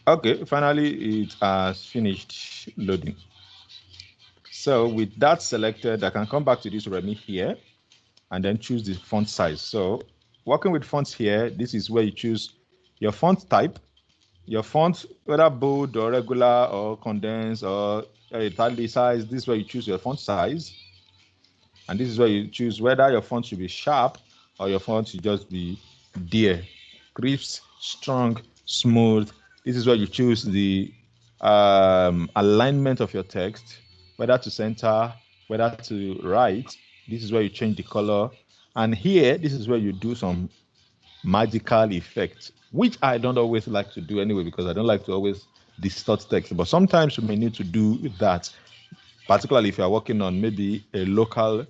Okay, finally it has finished loading. So with that selected, I can come back to this Remy here and then choose the font size. So working with fonts here, this is where you choose your font type, your font, whether bold or regular or condensed or italic size. This is where you choose your font size. And this is where you choose whether your font should be sharp or your font should just be dear, crisp, strong, smooth. This is where you choose the alignment of your text, whether to center, whether to right. This is where you change the color. And here, this is where you do some magical effect, which I don't always like to do anyway, because I don't like to always distort text. But sometimes you may need to do that, particularly if you're working on maybe a local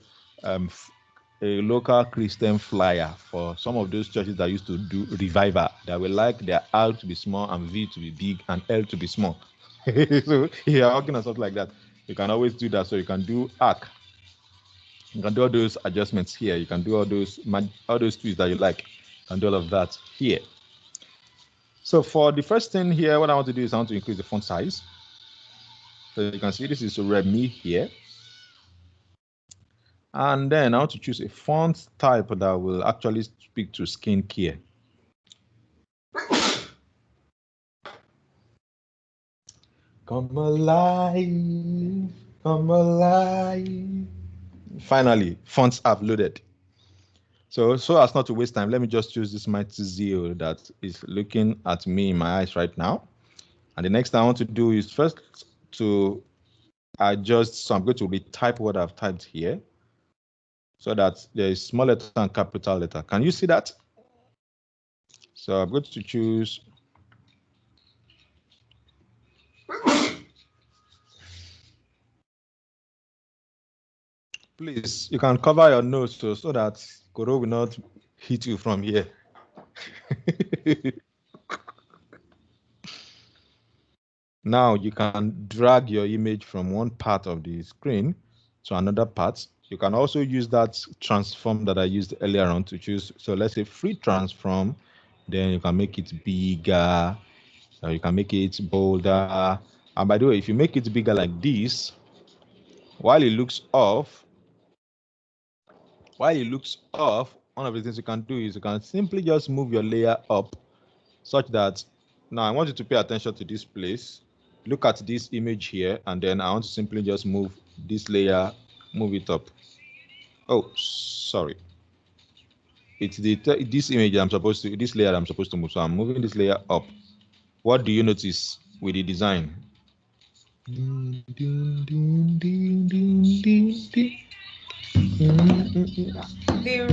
Christian flyer for some of those churches that used to do revival, that will like their R to be small and V to be big and L to be small. So if you're working on something like that, you can always do that. So you can do arc. You can do all those adjustments here. You can do all those tweaks that you like. You can do all of that here. So for the first thing here, what I want to do is I want to increase the font size. So you can see this is Remy here. And then I want to choose a font type that will actually speak to skincare. Come alive, come alive. Finally, fonts have loaded. So as not to waste time, let me just choose this mighty Zeo that is looking at me in my eyes right now. And the next thing I want to do is first to adjust. So I'm going to retype what I've typed here so that there is small letter and capital letter. Can you see that? So I'm going to choose. Please, you can cover your nose so that Koro will not hit you from here. Now you can drag your image from one part of the screen to another part. You can also use that transform that I used earlier on to choose. So let's say free transform, then you can make it bigger, you can make it bolder. And by the way, if you make it bigger like this, while it looks off, one of the things you can do is you can simply just move your layer up such that, now I want you to pay attention to this place. Look at this image here, and then I want to simply just move this layer, move it up. Oh, sorry. It's this image this layer I'm supposed to move. So I'm moving this layer up. What do you notice with the design? The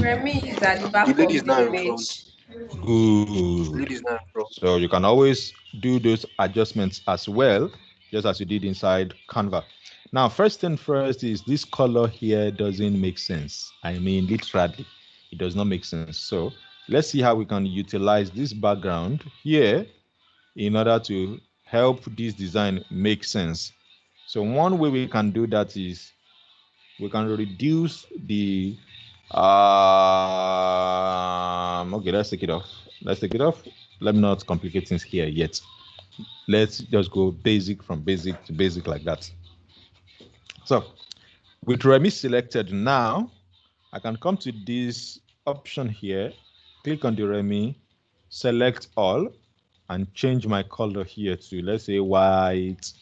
Remy is at the back of lady is the now in image. Good. Lady is now in front. So you can always do those adjustments as well, just as you did inside Canva. Now, first thing first is this color here doesn't make sense. I mean, literally, it does not make sense. So let's see how we can utilize this background here in order to help this design make sense. So one way we can do that is we can reduce the okay, let's take it off. Let me not complicate things here yet. Let's just go basic from basic to basic like that. So with Remy selected now, I can come to this option here, click on the Remy, select all, and change my color here to, let's say, white,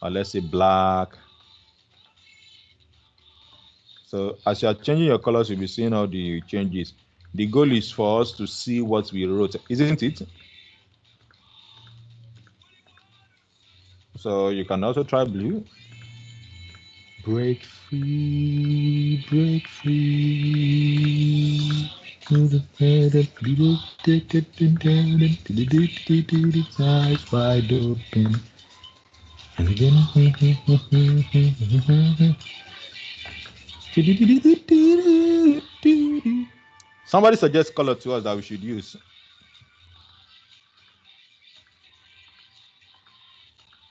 or let's say black. So as you are changing your colors, you'll be seeing all the changes. The goal is for us to see what we wrote, isn't it? So you can also try blue. Break free, break free. Eyes wide open. Somebody suggest color to us that we should use.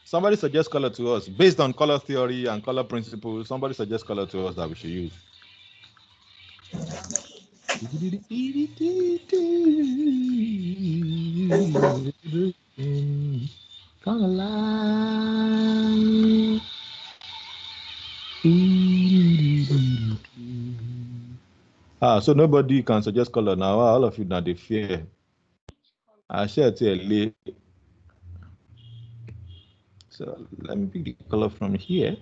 Somebody suggest color to us based on color theory and color principles. Somebody suggest color to us that we should use. Come alive. So nobody can suggest color now. All of you now they fear. I share it. So let me pick the color from here.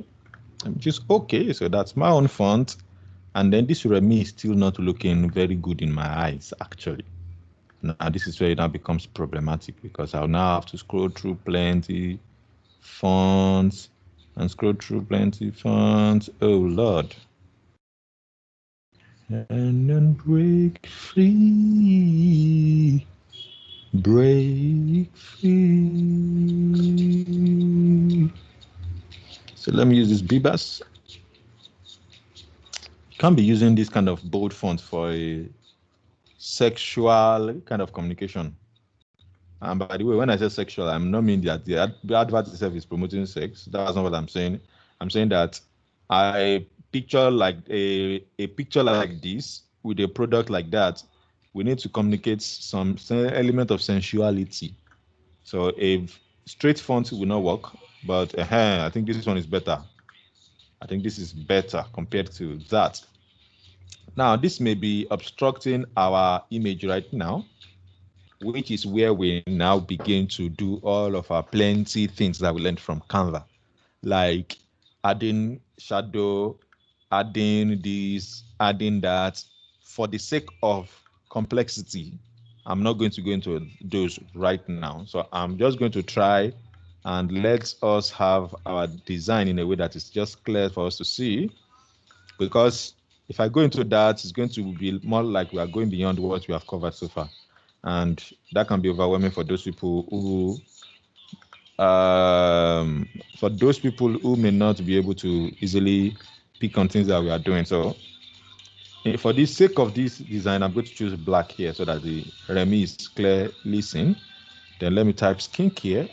I'm just okay. So that's my own font. And then this Remy is still not looking very good in my eyes, actually. Now this is where it now becomes problematic because I'll now have to scroll through plenty fonts and scroll through plenty fonts. Oh Lord. And then break free. Break free. So let me use this Bibas. You can't be using this kind of bold font for a sexual kind of communication. And by the way, when I say sexual, I'm not meaning that the advert itself is promoting sex. That's not what I'm saying. I'm saying that a picture like a picture like this with a product like that, we need to communicate some element of sensuality. So a straight font will not work, but I think this one is better. I think this is better compared to that. Now, this may be obstructing our image right now. which is where we now begin to do all of our plenty things that we learned from Canva, like adding shadow, adding this, adding that. For the sake of complexity, I'm not going to go into those right now. So I'm just going to try and let us have our design in a way that is just clear for us to see, because if I go into that, it's going to be more like we are going beyond what we have covered so far. And that can be overwhelming for those people who may not be able to easily pick on things that we are doing. So for the sake of this design, I'm going to choose black here so that the Remy is clearly seen. Then let me type skink here.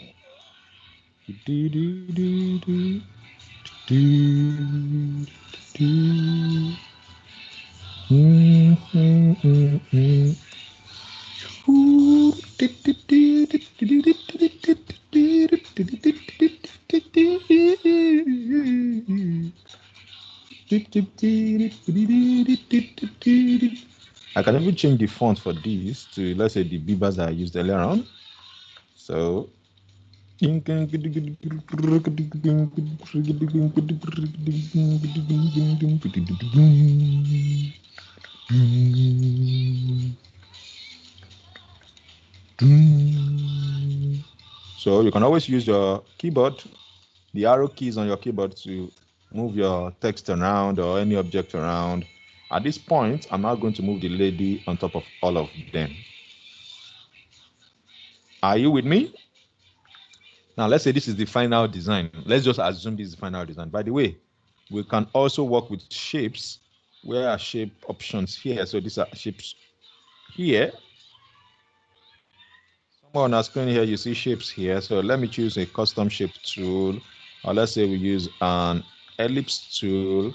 I can even change the font for these to, let's say, the bibas that I used earlier on. So so you can always use your keyboard, the arrow keys on your keyboard, to move your text around or any object around. At this point, I'm now going to move the lady on top of all of them. Are you with me? Now, let's say this is the final design. Let's just assume this is the final design. By the way, we can also work with shapes. Where are shape options here? So these are shapes here. Somewhere on our screen here, you see shapes here. So let me choose a custom shape tool. Or let's say we use an ellipse tool.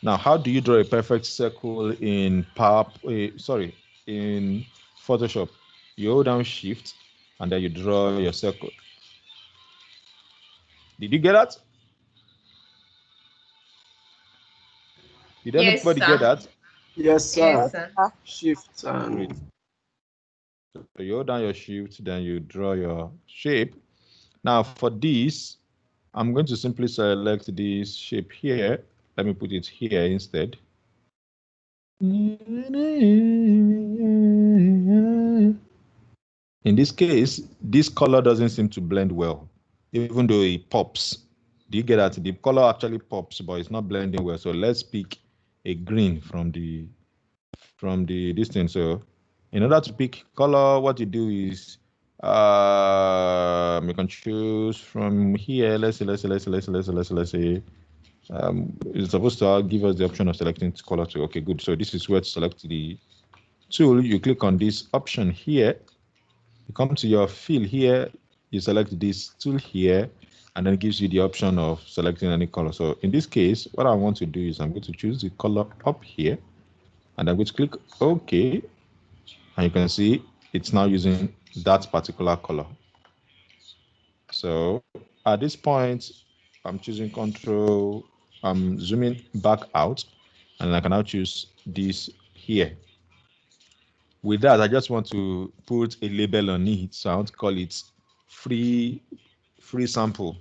Now, how do you draw a perfect circle in in Photoshop? You hold down Shift and then you draw your circle. Did you get that? Did anybody get that? Yes, sir. Yes, sir. Shift and Great. So you hold down your Shift, then you draw your shape. Now for this, I'm going to simply select this shape here. Let me put it here instead. In this case, this color doesn't seem to blend well, even though it pops. Do you get that? The color actually pops, but it's not blending well. So let's pick a green from the distance. So in order to pick color, what you do is you can choose from here. Let's say it's supposed to give us the option of selecting color too. Okay, good. So this is where to select the tool. You click on this option here. You come to your fill here, you select this tool here, and then it gives you the option of selecting any color. So in this case, what I want to do is I'm going to choose the color up here, and I'm going to click OK. And you can see it's now using that particular color. So at this point, I'm choosing Control, I'm zooming back out, and I can now choose this here. With that, I just want to put a label on it. So I want to call it free sample.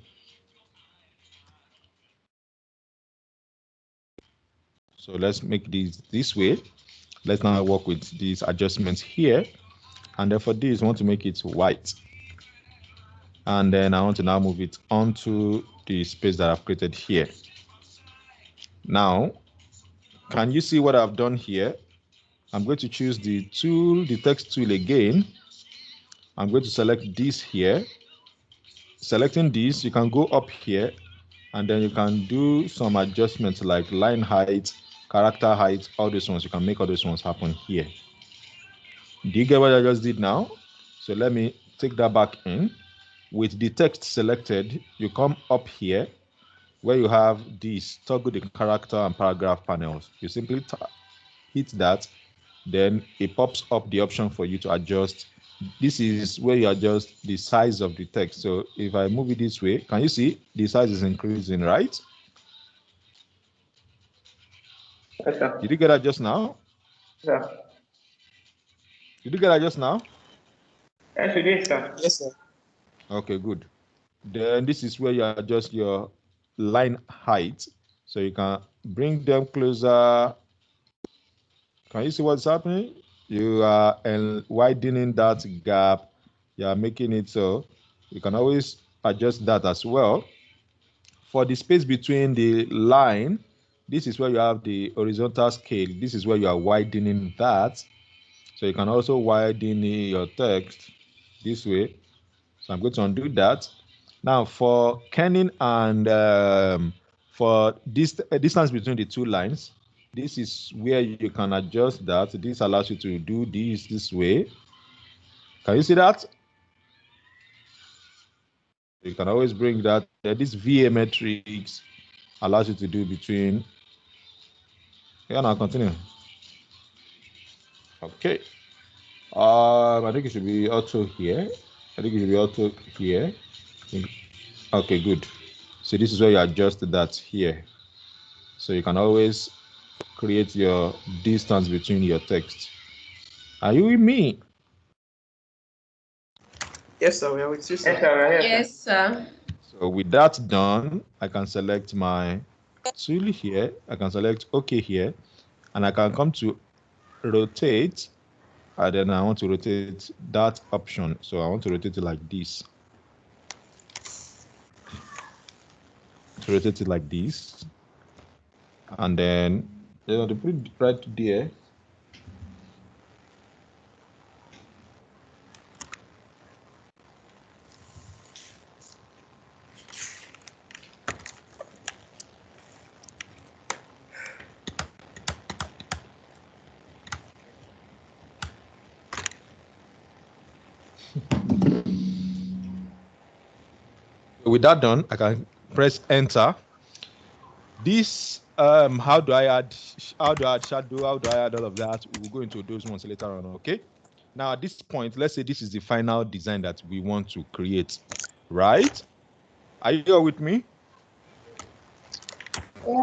So let's make this way. Let's now work with these adjustments here. And then for this, I want to make it white. And then I want to now move it onto the space that I've created here. Now, can you see what I've done here? I'm going to choose the tool, the text tool again. I'm going to select this here. Selecting this, you can go up here and then you can do some adjustments like line height, character height, all these ones. You can make all those ones happen here. Do you get what I just did now? So let me take that back in. With the text selected, you come up here where you have this toggle the character and paragraph panels. You simply hit that, then it pops up the option for you to adjust. This is where you adjust the size of the text. So if I move it this way, can you see the size is increasing, right? Yes, sir. Did you get that just now? Yeah. Did you get that just now? Yes, it is, sir. Yes, sir. Okay, good. Then this is where you adjust your line height. So you can bring them closer. Can you see what's happening? You are widening that gap. You are making it so you can always adjust that as well. For the space between the line, this is where you have the horizontal scale. This is where you are widening that. So you can also widen your text this way. So I'm going to undo that. Now for kerning and for this distance between the two lines, this is where you can adjust that. This allows you to do this way. Can you see that? You can always bring that. This VA matrix allows you to do between. Yeah, now continue. Okay. I think it should be auto here. I think it should be auto here. Okay, good. So this is where you adjust that here. So you can always create your distance between your text. Are you with me? Yes, sir. We are with you, sir. Yes, sir. We're here, sir. Yes, sir. So with that done, I can select my tool here. I can select OK here, and I can come to rotate, and then I want to rotate that option. So I want to rotate it like this. To rotate it like this, and then you know to put it right there. With that done, I can press enter. This how do I add shadow, how do I add all of that? We'll go into those ones later on. Okay, now at this point, let's say this is the final design that we want to create, right? Are you all with me?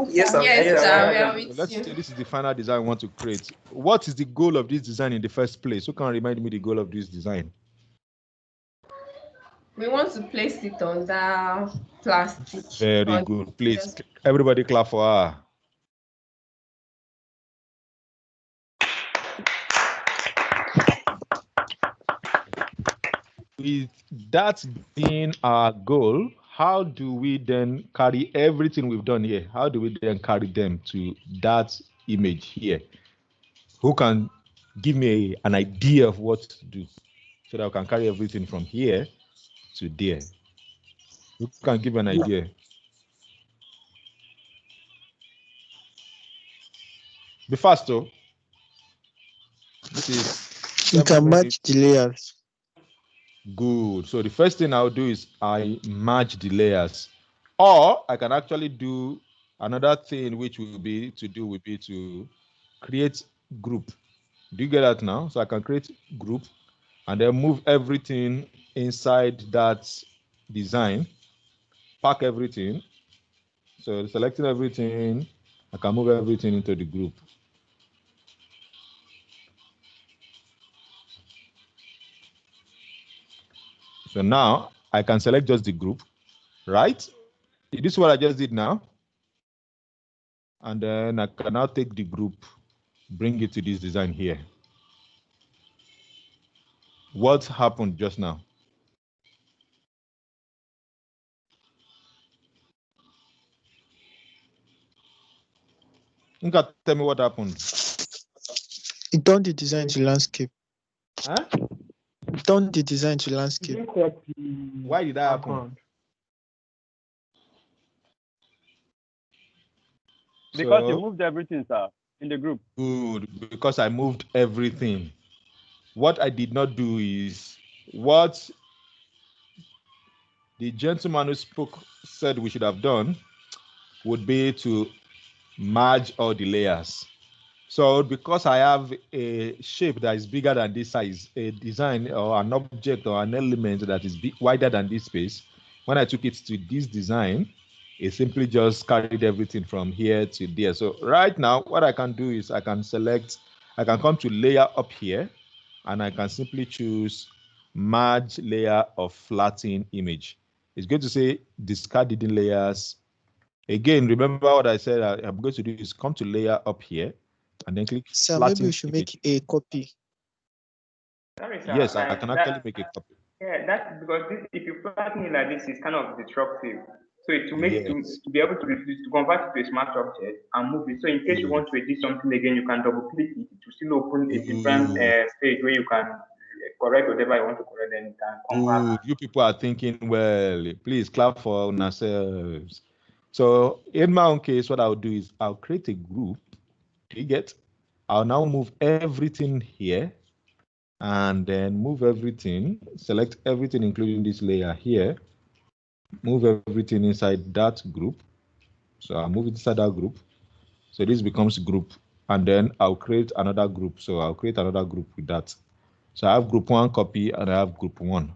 Yes, sir. Yes, sir. We are So with let's you. say this is the final design we want to create. What is the goal of this design in the first place? Who can remind me the goal of this design? We want to place it on that plastic. Very good. Please, everybody clap for her. With that being our goal, how do we then carry everything we've done here? How do we then carry them to that image here? Who can give me an idea of what to do so that I can carry everything from here to there? Who can give an idea? Be fast, though. This is You can match the layers. good. So the first thing I'll do is I merge the layers, or I can actually do another thing, which will be to create group. Do you get that now? So I can create group and then move everything inside that design, pack everything. So selecting everything, I can move everything into the group. So now I can select just the group, right? This is what I just did now. And then I can now take the group, bring it to this design here. What happened just now? You can tell me what happened. It turned the design to landscape. Huh? It turned the design to landscape. Why did that happen? Because you moved everything, sir, in the group. Good, because I moved everything. What I did not do is what the gentleman who spoke said we should have done would be to merge all the layers. So because I have a shape that is bigger than this size, a design or an object or an element that is wider than this space, when I took it to this design, it simply just carried everything from here to there. So right now, what I can do is I can come to layer up here, and I can simply choose merge layer of flattened image. It's going to say discard hidden layers. Again, remember what I said I'm going to do is come to layer up here and then click Sir, flatten maybe we should image. make a copy. Sorry, sir. Yes, I like can that, actually make a copy. Yeah, that's because this, if you flatten it like this, it's kind of disruptive. So to make Yes. to be able to reduce, to convert it to a smart object and move it. So in case you want to edit something again, you can double click it to still open a different stage where you can correct whatever you want to correct, and you can come back. Good. You people are thinking well. Please clap for yourselves. So in my own case, what I'll do is I'll create a group. Do you get? I'll now move everything here and then move everything, select everything, including this layer here, move everything inside that group. So I'll move it inside that group. So this becomes group, and then I'll create another group. So I'll create another group with that. So I have group 1 copy and I have group 1.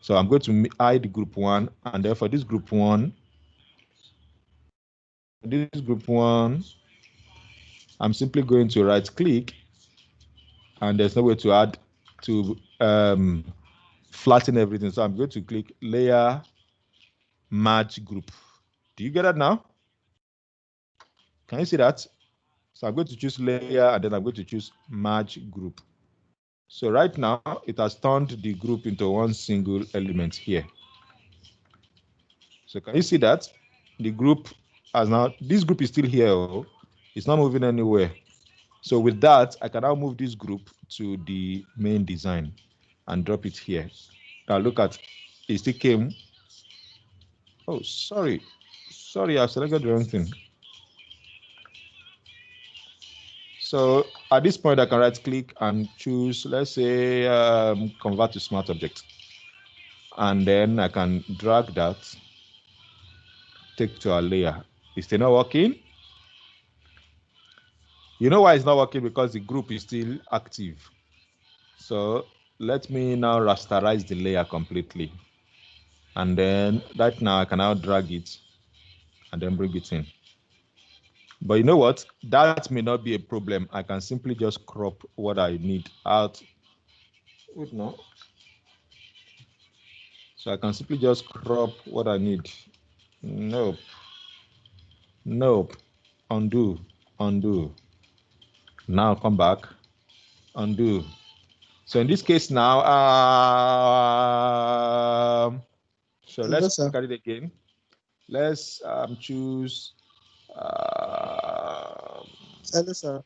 So I'm going to hide group 1, and then for this group 1, I'm simply going to right click, and there's no way to add to flatten everything. So I'm going to click layer merge group. Do you get that now? Can you see that? So I'm going to choose layer, and then I'm going to choose merge group. So right now it has turned the group into one single element here. So can you see that? The group has now, this group is still here. It's not moving anywhere. So with that, I can now move this group to the main design and drop it here. Now look at, it still came. Oh, sorry, I selected the wrong thing. So at this point, I can right click and choose, let's say, convert to smart object. And then I can drag that, take to our layer. Is still not working? You know why it's not working? Because the group is still active. So let me now rasterize the layer completely. And then right now I can now drag it and then bring it in. But you know what? That may not be a problem. I can simply just crop what I need out. Wait, no. So I can simply just crop what I need. Nope. Nope. Undo. Undo. Now come back. Undo. So in this case now, so let's look at it again. Let's choose. Hello, sir.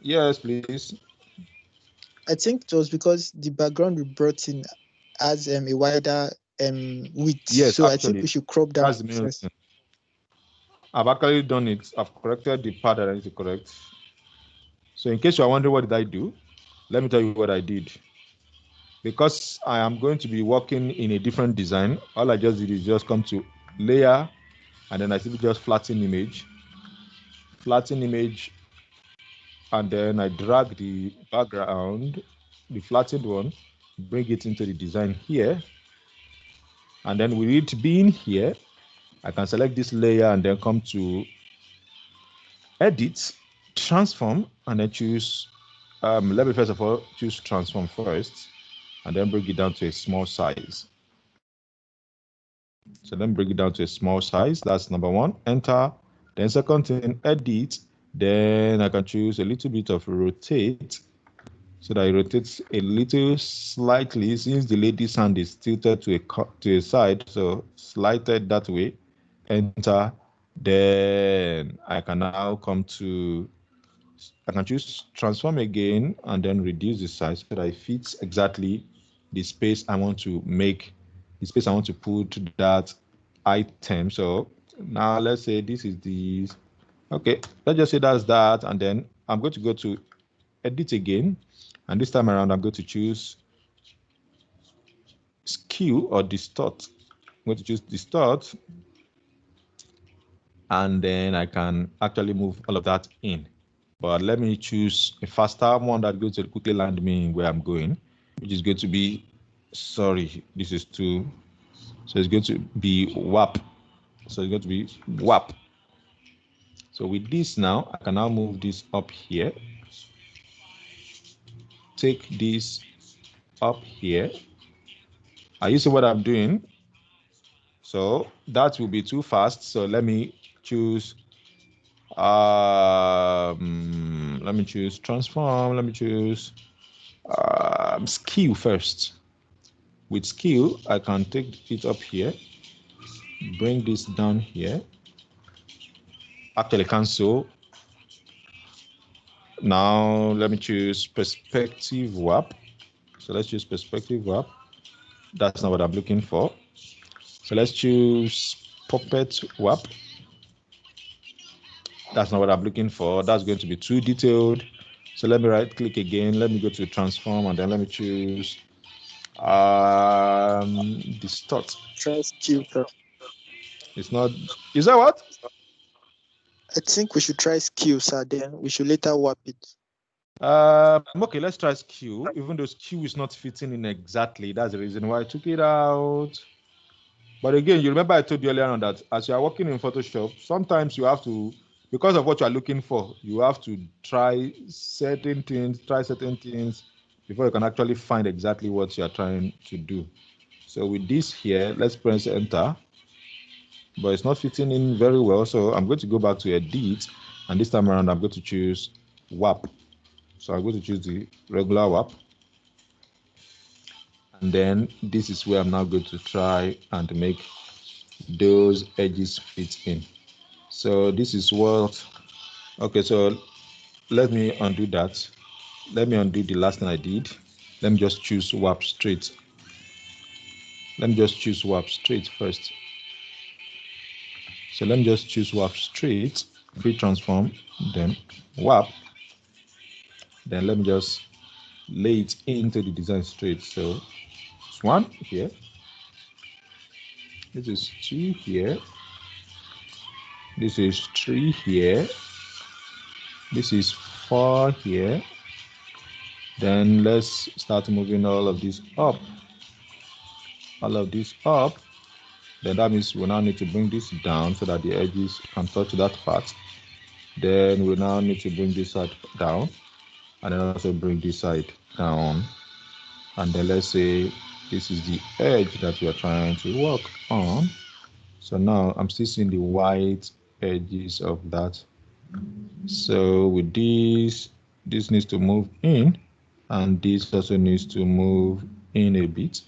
Yes, please. I think it was because the background we brought in has a wider width. Yes, so actually, I think we should crop that that's the main first. reason. I've actually done it. I've corrected the part that I need to correct. So in case you are wondering what did I do, let me tell you what I did. Because I am going to be working in a different design, all I just did is just come to layer, and then I simply just flatten image, and then I drag the background, the flattened one, bring it into the design here. And then with it being here, I can select this layer and then come to edit, transform, and then choose, let me first of all choose transform first, and then bring it down to a small size. So let me bring it down to a small size. That's number 1, enter. Then second thing, edit. Then I can choose a little bit of rotate, so that it rotates a little slightly, since the lady's hand is tilted to a side, so slighted that way. Enter. Then I can now come to, I can choose transform again and then reduce the size so that it fits exactly the space I want to make, the space I want to put that item. So now let's say this is the, okay, let's just say that's that. And then I'm going to go to edit again. And this time around, I'm going to choose skew or distort. I'm going to choose distort. And then I can actually move all of that in. But let me choose a faster one that's going to quickly land me where I'm going, which is going to be, sorry, this is too, so it's going to be WAP. So it's going to be WAP. So with this now, I can now move this up here, take this up here, Are you see what I'm doing? So that will be too fast. So let me choose transform. Let me choose skill first. With skill, I can take it up here, bring this down here. Actually, cancel. Now let me choose perspective warp. So let's choose perspective warp. That's not what I'm looking for. So let's choose puppet warp. That's not what I'm looking for. That's going to be too detailed. So let me right click again. Let me go to transform and then let me choose distort. Transcuter. It's not, is that what? I think we should try skill, sir. Then we should later warp it. Okay, let's try skew. Even though skew is not fitting in exactly, that's the reason why I took it out. But again, you remember I told you earlier on that as you are working in Photoshop, sometimes you have to, because of what you are looking for, you have to try certain things before you can actually find exactly what you are trying to do. So with this here, let's press enter. But it's not fitting in very well. So I'm going to go back to edit, and this time around I'm going to choose warp. So I'm going to choose the regular warp. And then this is where I'm now going to try and make those edges fit in. So this is what, okay, so let me undo that. Let me undo the last thing I did. Let me just choose warp straight. Let me just choose warp straight first. So let me just choose warp straight, free transform, then warp. Then let me just lay it into the design straight. So it's 1 here. This is 2 here. This is 3 here. This is 4 here. Then let's start moving all of this up. All of this up. Then that means we now need to bring this down so that the edges can touch that part. Then we now need to bring this side down. And then also bring this side down. And then let's say this is the edge that we are trying to work on. So now I'm still seeing the white edges of that. So with this needs to move in, and this also needs to move in a bit,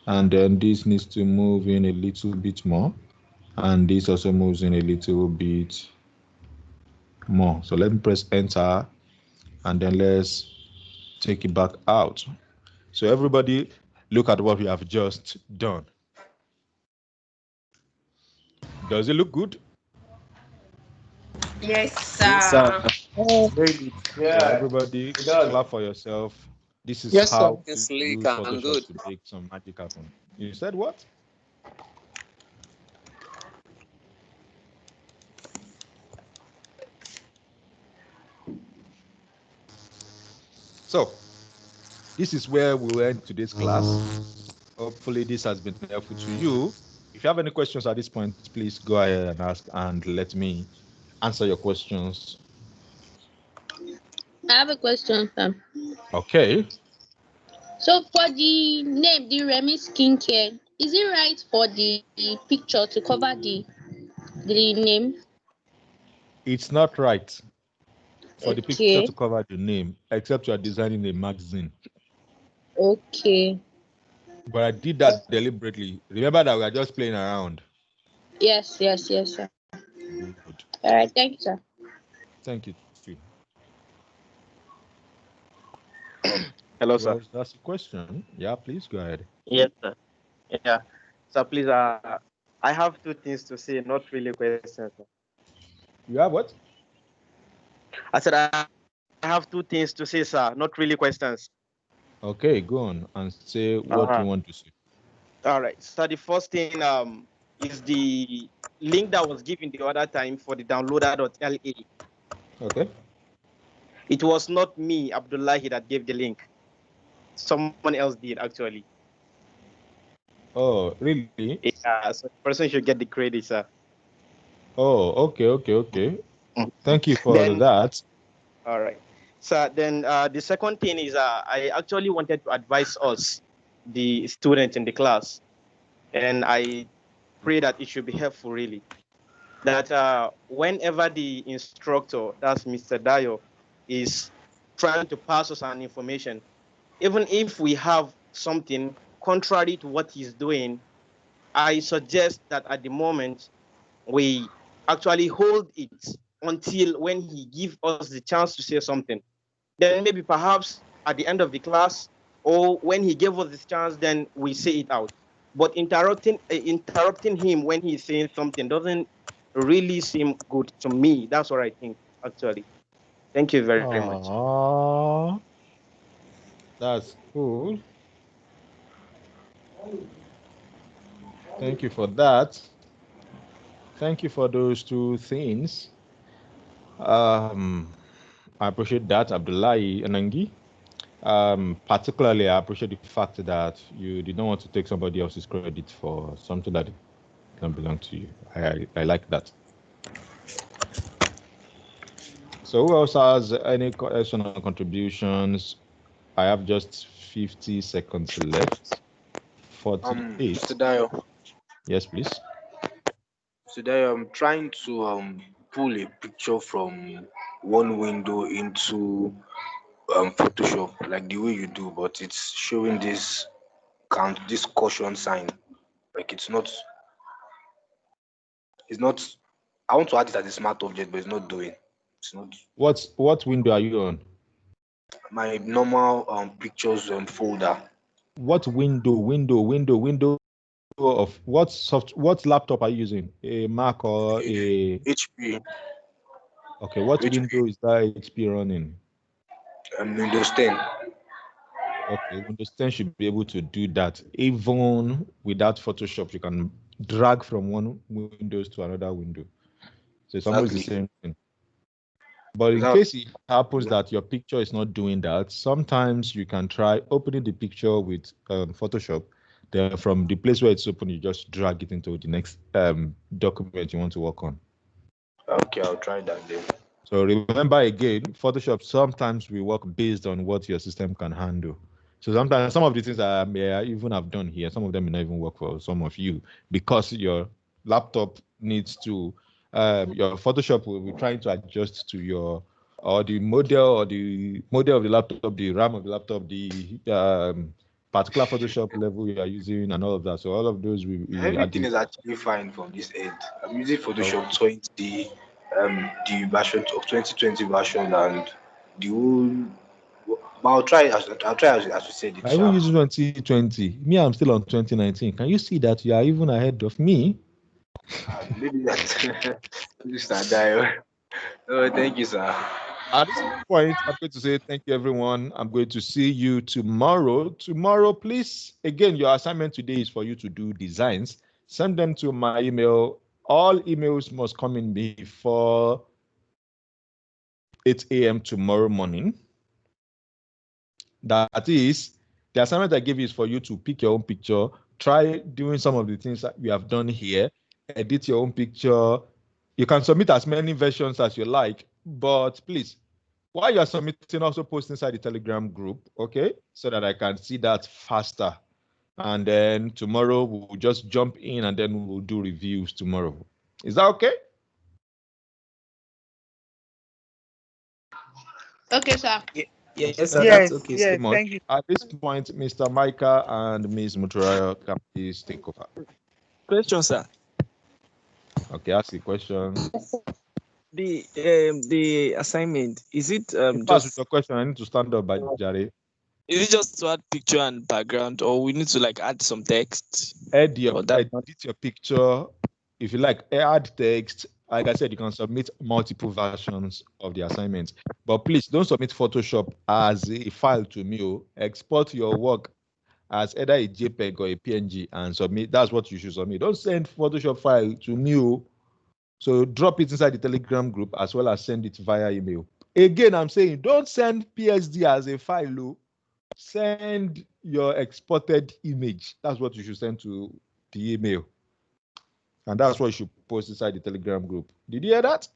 and then this needs to move in a little bit more, and this also moves in a little bit more. So let me press enter, and then let's take it back out. So everybody look at what we have just done. Does it look good? Yes, sir. Yes, sir. Very good. So everybody clap for yourself. This is Yes, sir. how to Sleek use and Photoshop good. to make some magic happen. You said what? So this is where we'll end today's class. Hopefully this has been helpful to you. If you have any questions at this point, please go ahead and ask, and let me answer your questions. I have a question, sir. Okay. So for the name, the Remy Skincare, is it right for the picture to cover the name? It's not right for the picture Okay. to cover the name, except you are designing a magazine. Okay. But I did that deliberately. Remember that we are just playing around. Yes, sir. Good. All right, thank you, sir. Thank you too. Hello, sir. Was that's a question? Yeah, please go ahead. Yes, sir. Yeah. So please, I have two things to say, not really questions. Sir. You have what? I said I have two things to say, sir, not really questions. Okay, go on and say what you want to say. All right. So the first thing is the link that was given the other time for the downloader.la. Okay. It was not me, Abdullahi, that gave the link. Someone else did, actually. Oh, really? Yeah, so the person should get the credit, sir. Oh, okay. Thank you for that. All right. So then the second thing is I actually wanted to advise us the students in the class. And I pray that it should be helpful, really. That whenever the instructor, that's Mr. Dayo, is trying to pass us an information, even if we have something contrary to what he's doing, I suggest that at the moment we actually hold it until when he gives us the chance to say something. Then maybe perhaps at the end of the class, or when he gave us this chance, then we say it out. But interrupting him when he's saying something doesn't really seem good to me. That's what I think, actually. Thank you very much. Aww. That's cool. Thank you for that. Thank you for those two things. I appreciate that, Abdullahi Anangi. Particularly, I appreciate the fact that you did not want to take somebody else's credit for something that can belong to you. I like that. So who else has any additional contributions? I have just 50 seconds left. 48. Mr. Dayo. Yes, please. Today I'm trying to pull a picture from one window into Photoshop, like the way you do, but it's showing this caution sign. Like it's not. I want to add it as a smart object, but it's not doing. It's not. What window are you on? My normal pictures folder. What window of what laptop are you using? A Mac or a HP? Okay, what HP. window is that HP running? Windows 10. Okay, Windows 10 should be able to do that. Even without Photoshop, you can drag from one Windows to another window. So it's almost the same thing. But in case it happens that your picture is not doing that, sometimes you can try opening the picture with Photoshop. Then from the place where it's open, you just drag it into the next document you want to work on. Okay, I'll try that then. So remember again, Photoshop sometimes we work based on what your system can handle. So sometimes some of the things I may even have done here, some of them may not even work for some of you because your laptop needs to, your Photoshop will be trying to adjust to your, or the model of the laptop, the RAM of the laptop, the particular Photoshop level you are using and all of that. So all of those will Everything is actually fine from this end. I'm using Photoshop 20, the version of 2020 version, and the whole. But I'll try as you said. I even use 2020. Me, I'm still on 2019. Can you see that you are even ahead of me? Maybe that's Mr. Dio. Oh, thank you, sir. At this point, I'm going to say thank you, everyone. I'm going to see you tomorrow. Tomorrow, please, again, your assignment today is for you to do designs. Send them to my email. All emails must come in before 8 a.m. tomorrow morning. That is, the assignment I gave you is for you to pick your own picture. Try doing some of the things that we have done here. Edit your own picture. You can submit as many versions as you like, but please, while you're submitting, also post inside the Telegram group, okay? So that I can see that faster. And then tomorrow we'll just jump in and then we'll do reviews tomorrow. Is that okay? Okay, sir. Yes, sir. Yes, That's okay. yes, Sir. thank you. At this point, Mr. Micah and Ms. Muturaya can please take over. Question, sir. Okay, ask the question. The assignment, is it Pass with your question. I need to stand up by Jare. is it just to add picture and background, or we need to like add some text? Edit your picture. If you like, add text. Like I said, you can submit multiple versions of the assignment. But please don't submit Photoshop as a file to me. Export your work as either a JPEG or a PNG and submit. That's what you should submit. Don't send Photoshop file to me. So drop it inside the Telegram group as well as send it via email. Again, I'm saying don't send PSD as a file. Send your exported image. That's what you should send to the email. And that's what you should post inside the Telegram group. Did you hear that?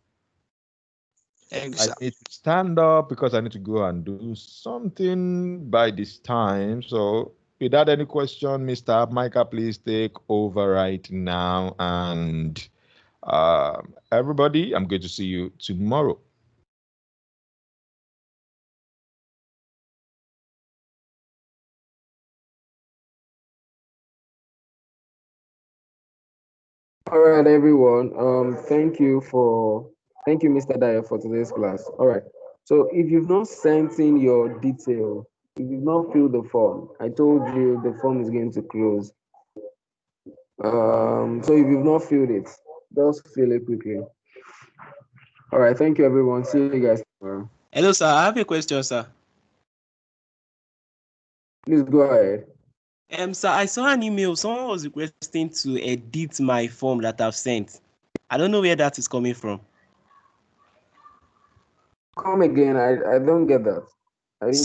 I need to stand up because I need to go and do something by this time. So Without any question, Mr. Micah, please take over right now. And everybody, I'm going to see you tomorrow. All right, everyone. Thank you, Mr. Dyer, for today's class. All right. So if you've not sent in your detail, if you've not filled the form, I told you the form is going to close. So if you've not filled it, just fill it quickly. All right. Thank you, everyone. See you guys tomorrow. Hello, sir. I have a question, sir. Please go ahead. Sir, I saw an email. Someone was requesting to edit my form that I've sent. I don't know where that is coming from. Come again. I don't get that. I didn't get